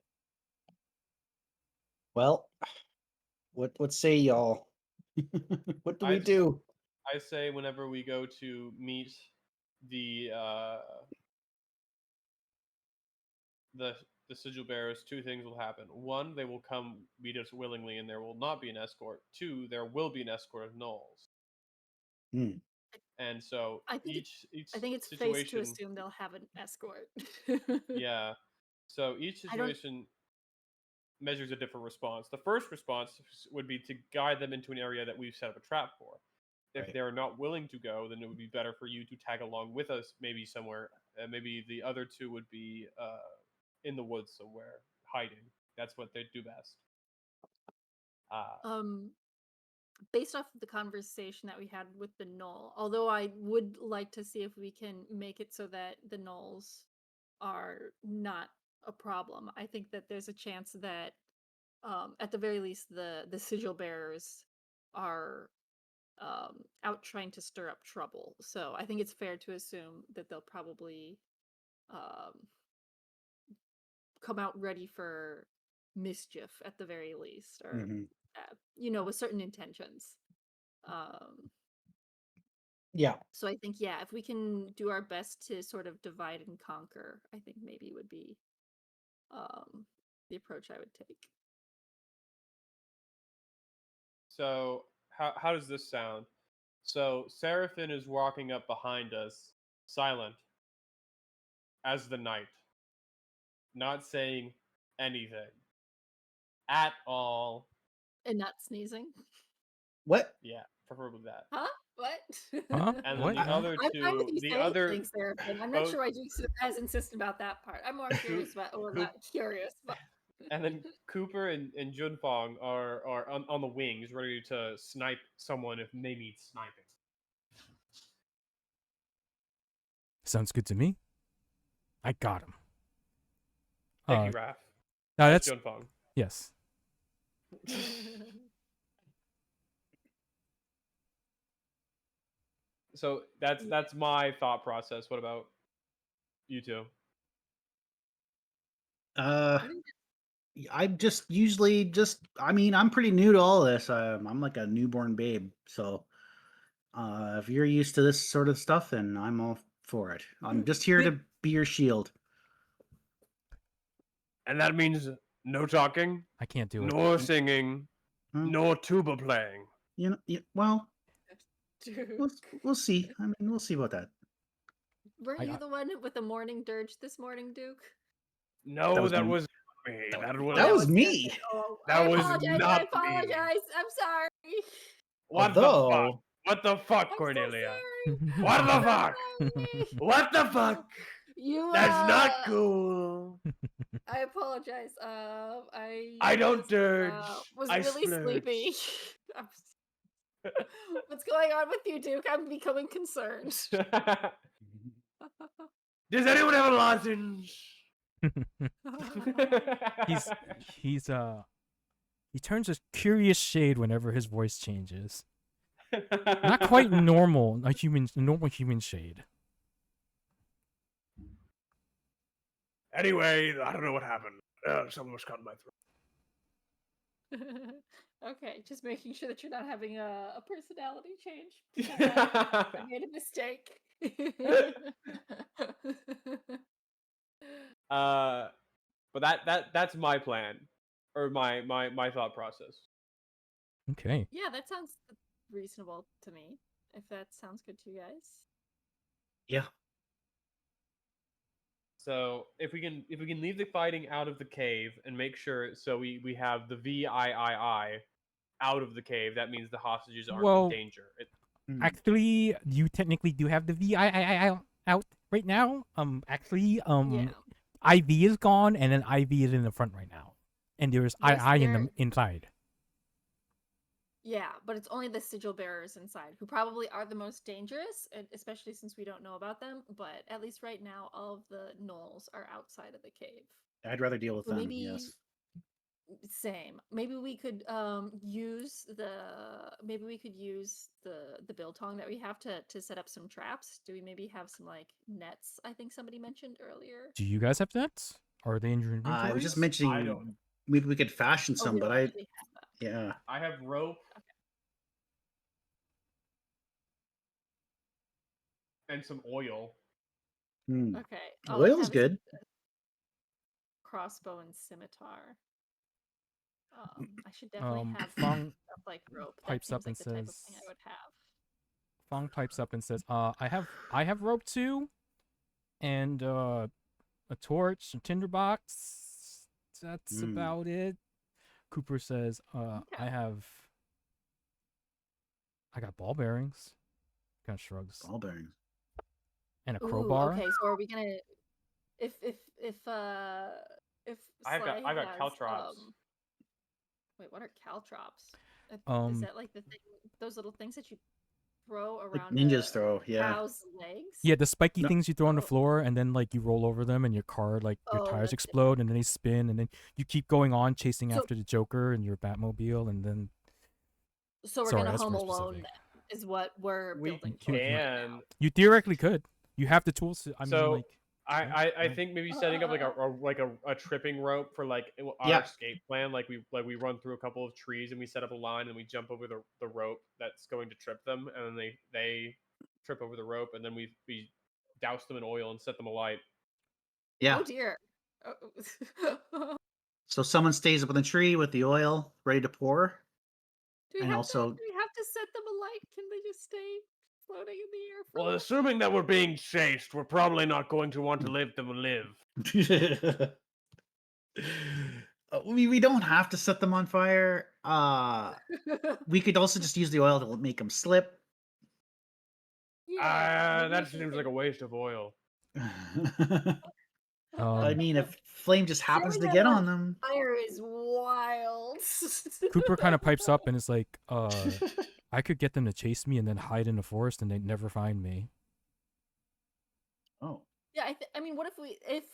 Well, what say y'all? What do we I'd- do? I say whenever we go to meet the the sigil bearers, two things will happen. One, they will come meet us willingly, and there will not be an escort. Two, there will be an escort of gnolls. Hmm. And so I think each I think it's face situation, to assume they'll have an escort. yeah. So each I don't- situation measures a different response. The first response would be to guide them into an area that we've set up a trap for. If Right. they're not willing to go, then it would be better for you to tag along with us, maybe somewhere. Maybe the other two would be in the woods somewhere, hiding. That's what they do best. Based off of the conversation that we had with the Gnoll, although I would like to see if we can make it so that the Gnolls are not a problem. I think that there's a chance that, at the very least, the sigil bearers are out trying to stir up trouble. So I think it's fair to assume that they'll probably um, come out ready for mischief at the very least, or Mhm. with certain intentions. Um, Yeah. so I think, yeah, if we can do our best to sort of divide and conquer, I think maybe would be the approach I would take. So how does this sound? So Seraphin is walking up behind us, silent as the night, not saying anything at all. And not sneezing. What? Yeah, preferably that. Huh? What? Huh? And then What? the other I'm fine with two, you the saying other things, Seraphin. I'm not both, sure why Duke's as insistent about that part. I'm more curious about, or not curious, but and then Cooper and Junfong are on the wings, ready to snipe someone if they need sniping. Sounds good to me. I got him. Thank you, Raph. No, That's that's Junfong. yes. So that's my thought process. What about you two? I'm just usually I mean, I'm pretty new to all this. I'm like a newborn babe. So if you're used to this sort of stuff, then I'm all for it. I'm just here to be your shield. And that means no talking, I can't do it. nor singing, Huh? nor tuba playing. Well, Duke. we'll see. I mean, we'll see about that. Weren't I- you the one with the morning dirge this morning, Duke? No, that me. was me. That was, That was me. Seraphin. Oh, That I was apologize. not I me. apologize. I'm sorry. What the fuck? Although, What the fuck, I'm Cornelia? so sorry. What I'm the so fuck? sorry. What the fuck? You. That's not cool. I apologize. I don't was, dirge. was I really splurge. sleepy. What's going on with you, Duke? I'm becoming concerned. Does anyone have a lozenge? he's he turns a curious shade whenever his voice changes. Not quite normal, a normal human shade. Anyway, I don't know what happened. Someone was cutting my throat. Okay, just making sure that you're not having a personality change. Because I made a mistake. But that's my plan, or my thought process. Okay. Yeah, that sounds reasonable to me. If that sounds good to you guys. yeah. So if we can leave the fighting out of the cave and make sure so we have the VIII out of the cave, that means the hostages aren't Well, in danger. Actually, you technically do have the VII out right now. Actually, Yeah. IV is gone, and then IV is in the front right now. and there's Yes, I in they're- the inside. Yeah, but it's only the sigil bearers inside who probably are the most dangerous, especially since we don't know about them. But at least right now, all of the gnolls are outside of the cave. I'd rather deal with So them. maybe Yes. same. Maybe we could use the biltong that we have to set up some traps. Do we maybe have some like nets? I think somebody mentioned earlier. Do you guys have nets? Are they in your I inventory? was just I mentioning don't. maybe we could fashion Oh, some, we but don't I actually have that. yeah. I have rope and some oil. Hmm. Okay. All Oil's I have is good. a crossbow and scimitar. I should definitely have Fong stuff like rope. That pipes up seems like and the type of thing says, I would have. Fong pipes up and says, I have rope too, and a torch, a tinderbox. That's Hmm. about it. Cooper says, Okay. I got ball bearings. Kind of shrugs. Ball bearings. And a Ooh, crowbar. okay. So are we gonna if I Sly got has caltrops. wait, what are caltrops? Is Um, that like the thing, those little things that you throw Like around ninjas a throw, yeah. cow's legs? yeah, the spiky No. things you throw on the Oh. floor, and then like you roll over them, and your car, like your Oh, tires that's explode, and then they spin, and then you keep going on chasing So- after the Joker and your Batmobile, and then So we're Sorry, gonna that's Home more Alone specific. then, is what we're We building You- towards you- right can. now. you theoretically could. You have the tools. I mean, So, like I right. think maybe setting up like a tripping rope for like our Yeah. escape plan. Like we run through a couple of trees and we set up a line and we jump over the rope that's going to trip them, and then they trip over the rope, and then we douse them in oil and set them alight. Yeah. Oh dear. Oh. So someone stays up in the tree with the oil ready to pour. Do we And have also- to? Do we have to set them alight? Can they just stay floating in the air? For Well, a assuming that we're being chased, we're probably not going to want to let them live. We don't have to set them on fire. while? We could also just use the oil to make them slip. Yeah. maybe That we seems like a waste of oil. I mean, if flame just happens to Setting get them on them. Fire is wild. Cooper kind of pipes up and is like, I could get them to chase me and then hide in the forest, and they'd never find me. Oh. Yeah, I mean, what if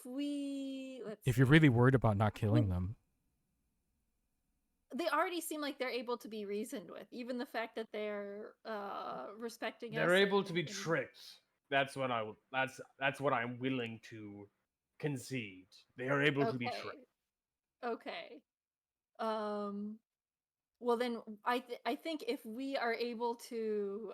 we let's If you're see. really worried about not killing them, They already seem like they're able to be reasoned with. Even the fact that they're respecting us. They're able to be and- tricked. That's what that's what I'm willing to concede. They are able to be Okay. tricked. Okay. Well then I think if we are able to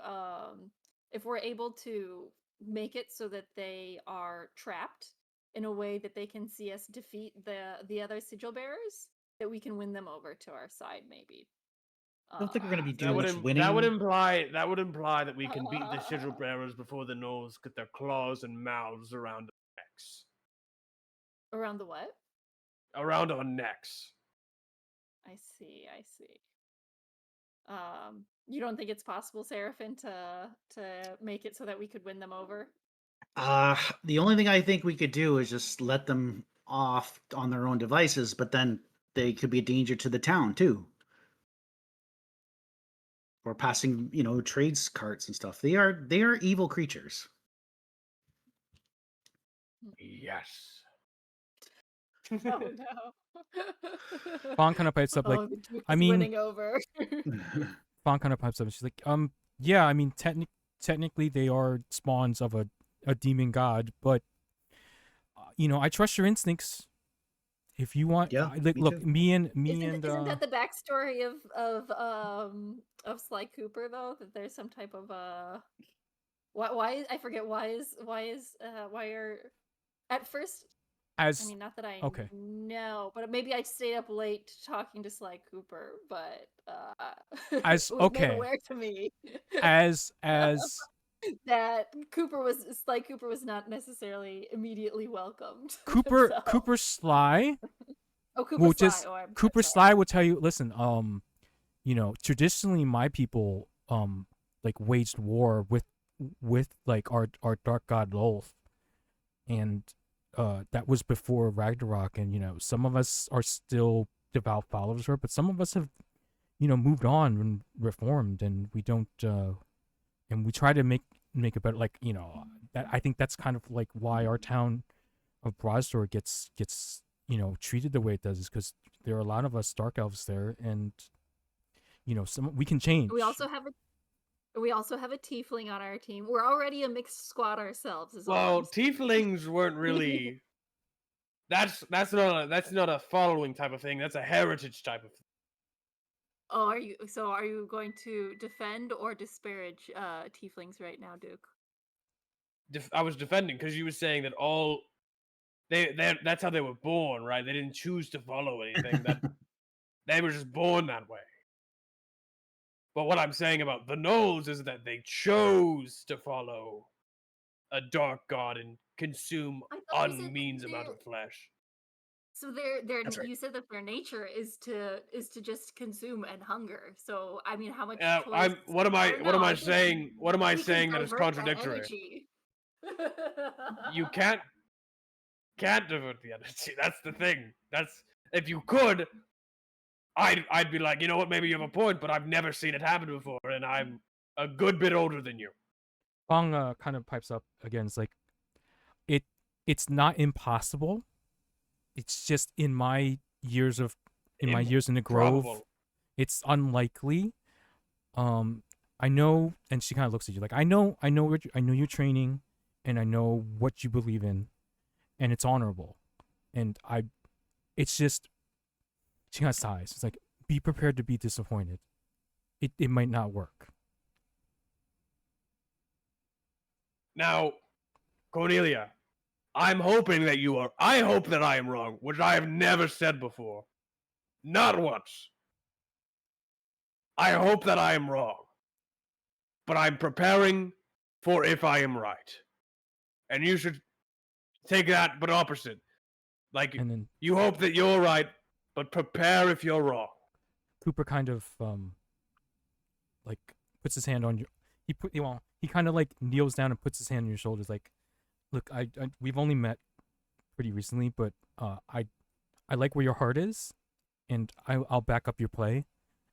if we're able to make it so that they are trapped in a way that they can see us defeat the other sigil bearers, that we can win them over to our side maybe. I don't think we're gonna be That doing would much im- winning. that would imply that we can beat the sigil bearers before the gnolls get their claws and mouths around our necks. Around the what? Around our necks. I see. You don't think it's possible, Seraphim, to make it so that we could win them over? The only thing I think we could do is just let them off on their own devices, but then they could be a danger to the town too. Or passing, trades carts and stuff. They are evil creatures. Yes. Oh no. Fawn kind of pipes up like, Oh, the Duke I is mean- winning over. Fawn kind of pipes up and she's like, yeah, I mean, technically they are spawns of a demon god, but I trust your instincts. If you want, Yeah, like, me look, too. me and Isn't that the backstory of Sly Cooper though? That there's some type of why I forget why are at first, I as mean, not that I okay. know, but maybe I stayed up late talking to Sly Cooper, but As- it was made okay. aware to me as that Sly Cooper was not necessarily immediately welcomed. Cooper so- Cooper Sly Oh, Cooper will Sly. just Oh, I'm Cooper sorry. Sly will tell you, listen, traditionally my people like waged war with like our dark god Lolth, and that was before Ragnarok, and some of us are still devout followers of her, but some of us have, moved on and reformed, and we don't, and we try to make it better. Like, that I think that's kind of like why our town of Broadstor gets treated the way it does, is because there are a lot of us dark elves there, and some we can change. We also have a tiefling on our team. We're already a mixed squad ourselves. Well, tieflings weren't really. That's not a following type of thing. That's a heritage type of thing. Oh, are you going to defend or disparage tieflings right now, Duke? I was defending because you were saying that all that's how they were born, right? They didn't choose to follow anything. That they were just born that way. But what I'm saying about the Gnolls is that they chose to follow a dark god and consume I thought you said that unmeans amount of they're- flesh. So That's right. you said that their nature is to just consume and hunger. So I mean, how much? What am I think saying? What am I we can saying that is divert contradictory? energy. You can't divert the energy. That's the thing. That's if you could, I'd be like, you know what, maybe you have a point, but I've never seen it happen before, and I'm a good bit older than you. Fong kind of pipes up again. It's like, it's not impossible. It's just in my years in the Grove, Improbable. it's unlikely. I know, and she kind of looks at you like, I know your training, and I know what you believe in, and it's honorable, and it's just, she kind of sighs. It's like, be prepared to be disappointed. It might not work. Now, Cornelia, I hope that I am wrong, which I have never said before. Not once. I hope that I am wrong. But I'm preparing for if I am right. And you should take that, but opposite. Like, And then you hope that you're right, but prepare if you're wrong. Cooper kind of like puts his hand on you. He kind of like kneels down and puts his hand on your shoulders. Like, look, we've only met pretty recently, but I like where your heart is, and I'll back up your play.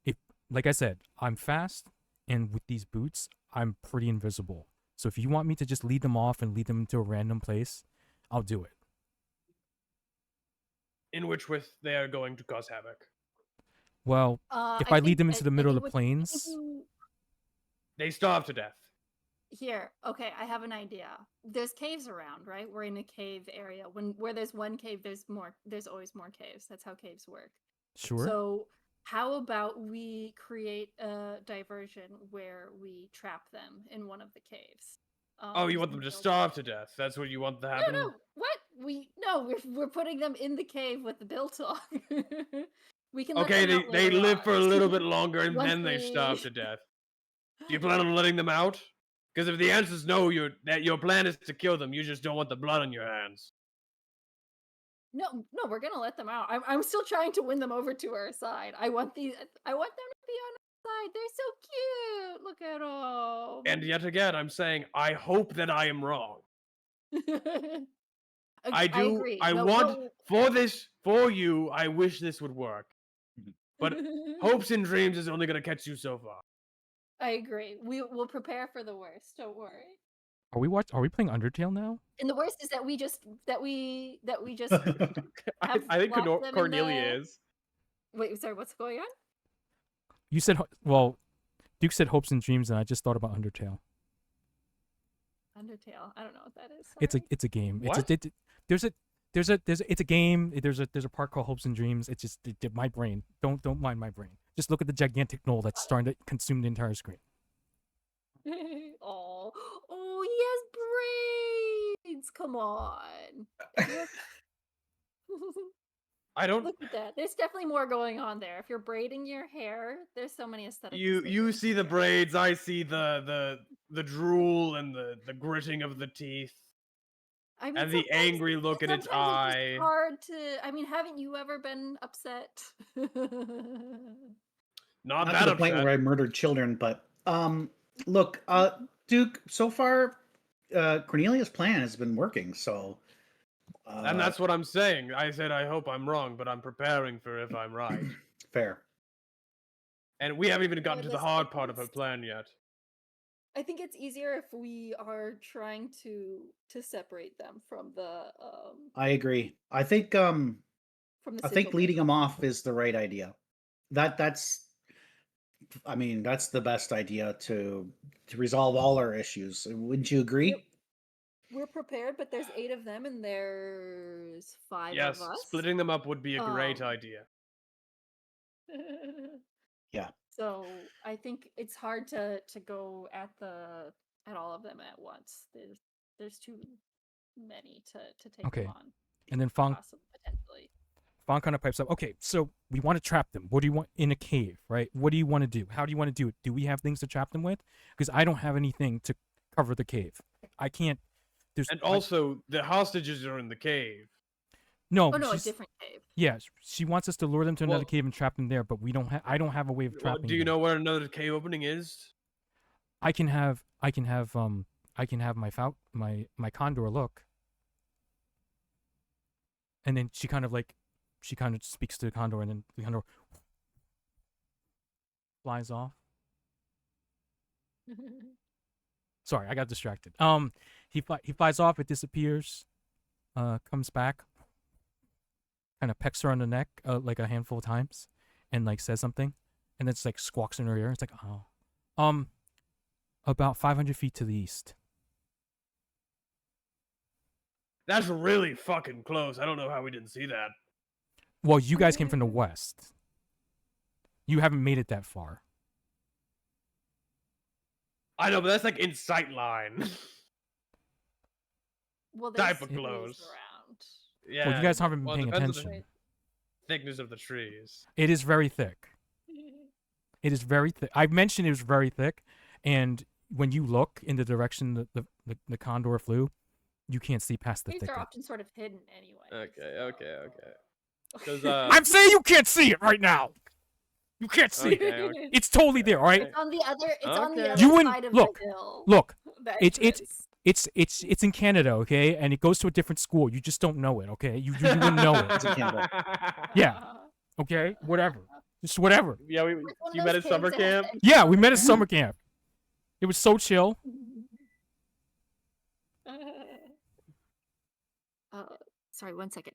If, like I said, I'm fast, and with these boots, I'm pretty invisible. So if you want me to just lead them off and lead them into a random place, I'll do it. In which with they are going to cause havoc. Well, if I lead them into the middle of the plains, They starve to death. Here, okay, I have an idea. There's caves around, right? We're in a cave area. Where there's one cave, there's always more caves. That's how caves work. sure. So how about we create a diversion where we trap them in one of the caves? Oh, you want them to starve to death? That's what you want to happen? No, what? We're putting them in the cave with the Biltong. We can let Okay, them out they later live for a on. little bit longer and Once then they we- starve to death. Do you plan on letting them out? Because if the answer is no, your plan is to kill them. You just don't want the blood on your hands. No, we're gonna let them out. I'm still trying to win them over to our side. I want them to be on our side. They're so cute. Look at them. And yet again, I'm saying I hope that I am wrong. I do. agree. I want for you. I wish this would work. But hopes and dreams is only going to catch you so far. I agree. We'll prepare for the worst. Don't worry. Are we playing Undertale now? And the worst is that we just I have think locked them in Cornelia the- is. Wait, sorry, what's going on? You said, well, Duke said hopes and dreams, and I just thought about Undertale. Undertale. I don't know what that is. It's sorry. a game. What? It's a game. There's a part called Hopes and Dreams. It's just my brain. Don't mind my brain. Just look at the gigantic gnoll that's starting to consume the entire screen. Oh, he has braids. Come on. I don't. Look at that. There's definitely more going on there. If you're braiding your hair, there's so many aesthetic. You see the braids. I see the drool and the gritting of the teeth. I mean, and the sometimes- angry look in its sometimes it's eye. just hard to. I mean, haven't you ever been upset? Not Not that to the upset. point where I murdered children, but look, Duke. So far, Cornelia's plan has been working. So And that's what I'm saying. I said I hope I'm wrong, but I'm preparing for if I'm right. Fair. And we haven't even gotten to the Listen, hard part of her plan yet. I think it's easier if we are trying to separate them from the I agree. I think from the I think sigil leading bearer. them off is the right idea. That's I mean, that's the best idea to resolve all our issues. Wouldn't you agree? We're prepared, but there's 8 of them and there's 5 Yes, of us. splitting them up would be a great Um, idea. Yeah. So I think it's hard to go at all of them at once. There's too many to take Okay. them on. And then Fong Potentially. kind of pipes up. Okay, so we want to trap them. What do you want in a cave, right? What do you want to do? How do you want to do it? Do we have things to trap them with? Because I don't have anything to cover the cave. I can't. And also, the hostages are in the cave. no. Oh no, a she's- different cave. Yeah, she wants us to lure them to another Well- cave and trap them there, but we don't. I don't have a way of Well, trapping. do you them. know where another cave opening is? I can have my condor look. And then she kind of speaks to the condor, and then the condor flies off. Sorry, I got distracted. He flies off. It disappears. Comes back. Kind of pecks her on the neck, like a handful of times, and like says something, and then it's like squawks in her ear. It's like, oh, about 500 feet to the east. That's really fucking close. I don't know how we didn't see that. Well, you guys came from the west. You haven't made it that far. I know, but that's like in sight line. Well, Type there's of trees close. around. Yeah. Well, you guys haven't been well, it paying depends on the attention. thickness of the trees. It is very thick. It is very thick. I've mentioned it was very thick, and when you look in the direction the condor flew, you can't see past the Caves are thicket. often sort of hidden anyway. Okay. Because I'm saying you can't see it right now. You can't see it. Okay. It's totally there, all right? It's on the other. It's on the Okay. other You wouldn't- side of look, the hill. Look, the it's- entrance. it's in Canada, okay, and it goes to a different school. You just don't know it, okay? You wouldn't know It's it, in Canada. Yeah. okay? Whatever, just whatever. Yeah, It's one of you those met at caves summer that has camp? the Yeah, we met at entrance summer camp. It was so chill. Sorry, 1 second.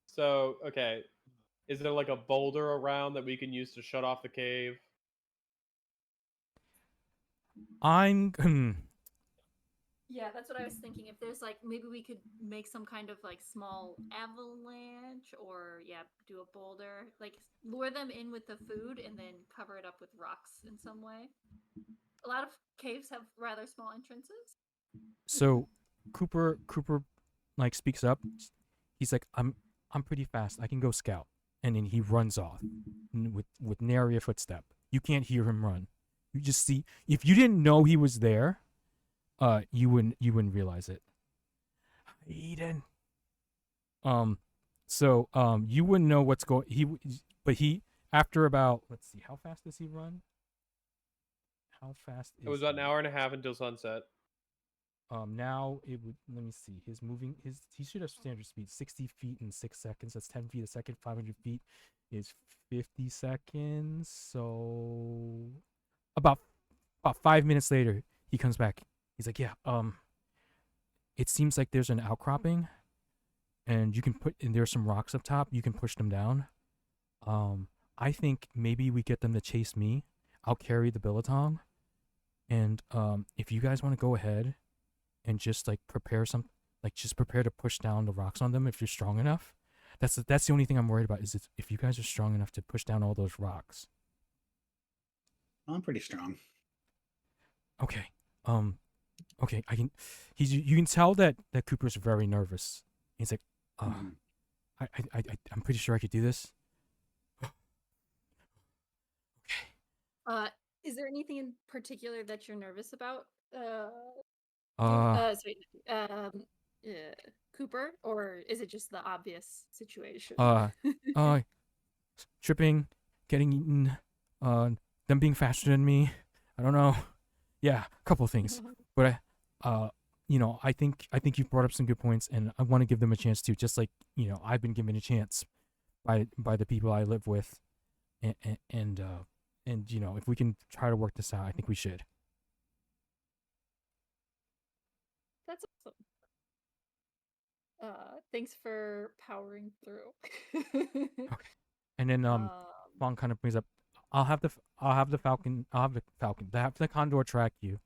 So, okay. Is there like a boulder around that we can use to shut off the cave? Yeah, that's what I was thinking. If there's like, maybe we could make some kind of like small avalanche, or do a boulder. Like lure them in with the food and then cover it up with rocks in some way. A lot of caves have rather small entrances. So Cooper like speaks up. He's like, I'm pretty fast. I can go scout. And then he runs off with nary a footstep. You can't hear him run. You just see, if you didn't know he was there, you wouldn't realize it. Eden. So you wouldn't know what's going. But after about, let's see, how fast does he run? How fast? It was about an hour and a half until sunset. Now it would. Let me see. He should have standard speed 60 feet in 6 seconds. That's 10 feet a second. 500 feet is 50 seconds. So about 5 minutes later, he comes back. He's like, yeah. It seems like there's an outcropping, and you can there's some rocks up top. You can push them down. I think maybe we get them to chase me. I'll carry the billetong, and if you guys want to go ahead and just like prepare to push down the rocks on them if you're strong enough. That's the only thing I'm worried about is if you guys are strong enough to push down all those rocks. I'm pretty strong. Okay. Okay, you can tell that Cooper's very nervous. He's like, I'm pretty sure I could do this. Is there anything in particular that you're nervous about? Cooper, or is it just the obvious situation? Tripping, getting eaten, them being faster than me. I don't know. Yeah, a couple of things, but I think you've brought up some good points, and I want to give them a chance too. Just like I've been given a chance by the people I live with, and if we can try to work this out, I think we should. That's awesome. Thanks for powering through. Okay. And then Vaughn kind of brings up, I'll have the Falcon, the Condor track you,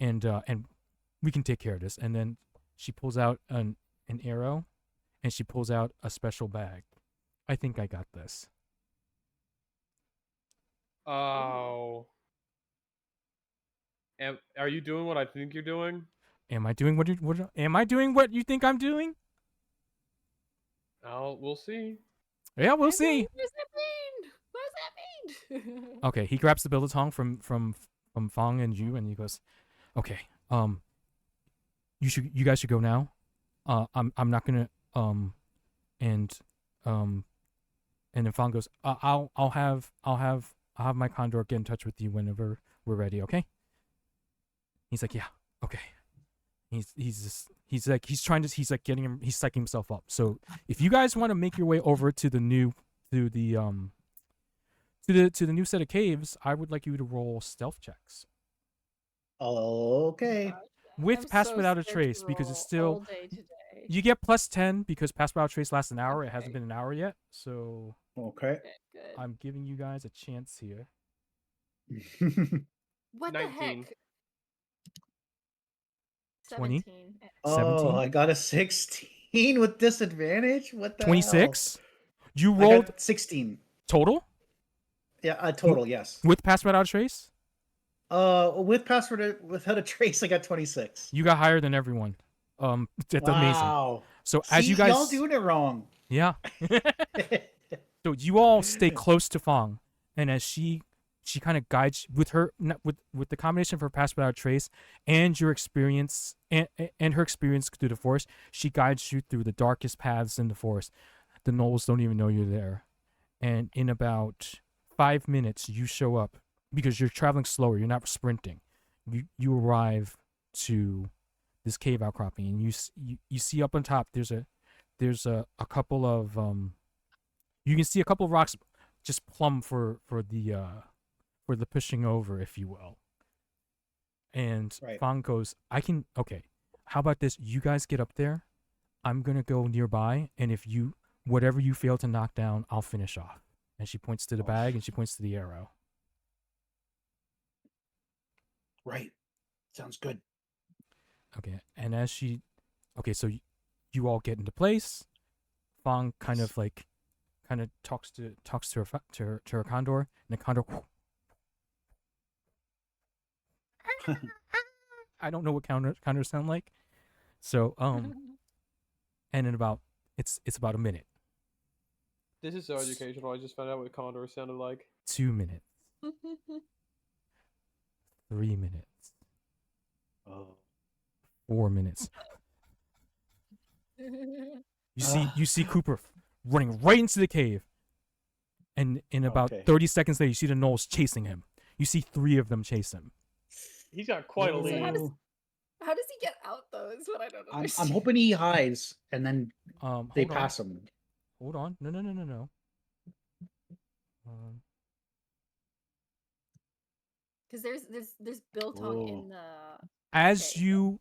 and we can take care of this. And then she pulls out an arrow, and she pulls out a special bag. I think I got this. Oh. Are you doing what I think you're doing? Am I doing am I doing what you think I'm doing? Oh, we'll see. Yeah, we'll What see. does that mean? Okay, he grabs the billiton from Fong and Yu, and he goes, "Okay, you guys should go now. I'm not gonna and then Fong goes, I'll have my condor get in touch with you whenever we're ready. Okay." He's like, "Yeah, okay." He's psyching himself up. So if you guys want to make your way over to the new new set of caves, I would like you to roll stealth checks Okay. with pass without a trace, because it's still all day today. you get +10 because pass without a trace lasts an hour. It hasn't Okay. been an hour yet, so Okay. Okay, good. I'm giving you guys a chance here. What 19. the heck? 20? 17. Oh, 17? I got a 16 with disadvantage. What the 26. You hell? I rolled got 16. total Yeah, total, yes. with pass without a trace. With password without a trace, I got 26. You got higher than everyone. That's amazing. Wow. So See, as you guys, y'all doing it wrong. yeah. So you all stay close to Fong, and as she kind of guides with her with the combination of her pass without trace and your experience and her experience through the forest, she guides you through the darkest paths in the forest. The Gnolls don't even know you're there, and in about 5 minutes you show up because you're traveling slower. You're not sprinting. You arrive to this cave outcropping, and you see up on top there's a couple of you can see a couple of rocks just plumb for the pushing over, if you will. And Right. Fong goes, okay, how about this? You guys get up there. I'm going to go nearby. And whatever you fail to knock down, I'll finish off. And she points to the bag and she points to the arrow. Right. Sounds good. Okay. And so you all get into place. Fong kind of talks to her condor, and the condor, I don't know what condors sound like. So and in about it's about a minute. This is so educational. I just found out what condor sounded like. 2 minutes. 3 minutes. Oh. 4 minutes. You see Cooper running right into the cave. And in about 30 seconds later, you see the Gnolls chasing him. You see 3 of them chase him. He's got quite a So lead. how does he get out though? Is what I don't I'm understand. hoping he hides and then they Hold on. pass him. Hold on. No. Because there's biltong in the As Okay, you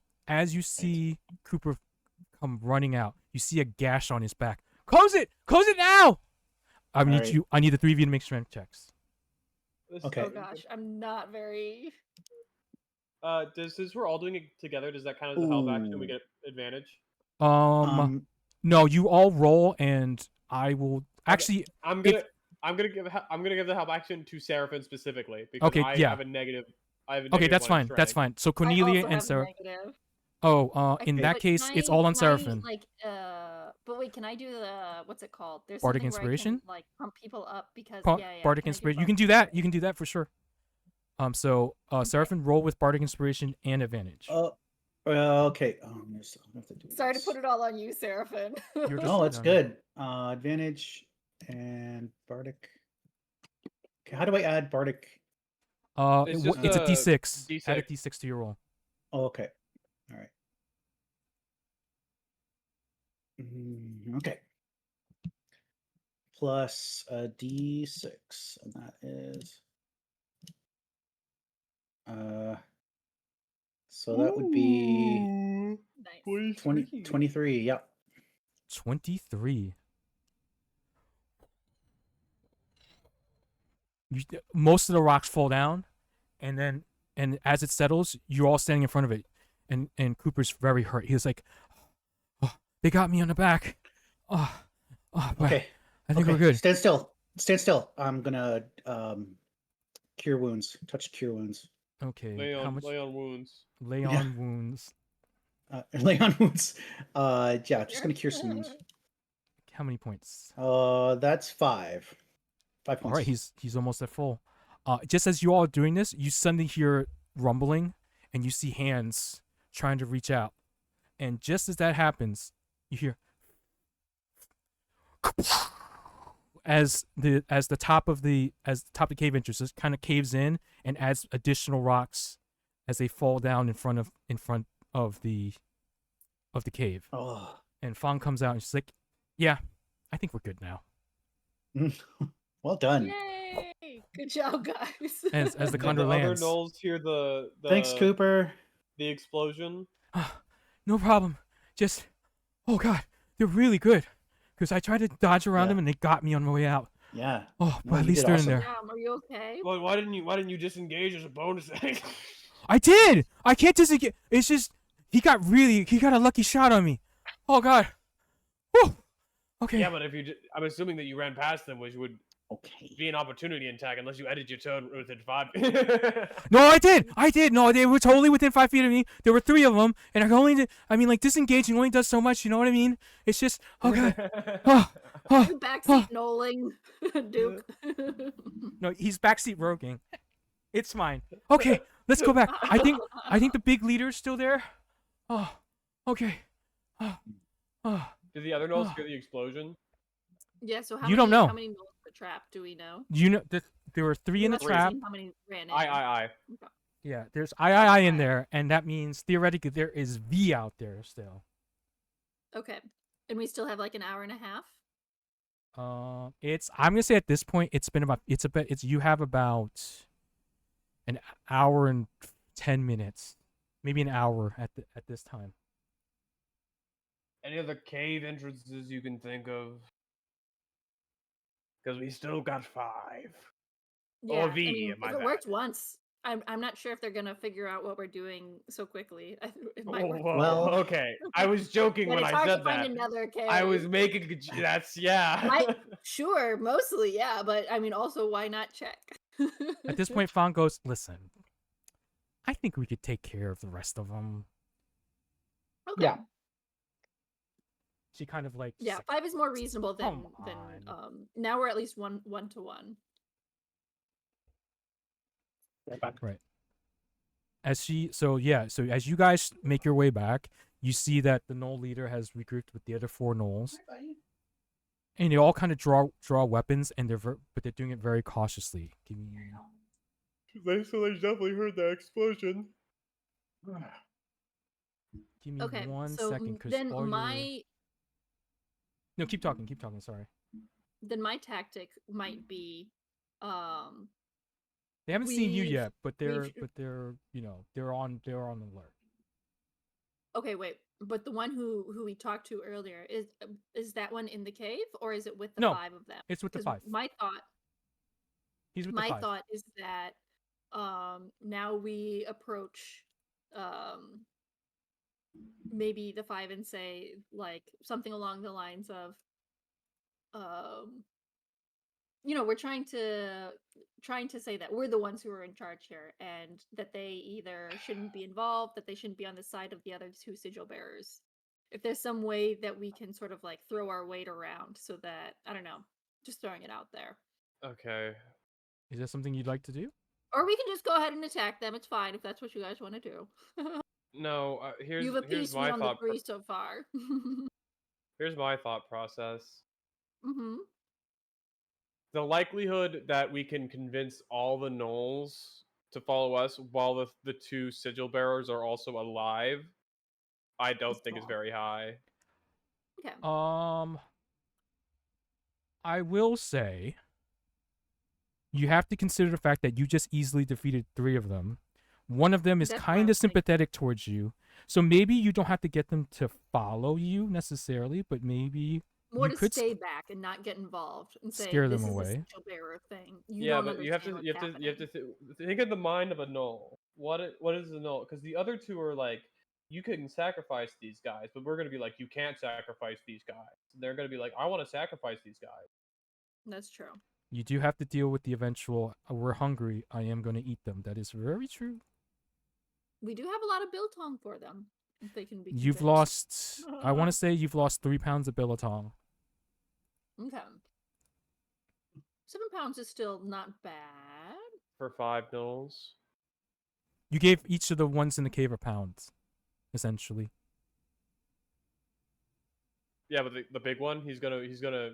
see Cooper come running out, you see a gash on his back. Close it now. I need the 3 of you to make strength checks. Okay. Oh gosh, I'm not very. Since we're all doing it together, does that count as a help action? We Ooh. get advantage. No, you all roll, and I will actually. I'm gonna give the help action to Seraphim specifically because Okay, I yeah. have a negative. Okay, that's 1 in fine. That's strength. fine. So I Cornelia also and have a Sarah. negative. In that But case, can it's I- all on can I, Seraphim. But wait, can I do the what's it called? There's Bardic something where I Inspiration? can, like pump people up because Bardic can I do Inspiration. You Bardic can do that. Inspiration? You can do that for sure. So Seraphim, roll with Bardic Inspiration and advantage. Okay. I have to do Sorry to this. put it all on you, Seraphim. You're just- No, it's No. good. Advantage and Bardic. Okay, how do I add Bardic? It's It's just a D6. D6. Add a D6 to your roll. Oh, okay. All right. Okay. Plus a D6, and that is so that would be Ooh, Nice. 23. Yep. 23. Most of the rocks fall down, and as it settles, you're all standing in front of it, and Cooper's very hurt. He was like, "Oh, they got me on the back. Oh, but Okay. I think Okay. we're good." Stand still. Stand still. I'm gonna cure wounds. Touch cure wounds. Okay, lay how on much? lay on wounds. Lay Yeah. on wounds. Lay on wounds. Yeah, just gonna cure some wounds. How many points? That's 5. 5 All points. right, he's almost at full. Just as you all are doing this, you suddenly hear rumbling, and you see hands trying to reach out. And just as that happens, you hear as the top of the cave entrance just kind of caves in and adds additional rocks as they fall down in front of the cave. Oh. And Fong comes out and she's like, "Yeah, I think we're good now." Well done. Yay! Good job, guys. As the Did condor the other lands. gnolls hear the Thanks, Cooper. the explosion? No problem. Just, oh god, they're really good. Because I tried to dodge around Yeah. them and they got me on my way out. Yeah. Oh, No, but at you least did they're awesome. in there. Are you okay? Well, why didn't you disengage as a bonus thing? I did. I can't disengage. It's just he got a lucky shot on me. Oh god. Whew. Okay. Yeah, but I'm assuming that you ran past them, which would Okay. be an opportunity attack unless you ended your turn within 5. No, I did. No, they were totally within 5 feet of me. There were 3 of them, and like disengaging only does so much. You know what I mean? It's just, oh god. Oh, You backseat Noling, Duke. no, he's backseat roguing. It's fine. Okay, let's go back. I think the big leader's still there. Oh, okay. Oh. Did the other gnolls hear the explosion? Yeah. So how You many, don't know. How many gnolls were trapped? Do we know? You know there were 3 in the Must have trap. seen How many ran in? I. Yeah, there's I in there, and that means theoretically there is V out there still. Okay. And we still have like an hour and a half. I'm gonna say at this point you have about an hour and 10 minutes, maybe an hour at this time. Any other cave entrances you can think of? Because we still got 5. Yeah. Or V, I mean, my if it bad. worked once, I'm not sure if they're gonna figure out what we're doing so quickly. It might work. Whoa, Well- okay. I was joking But when it's I hard said to find that. another cave. I was making that's yeah. Sure, mostly, yeah, but I mean, also, why not check? At this point, Fawn goes, "Listen, I think we could take care of the rest of them." Okay. Yeah. She kind of like, Yeah, 5 is more reasonable than Come now we're at least one to one. right. So as you guys make your way back, you see that the Gnoll leader has regrouped with the other 4 Gnolls, and they all kind of draw weapons, and but they're doing it very cautiously. Give me They definitely heard that explosion. Okay, one so second, because then no, keep talking. Sorry. then my tactic might be They haven't seen you We've- yet, but they're we've- they're on alert. okay, wait, but the one who we talked to earlier is that one in the cave, or is it with the No, 5 of them? It's with the 'Cause 5. My thought He's with the my 5. thought is that now we approach maybe the 5 and say like something along the lines of we're trying to say that we're the ones who are in charge here, and that they either shouldn't be involved, that they shouldn't be on the side of the other 2 sigil bearers. If there's some way that we can sort of like throw our weight around, so that, I don't know, just throwing it out there. Okay. Is that something you'd like to do? Or we can just go ahead and attack them. It's fine if that's what you guys want to do. No, here's You've appeased me my on the thought. 3 so far. Here's my thought process. Mm-hmm. The likelihood that we can convince all the gnolls to follow us while the two sigil bearers are also alive, I don't think is small. very high. Okay. I will say you have to consider the fact that you just easily defeated 3 of them. One of them is That's what I kind of was thinking. sympathetic towards you. So maybe you don't have to get them to follow you necessarily, but maybe More you to could stay back and not get involved and say scare them this is a away. sigil bearer thing. You Yeah, don't but you have understand to you what's have to you have happening. to think of the mind of a gnoll. What is a gnoll? Because the other two are like, you can sacrifice these guys, but we're gonna be like, you can't sacrifice these guys. They're gonna be like, I want to sacrifice these guys. That's true. You do have to deal with the eventual, we're hungry, I am going to eat them. That is very true. We do have a lot of biltong for them. If they can be You've convinced. lost, I want to say you've lost 3 pounds of biltong. Okay. 7 pounds is still not bad. For 5 gnolls. You gave each of the ones in the cave a pound, essentially. Yeah, but the big one, he's gonna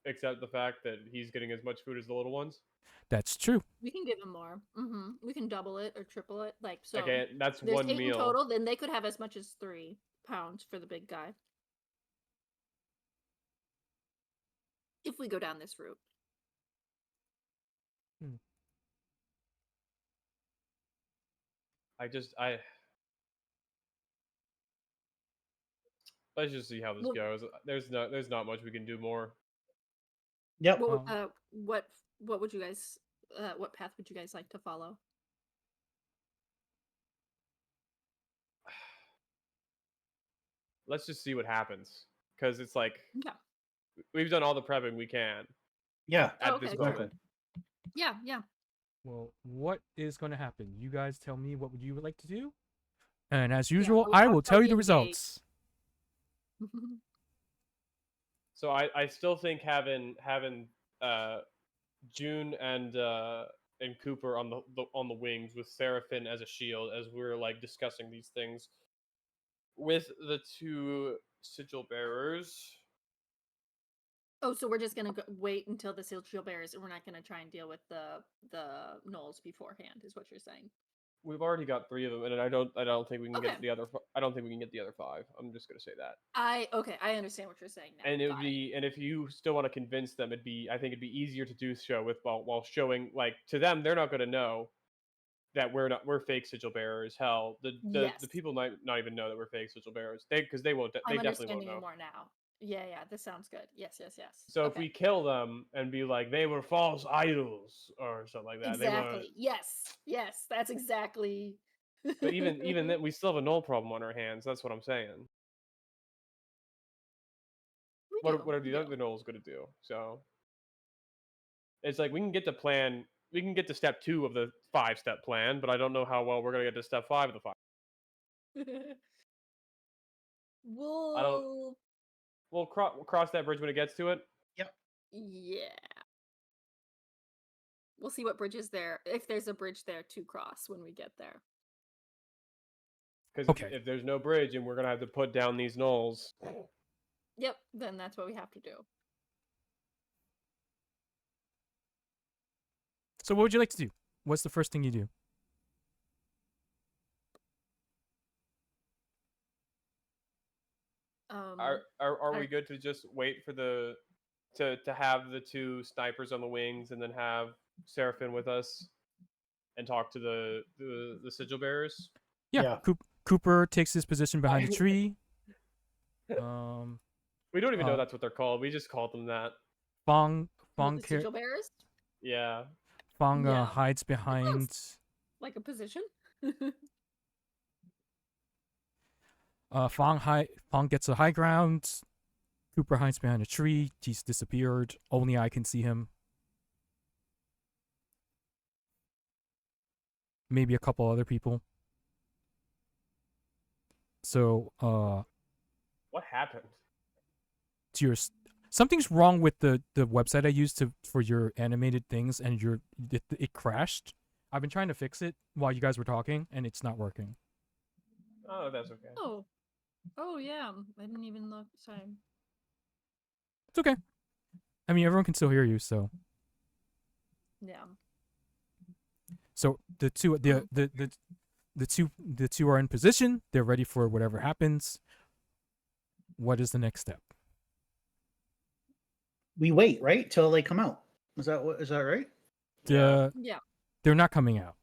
accept the fact that he's getting as much food as the little ones. That's true. We can give them more. We can double it or triple it. Like so. Okay, that's There's 1 8 meal. in total. Then they could have as much as 3 pounds for the big guy. If we go down this route. Let's just see how this Well- goes. There's not much we can do more. Yep. What would you guys what path would you guys like to follow? Let's just see what happens, because it's like Okay. we've done all the prepping we can Yeah. at Oh, this okay. Exactly. moment. Yeah. Well, what is going to happen? You guys tell me what would you like to do? And as Yeah, usual, I'll- I I'll will tell tell you you the in game. results. So I still think having June and Cooper on the wings with Seraphin as a shield, as we're like discussing these things with the 2 sigil bearers. Oh, so we're just gonna wait until the sigil bearers, and we're not gonna try and deal with the gnolls beforehand, is what you're saying. We've already got 3 of them, and I don't think we can Okay. get the other. I don't think we can get the other 5. I'm just gonna say that. I understand what you're saying now. And it would Got it. be, and if you still want to convince them, I think it'd be easier to do so with while showing, like, to them, they're not going to know that we're fake sigil bearers. Hell, the Yes. people might not even know that we're fake sigil bearers. Because they won't. They I'm definitely won't understanding you know. more now. Yeah, this sounds good. Yes. So Okay. if we kill them and be like, they were false idols or something like that, Exactly. Yes, that's exactly. But even then, we still have a null problem on our hands. That's what I'm saying. What are the other gnolls going to do? So it's like we can get to step 2 of the 5-step plan, but I don't know how well we're going to get to step 5 of the 5. We'll cross that bridge when it gets to it. Yeah. We'll see what bridge is there, if there's a bridge there to cross when we get there. Because Okay. if there's no bridge and we're going to have to put down these gnolls. Yep, then that's what we have to do. So what would you like to do? What's the first thing you do? Are we good to just wait for to have the 2 snipers on the wings and then have Seraphin with us and talk to the sigil bearers? Yeah. Cooper takes his position behind the tree. We don't even know that's what they're called. We just called them that. Fong The sigil bearers? Yeah. Fong Yeah. hides behind. Like a position? Fong gets a high ground. Cooper hides behind a tree. He's disappeared. Only I can see him. Maybe a couple other people. So, What happened? to your something's wrong with the website I used for your animated things, and it crashed. I've been trying to fix it while you guys were talking, and it's not working. Oh, that's okay. Oh yeah. I didn't even look. Sorry. It's okay. I mean, everyone can still hear you, so. Yeah. So the two the two are in position. They're ready for whatever happens. What is the next step? We wait, right, till they come out. Is that right? Yeah. Yeah. They're not coming out.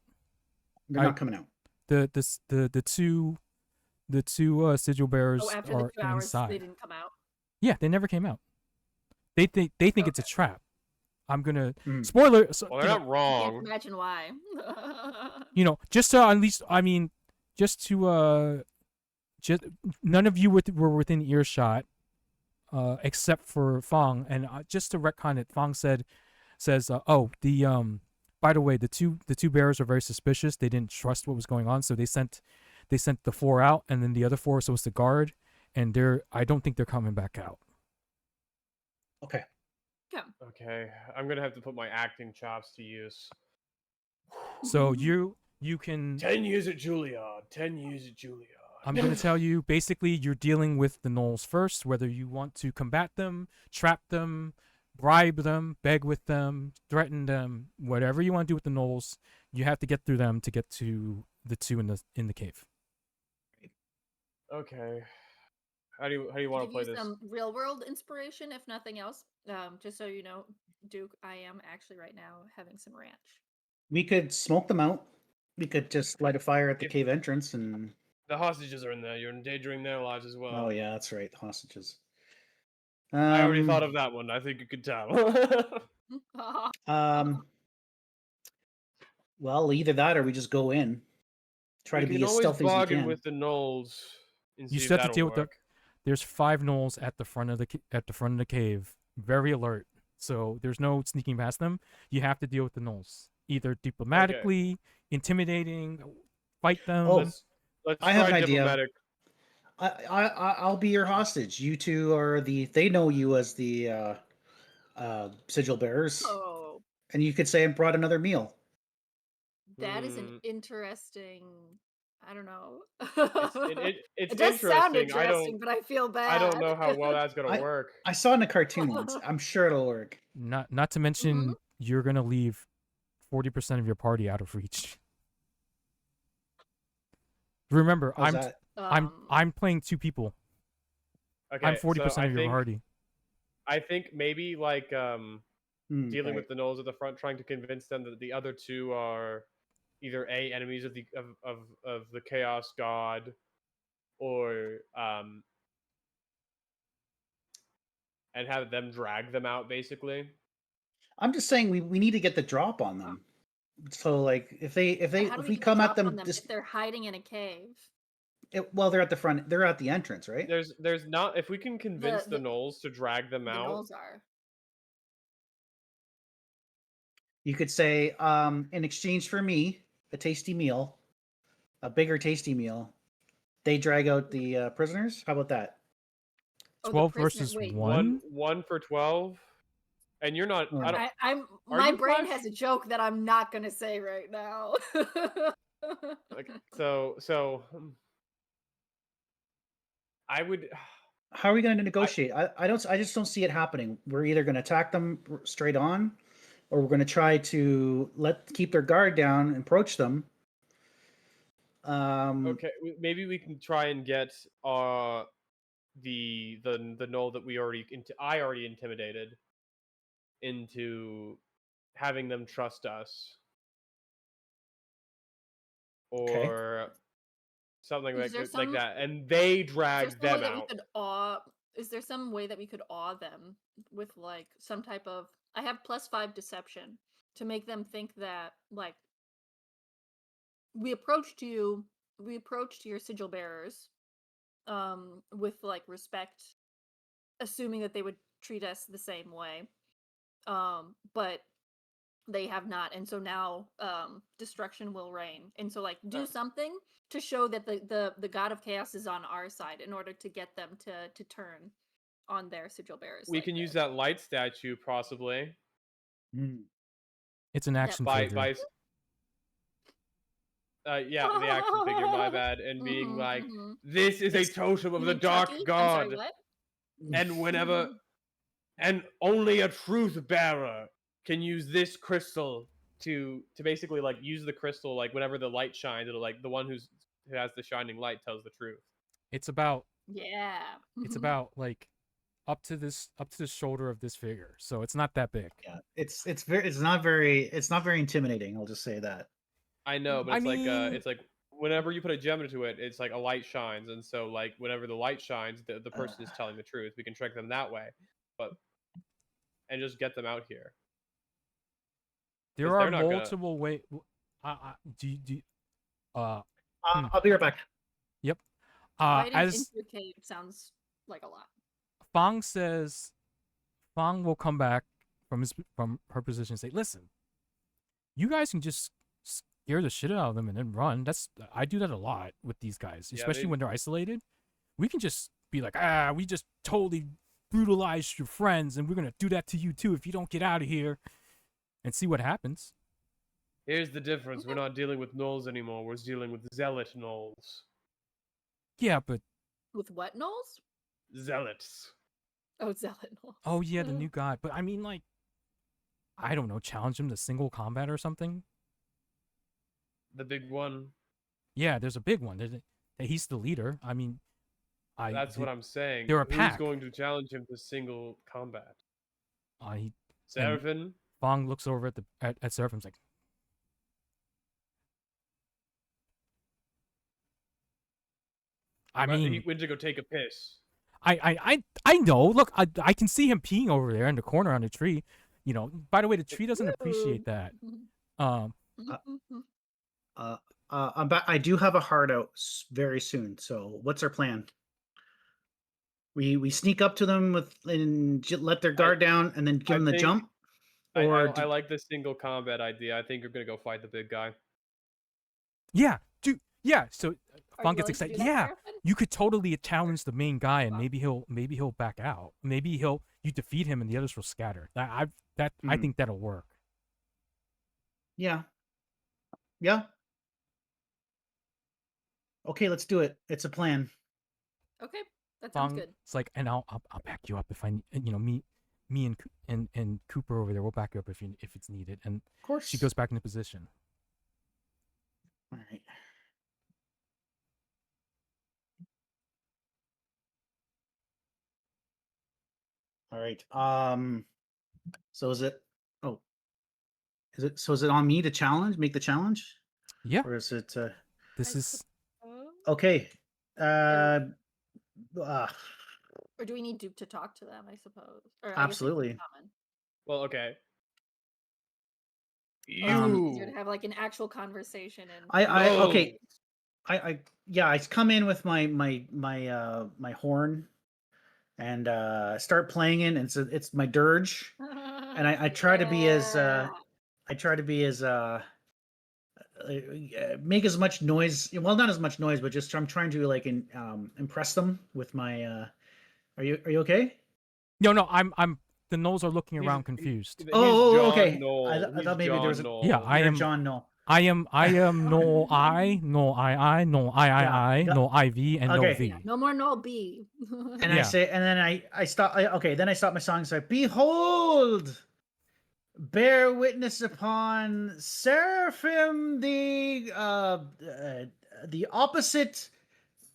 They're not coming out. The two sigil bearers Oh, after the are 2 hours, inside. they didn't come out. Yeah, they never came out. They think it's a trap. I'm gonna Mm. spoiler. So, Well, they're not I wrong. can't imagine why. just to at least, I mean, just to just none of you were within earshot, except for Fong, and just to retcon it, Fong says, by the way, the two bearers are very suspicious. They didn't trust what was going on, so they sent the 4 out, and then the other 4 are supposed to guard, and I don't think they're coming back out. Okay. Okay, I'm gonna have to put my acting chops to use. So you can. 10 years at Juilliard. 10 years at Juilliard. I'm going to tell you, basically, you're dealing with the Gnolls first, whether you want to combat them, trap them, bribe them, beg with them, threaten them, whatever you want to do with the Gnolls, you have to get through them to get to the two in the cave. Okay. How do you want to play use this? some real world inspiration, if nothing else. Just so you know, Duke, I am actually right now having some ranch. We could smoke them out. We could just light a fire at the cave entrance and. The hostages are in there. You're endangering their lives as well. Oh yeah, that's right. Hostages. I already thought of that one. I think you could tell. Well, either that or we just go in. Try to be as stealthy as we bargain can. with the Gnolls. And You see if still have to that'll deal with work. There's 5 Gnolls at the front of the cave, very alert. So there's no sneaking past them. You have to deal with the Gnolls, either diplomatically, intimidating, fight them. Oh, Let's I try have an idea. diplomatic. I'll be your hostage. You two are they know you as the sigil bearers, Oh, and you could say I brought another meal. that is an interesting. I don't know. It's It does sound interesting. interesting, but I feel bad. I don't know how well that's gonna work. I saw it in a cartoon once. I'm sure it'll work. Not to mention you're gonna leave 40% of your party out of reach. Remember, How's that? I'm playing 2 people. Okay, I'm 40% so of your party. I think maybe like dealing right. with the Gnolls at the front, trying to convince them that the other 2 are either enemies of the Chaos God, or and have them drag them out basically. I'm just saying we need to get the drop on them. So like if we come at them, if they're hiding in a cave. Well, they're at the front. They're at the entrance, right? There's not, if we can convince the Gnolls to drag them out. Gnolls are. You could say, in exchange for me, a tasty meal, a bigger tasty meal, they drag out the prisoners. How about that? 12 versus 1? 1 for 12. And you're not. My brain has a joke that I'm not gonna say right now. So I would. How are we going to negotiate? I just don't see it happening. We're either going to attack them straight on, or we're going to try to keep their guard down and approach them. Okay, maybe we can try and get the Gnoll that I already intimidated into having them trust us, or something like that, and they drag them out. Is there some way that we could awe them with like some type of? I have +5 deception to make them think that like we approached your sigil bearers, with like respect, assuming that they would treat us the same way, but they have not, and so now destruction will reign, and so like do something to show that the god of chaos is on our side in order to get them to turn on their sigil bearers. We can use that light statue possibly. It's an action figure. Yeah, the action figure, my bad. And being like, this is a totem of the dark god. And only a truth bearer can use this crystal to basically like use the crystal, like whenever the light shines, it'll like the one who has the shining light tells the truth. It's about Yeah. it's about like up to the shoulder of this figure, so it's not that big. Yeah, it's not very intimidating. I'll just say that. I know, but I it's like whenever you put a gem into it, it's like a light shines, and so like whenever the light shines, the person is telling the truth. We can trick them that way, but and just get them out here. There 'Cause are they're not gonna- multiple ways. Do I'll be right back. yep. Fighting As into a cave sounds like a lot. Fang says, Fang will come back from her position and say, "Listen, you guys can just scare the shit out of them and then run. I do that a lot with these guys, Yeah, especially they- when they're isolated. We can just be like, we just totally brutalized your friends, and we're gonna do that to you too if you don't get out of here, and see what happens." Here's the difference: we're not dealing with gnolls anymore. We're dealing with zealot gnolls. Yeah, but With what Knowles? Zealots. Oh, Zealot Knowles. oh yeah, the new guy. But I mean, like, I don't know, challenge him to single combat or something. The big one. Yeah, there's a big one. He's the leader. I mean, That's what I'm saying. they're a Who's pack. going to challenge him to single combat? He Seraphim? Fang looks over at Seraphim's like, I But mean, he went to go take a piss. I know. Look, I can see him peeing over there in the corner on the tree. You know. By the way, the tree doesn't appreciate that. Um, I'm back. I do have a hard out very soon. So what's our plan? We sneak up to them and let their guard down, and then give I them the think- jump. I Or like the single combat idea. I think you're gonna go fight the big guy. yeah, dude. Yeah. So Are Fang you gets willing to excited. do that, Yeah, Seraphim? you could totally challenge the main guy, and maybe he'll back out. Maybe you defeat him, and the others will scatter. I think that'll work. yeah, yeah. Okay, let's do it. It's a plan. Okay, that sounds Fang, good. it's like, and I'll back you up if I me and Cooper over there. We'll back you up if it's needed. And Of course. she goes back into position. All right. All right. So is it? Oh, is it? So is it on me to challenge? Make the challenge, Yeah, or is it? this I is Okay. Uh, Or do we need Duke to talk to them, I suppose? Or I guess they Absolutely. can summon. Well, okay. Oh, it's You. easier to have like an actual conversation and okay. I come in with my horn and start playing it. And it's my dirge, and I try to be as make as much noise. Well, not as much noise, but just I'm trying to like impress them with my. Are you okay? no. I'm the Knolls are looking He's- around he- confused. Oh, John okay. Knoll. I thought maybe there was a- Knoll. Yeah, I You're am John. No. I am no no I no I Yeah. no IV and no Okay. V. yeah, no more no B. And Yeah. I say, and then I stop. Then I stop my song. And say, "Behold, bear witness upon Seraphim, the opposite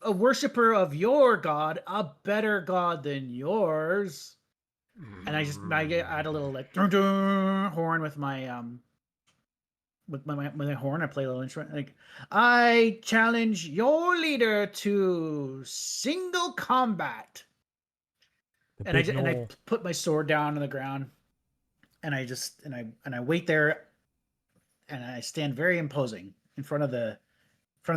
worshiper of your god, a better god than yours." And I add a little like dun, dun, horn with my with my horn. I play a little instrument. Like, I challenge your leader to single combat. The And big and I Knoll. put my sword down on the ground, and I wait there, and I stand very imposing in front of the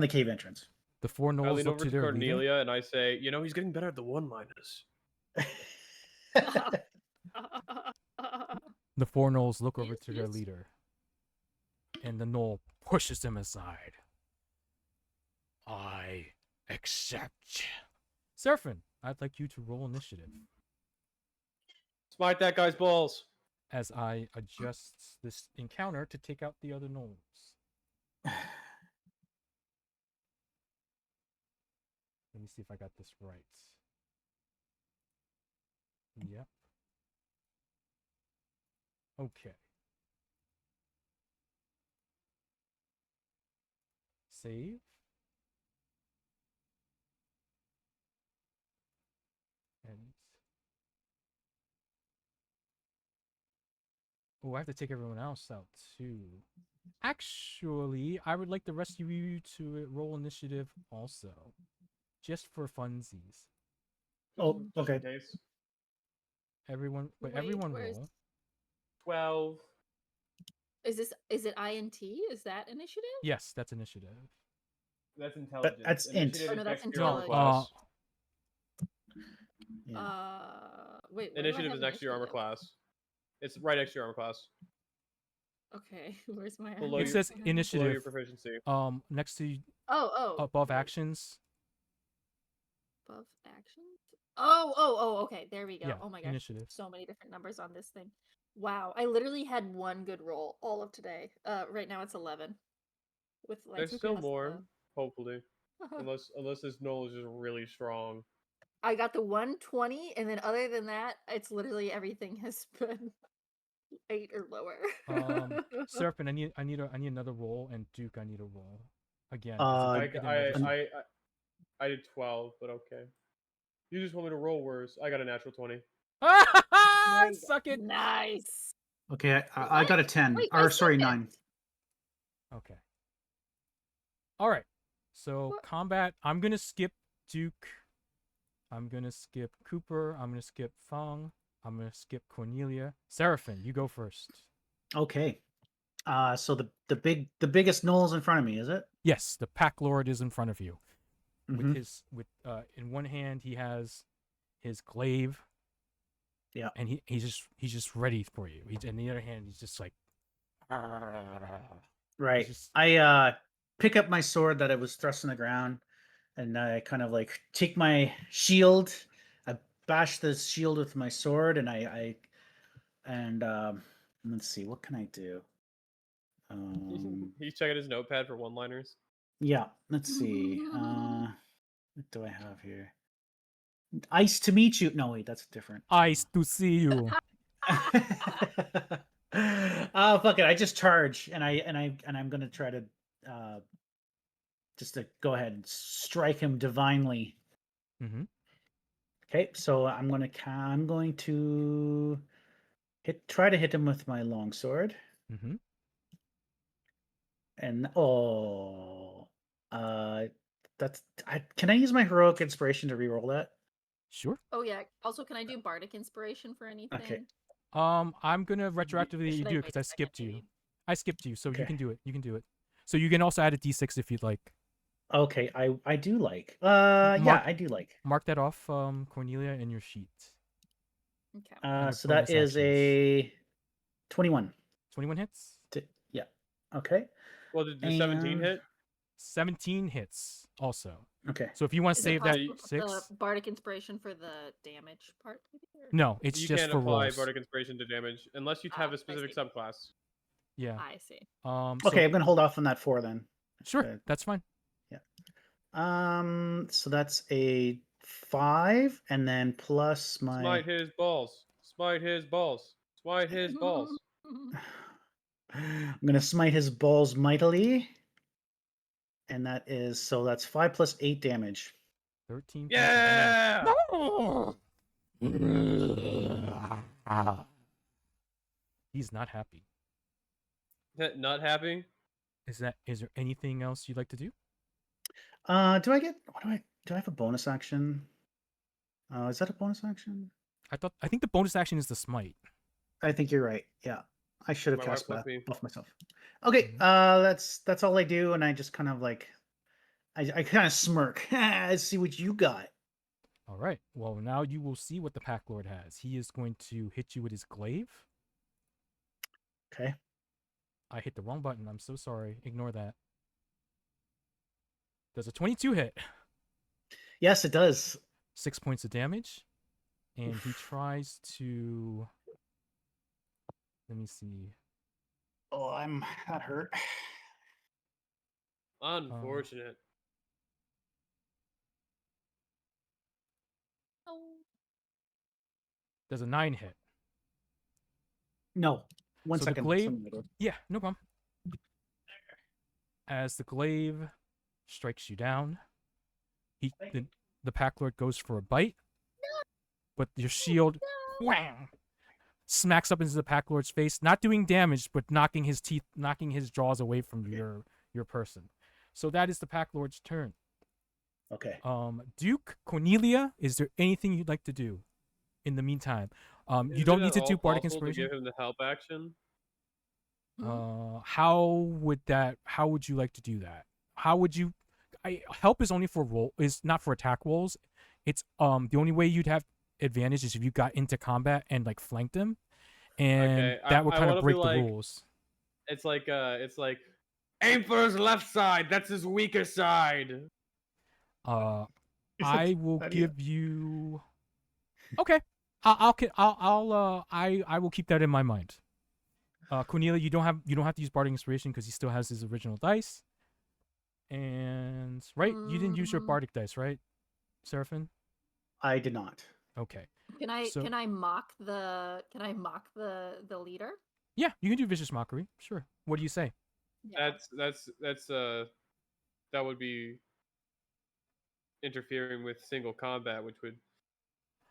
cave entrance. The four I Knolls lean look over to to their leader. Cornelia and I say, he's getting better at the one-liners. The four Knolls look over Yes, to their yes. leader, and the Knoll pushes him aside. I accept. Seraphim, I'd like you to roll initiative Smite that guy's balls. as I adjust this encounter to take out the other Knolls. Let me see if I got this right. Yep. Okay. save. And oh, I have to take everyone else out too. Actually, I would like the rest of you to roll initiative also, just for funsies. Oh, Just okay. in case. Everyone, but Wait, everyone where's- roll. 12. Is it INT? Is that initiative? Yes, that's initiative. That's intelligence. that's int. Initiative Oh, no, is that's next to your No, armor intelligence. class. Yeah. Wait. Where do I Initiative have is next to your armor initiative? class. It's right next to your armor class. Okay, where's my? Below It your- says Below your initiative. proficiency. Next to Oh. above wait, actions. Above actions. Oh. Okay, there we go. Yeah, Oh my gosh, initiative. so many different numbers on this thing. Wow, I literally had one good roll all of today. Right now it's 11. With like There's still plus more, hopefully. the- Unless this Gnoll is just really strong. I got the 120, and then other than that, it's literally everything has been 8 or lower. Serpent, I need another roll, and Duke, I need a roll again. 'cause Uh, it I, didn't I, register. I, I, I did 12, but okay. You just want me to roll worse. I got a natural 20. Suck it. Nice. okay, I got a What? 10. Wait, Or I sorry, skipped it. 9. Okay. All right. So What? combat. I'm gonna skip Duke. I'm gonna skip Cooper. I'm gonna skip Fong. I'm gonna skip Cornelia. Seraphim, you go first. Okay. So the biggest Gnolls in front of me, is it? Yes, the Pack Lord is in front of you. Mhm. With in one hand he has his glaive. Yeah. And he's just ready for you. In the other hand, he's just like Right. just- I pick up my sword that I was thrust in the ground, and I kind of like take my shield. I bash the shield with my sword, and let's see, what can I do? He's checking his notepad for one-liners. Yeah, let's see. What do I have here? Ice to meet you. No, wait, that's different. Ice to see you. Oh, fuck it. I just charge, and I'm gonna try to just to go ahead and strike him divinely. Mm-hmm. Okay, so I'm going to try to hit him with my longsword, Mm-hmm. and can I use my heroic inspiration to reroll that? Sure. Oh yeah. Also, can I do bardic inspiration for anything? I'm gonna Or retroactively should do it wait because a I second, skipped you. maybe? I skipped you, so you Okay. can do it. You can do it. So you can also add a d6 if you'd like. Okay, I do like. Mark- Yeah, I do like. Mark that off, Cornelia, in your sheet. Okay. Under So that bonus is actions. a 21. 21 hits. Yeah. Okay. Well, did the 17 And- hit? 17 hits also. Okay. So if you want to Is it save that possible to put 6, the bardic inspiration for the damage part? Maybe, or- no, it's You just can't for apply rolls. Bardic Inspiration to damage unless you have Ah, a specific see. subclass. Yeah. I see. Okay, So, I'm gonna hold off on that 4 then. sure, Okay. that's fine. So that's a 5, and then plus my. Smite his balls. Smite his balls. Smite his balls. I'm gonna smite his balls mightily, and that's 5 plus 8 damage. 13 points of Yeah! damage. He's not happy. Not happy? Is there anything else you'd like to do? Do I have a bonus action? Is that a bonus action? I think the bonus action is the smite. I think you're right. Yeah, I should have My cast wife left me. buff myself. Okay, that's all I do, and I just kind of like, I kind of smirk. Let's see what you got. All right. Well, now you will see what the Pack Lord has. He is going to hit you with his glaive. Okay. I hit the wrong button. I'm so sorry. Ignore that. Does a 22 hit? Yes, it does. 6 points of damage. And he tries to... Let me see. Oh, I'm that hurt. Unfortunate. Oh. Does a 9 hit? No. One So second. the glaive... Something like that. Yeah, no problem. As the glaive strikes you down. The Pack Lord goes for a bite, but your shield whang, smacks up into the Pack Lord's face, not doing damage, but knocking his jaws away from your person. So that is the Pack Lord's turn. Okay. Duke, Cornelia, is there anything you'd like to do in the meantime? You Is don't it need to at do all Bardic possible to Inspiration. give him the help action? How would you like to do that? How would you? Help is only for is not for attack rolls. It's the only way you'd have advantage is if you got into combat and like flanked him, and Okay, that would I kind of wanna break be the like- rules. It's like aim for his left side. That's his weaker side. I will How do you- give you. Okay, I will keep that in my mind. Cornelia, you don't have to use Bardic Inspiration because he still has his original dice. And right, you didn't use your Bardic dice, right, Seraphin? I did not. Okay. Can I So- can I mock the leader? Yeah, you can do Vicious Mockery. Sure. What do you say? Yeah. That would be interfering with single combat, which would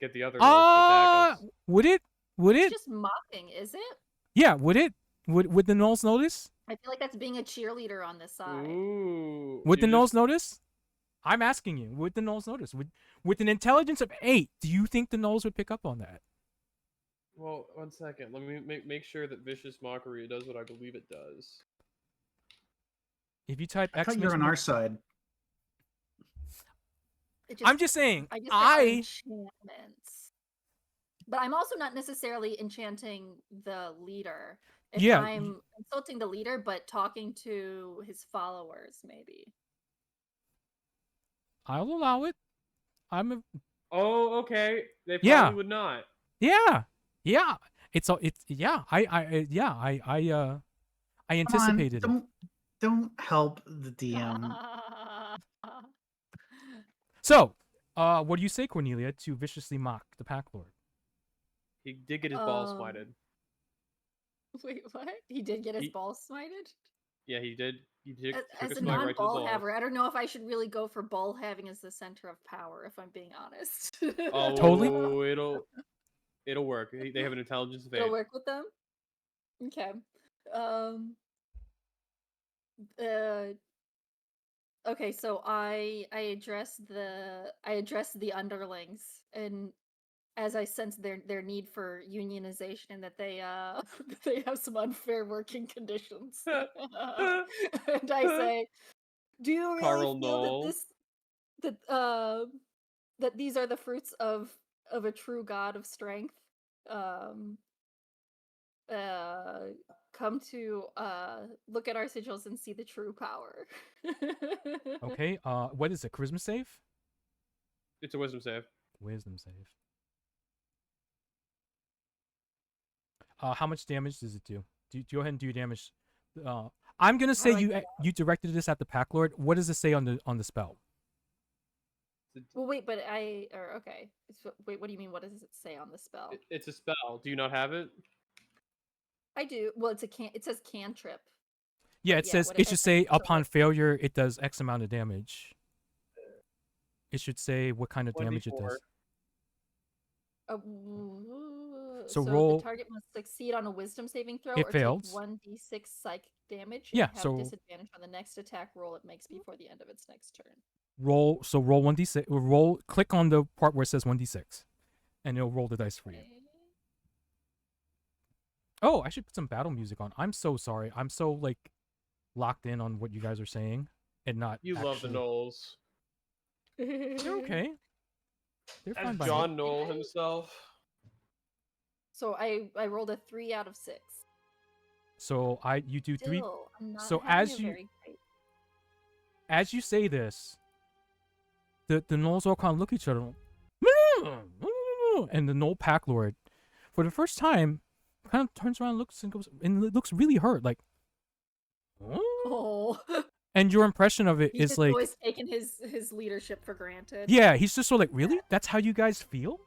get the other roles to attack us. Would it? It's just mocking, is it? Yeah, would it? Would the Gnolls notice? I feel like that's being a cheerleader on this side. Ooh. Would the you Gnolls just- notice? I'm asking you. Would the Gnolls notice? With an intelligence of 8, do you think the Gnolls would pick up on that? Well, 1 second. Let me make sure that Vicious Mockery does what I believe it does. If you type I X, thought you're on our side. I'm just saying. I just got enchantments. But I'm also not necessarily enchanting the leader. If Yeah, I'm insulting the leader, but talking to his followers, maybe. I'll allow it. Oh, okay. They probably Yeah. would not. Yeah. It's yeah. I Come on, anticipated it. don't help the DM. So, what do you say, Cornelia, to viciously mock the Pack Lord? He did get his balls smited. Wait, what? He did get his He- balls smited? Yeah, he did. He took As a a smite right to the non-ball balls. haver, I don't know if I should really go for ball having as the center of power, if I'm being honest. Oh, Totally. It'll work. They have an intelligence of 8. It'll work with them? Okay. Okay, so I address the underlings, and as I sense their need for unionization and that they they have some unfair working conditions. And I say, do you really Carl feel Knoll. that these are the fruits of a true god of strength? Come to look at our sigils and see the true power. Okay. What is it? Charisma save? It's a wisdom save. Wisdom save. How much damage does it do? Go ahead and do your damage. I'm gonna say like you directed this at the Pack Lord. What does it say on the spell? Well, wait, but okay. Wait, what do you mean? What does it say on the spell? It's a spell. Do you not have it? I do. Well, it says cantrip. Yeah, But it says what it should say so upon failure it does X amount of damage. It should say what kind of damage it 1d4. does. So roll- the target must succeed on a wisdom saving throw It or fails. take 1d6 psych damage. Yeah, and have so- disadvantage on the next attack roll it makes before the end of its next turn. Roll 1d6. Click on the part where it says 1d6, and it'll roll the dice for you. Okay. Oh, I should put some battle music on. I'm so sorry. I'm so like locked in on what you guys are saying and not. You love the actually- Gnolls. They're okay. They're fine As by John me. Knoll himself. So I rolled a 3 out of 6. So you do 3. Still, I'm not so having as a you- very great- As you say this, the Gnolls all kind of look at each other, and the Gnoll Pack Lord, for the first time, kind of turns around, looks and goes, and looks really hurt, like. Oh, And your impression of it he's is just like, always taken his leadership for granted. yeah, he's just so like, really? That's how you guys feel?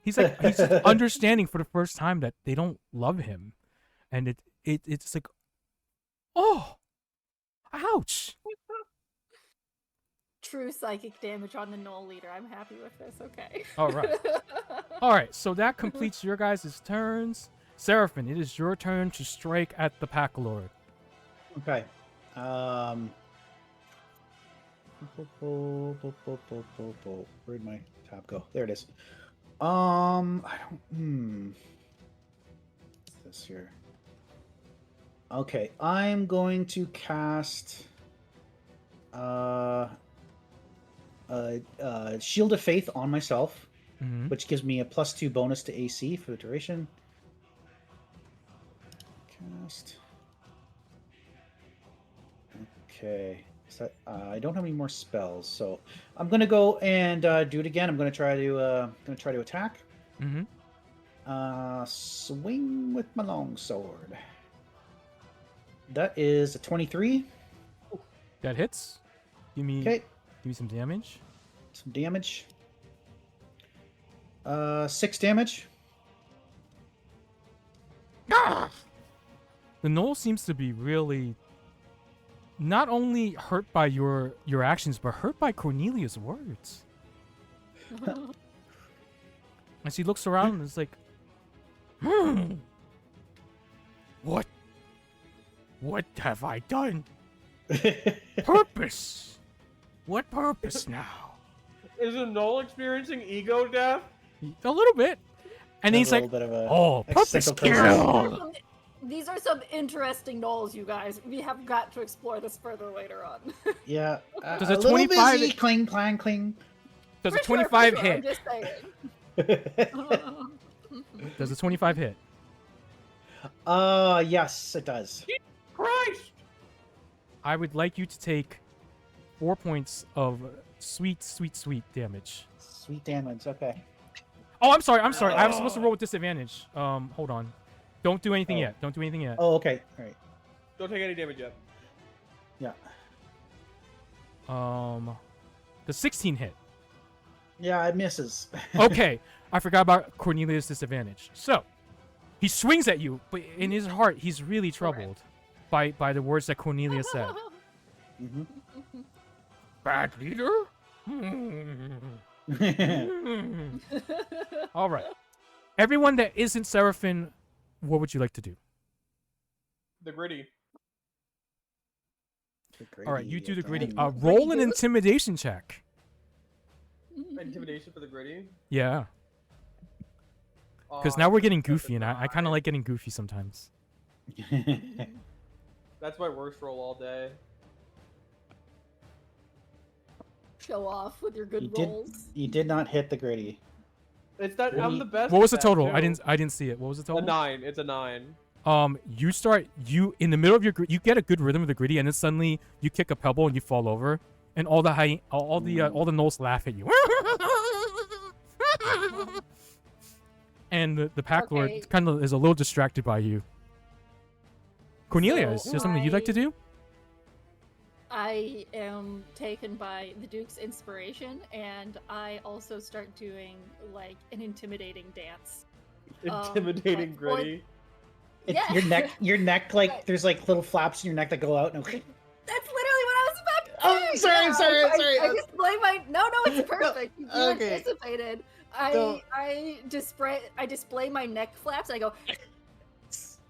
He's like, he's just understanding for the first time that they don't love him, and it's like, oh, ouch. true psychic damage on the Gnoll leader. I'm happy with this. Okay. All right. All right, so that completes your guys' turns. Seraphim, it is your turn to strike at the Pack Lord. Okay. Where'd my tab go? There it is. I don't. What's this here? Okay, I'm going to cast. Shield of Faith on myself, Mm-hmm. which gives me a +2 bonus to AC for the duration. Cast. Okay. Is that, I don't have any more spells, so I'm gonna go and do it again. I'm gonna try to attack. Mm-hmm. Swing with my longsword. That is a 23. That hits. Give me Okay, give me some damage. some damage. 6 damage. The Gnoll seems to be really not only hurt by your actions, but hurt by Cornelia's words. And she looks around and is like, What have I done? Purpose? What purpose now? Is a Gnoll experiencing ego death? A little bit. And Has he's a like, little bit of a oh, purpose existential crisis. kill. These are some interesting Gnolls, you guys. We have got to explore this further later on. Yeah. Does a a little 25 busy. Cling, clang, cling. Does a For sure, for 25 sure, hit? I'm just saying. Does a 25 hit? Yes, it does. Christ! I would like you to take 4 points of sweet damage. Sweet damage. Okay. Oh, I'm sorry. I was supposed to roll with disadvantage. Hold on. Don't do anything yet. Don't do anything yet. Oh, okay. All right. Don't take any damage yet. Yeah. The 16 hit. Yeah, it misses. Okay, I forgot about Cornelius' disadvantage. So, he swings at you, but in his heart, he's really troubled by the words that Cornelia said. Mhm. Bad leader? All right. Everyone that isn't Seraphim, what would you like to do? The gritty. All right, you do the gritty. again. Roll an intimidation check. Intimidation for the gritty. Yeah, because now we're getting goofy, and I kind of like getting goofy sometimes. That's my worst roll all day. Show off with your good You did- rolls. You did not hit the gritty. It's that I'm the best. What was the at that, total? too. I didn't see it. What was the A total? 9. It's a 9. You in the middle of you get a good rhythm of the gritty, and then suddenly you kick a pebble and you fall over, and all the Gnolls laugh at you. And the Pack Lord Okay. kind of is a little distracted by you. Cornelia, So is there something you'd like to do? I am taken by the Duke's inspiration, and I also start doing like an intimidating dance. Intimidating like, gritty. Yeah. Your neck, like Right. there's like little flaps in your neck that go out. And That's literally what I was about to Oh, say. sorry, Yeah, sorry, I sorry. display my no, it's perfect. You okay. anticipated. So- I display my neck flaps. I go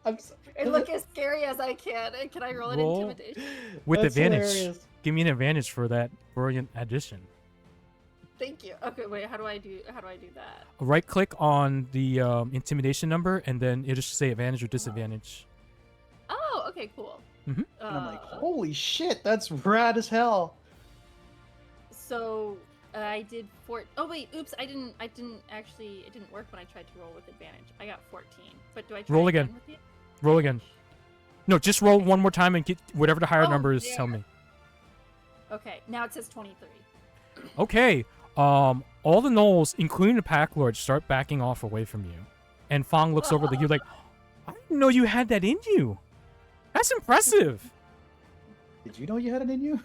I'm and look as scary as I can. And can I roll an Roll. intimidation? With That's advantage. hilarious. Give me an advantage for that brilliant addition. Thank you. Okay, wait. How do I do that? Right click on the intimidation number, and then it'll just say advantage or disadvantage. Oh, okay, cool. Mhm. And I'm like, holy shit, that's rad as hell. So I did Oh wait, oops! I didn't actually. It didn't work when I tried to roll with advantage. I got 14. But do I try Roll again. with you? Roll again. No, just roll one more time and get whatever the higher Oh, number is. there. Tell me. Okay, now it says 23. Okay. All the Gnolls, including the Pack Lord, start backing off away from you. And Fong looks over at you like, I didn't know you had that in you. That's impressive. Did you know you had it in you?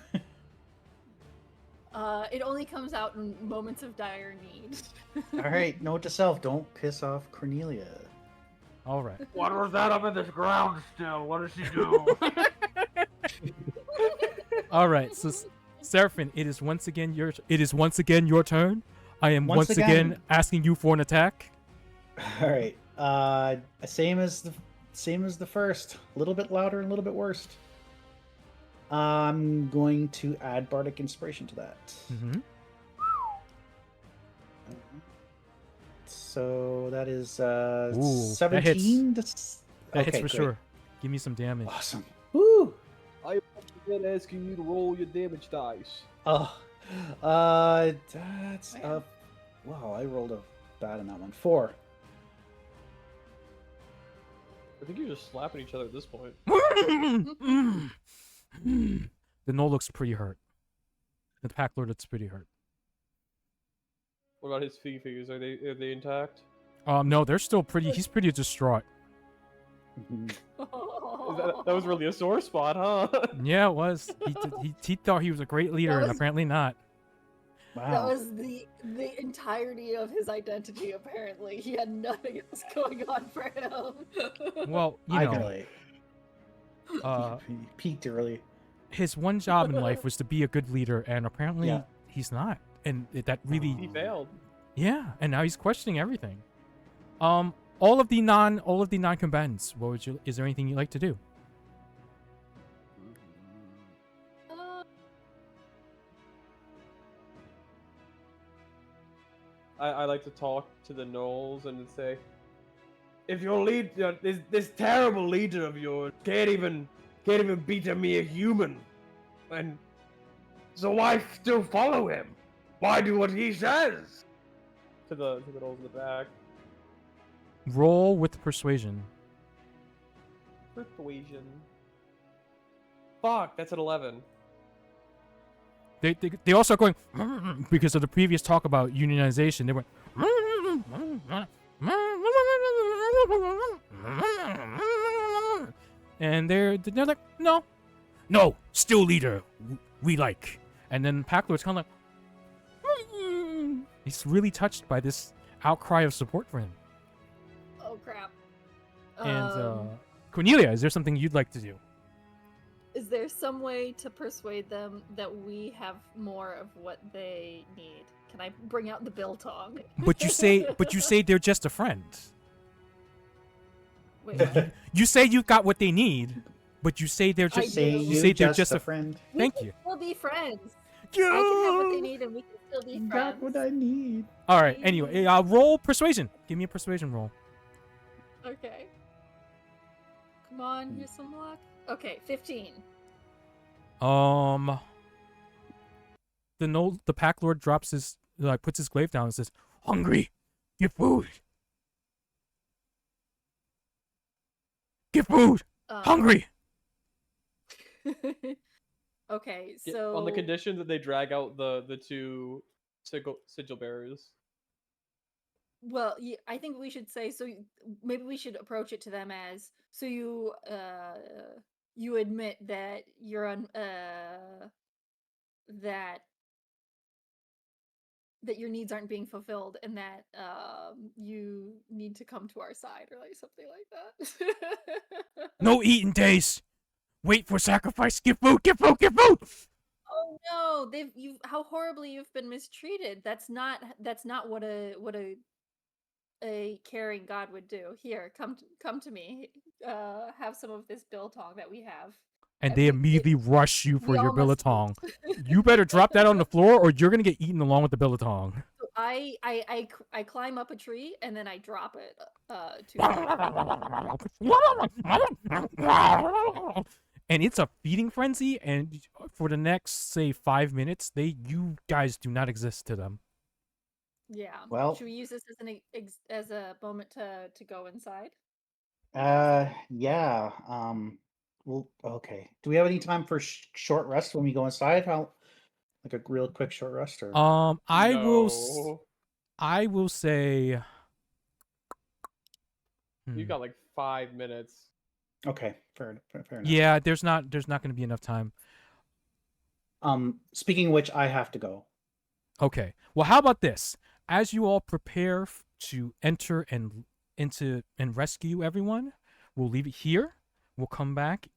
It only comes out in moments of dire need. All right, note to self: don't piss off Cornelia. All right. What was that up in this ground still? What does she do? All right. So Seraphin, it is once again your turn. I am Once once again again. asking you for an attack. All right. Same as the first. A little bit louder and a little bit worse. I'm going to add bardic inspiration to that. Mm-hmm. So that is Ooh, 17. That hits for great. sure. Give me some damage. Awesome. Woo! I once again asking you to roll your damage dice. Oh, that's wow. I rolled a bad on that one. 4. I think you're just slapping each other at this point. The Gnoll looks pretty hurt. The Pack Lord looks pretty hurt. What about his figures? Are they intact? No, they're still pretty. He's pretty distraught. That was really a sore spot, huh? Yeah, it was. He thought he was a great leader, and was- apparently not. That Wow. was the entirety of his identity. Apparently, he had nothing else going on for him. Well, you I know, can relate. He peaked early. his one job in life was to be a good leader, and apparently Yeah. he's not. And that really, He failed. yeah. And now he's questioning everything. All of the non-combatants. Is there anything you'd like to do? I like to talk to the Gnolls and say, if your leader, this terrible leader of yours, can't even beat a mere human, and so why still follow him? Why do what he says? To the Gnolls in the back. Roll with persuasion. Persuasion. Fuck, that's an 11. They also are going because of the previous talk about unionization. They went and they're like no, still leader we like. And then Packlord's kind of like he's really touched by this outcry of support for him. Oh crap! And Cornelia, is there something you'd like to do? Is there some way to persuade them that we have more of what they need? Can I bring out the biltong? But you say they're just a friend. Wait, what? You say you've got what they need, but you say they're I just. do. You say they're just a friend. We Thank can you. still be friends. I can have what they need, and we can still be friends. Got what I need. All right. Anyway, roll persuasion. Give me a persuasion roll. Okay. Come on, here's some luck. Okay, 15. The Pack Lord drops his puts his glaive down and says, "Hungry, get food. Get food. Hungry." Okay, Yeah, so on the condition that they drag out the two sigil bearers. well, I think we should say so. Maybe we should approach it to them as so. You admit that you're on that your needs aren't being fulfilled, and that you need to come to our side, or like something like that. No eating days. Wait for sacrifice. Get food. Get food. Get food. Oh no, how horribly you've been mistreated. That's not what a caring god would do. Here, come to me. Have some of this biltong that we have. And they immediately rush you for we your all must- biltong. You better drop that on the floor, or you're gonna get eaten along with the biltong. So I climb up a tree and then I drop it to And it's a feeding frenzy, and for the next, say, 5 minutes, you guys do not exist to them. yeah. Well- should we use this as a moment to go inside? Yeah. Well, okay. Do we have any time for short rest when we go inside? Like a real quick short rest, or I will No. say. You got like 5 minutes. okay, fair enough. Yeah, there's not going to be enough time. Speaking of which, I have to go. Okay. Well, how about this? As you all prepare to enter and rescue everyone, we'll leave it here. We'll come back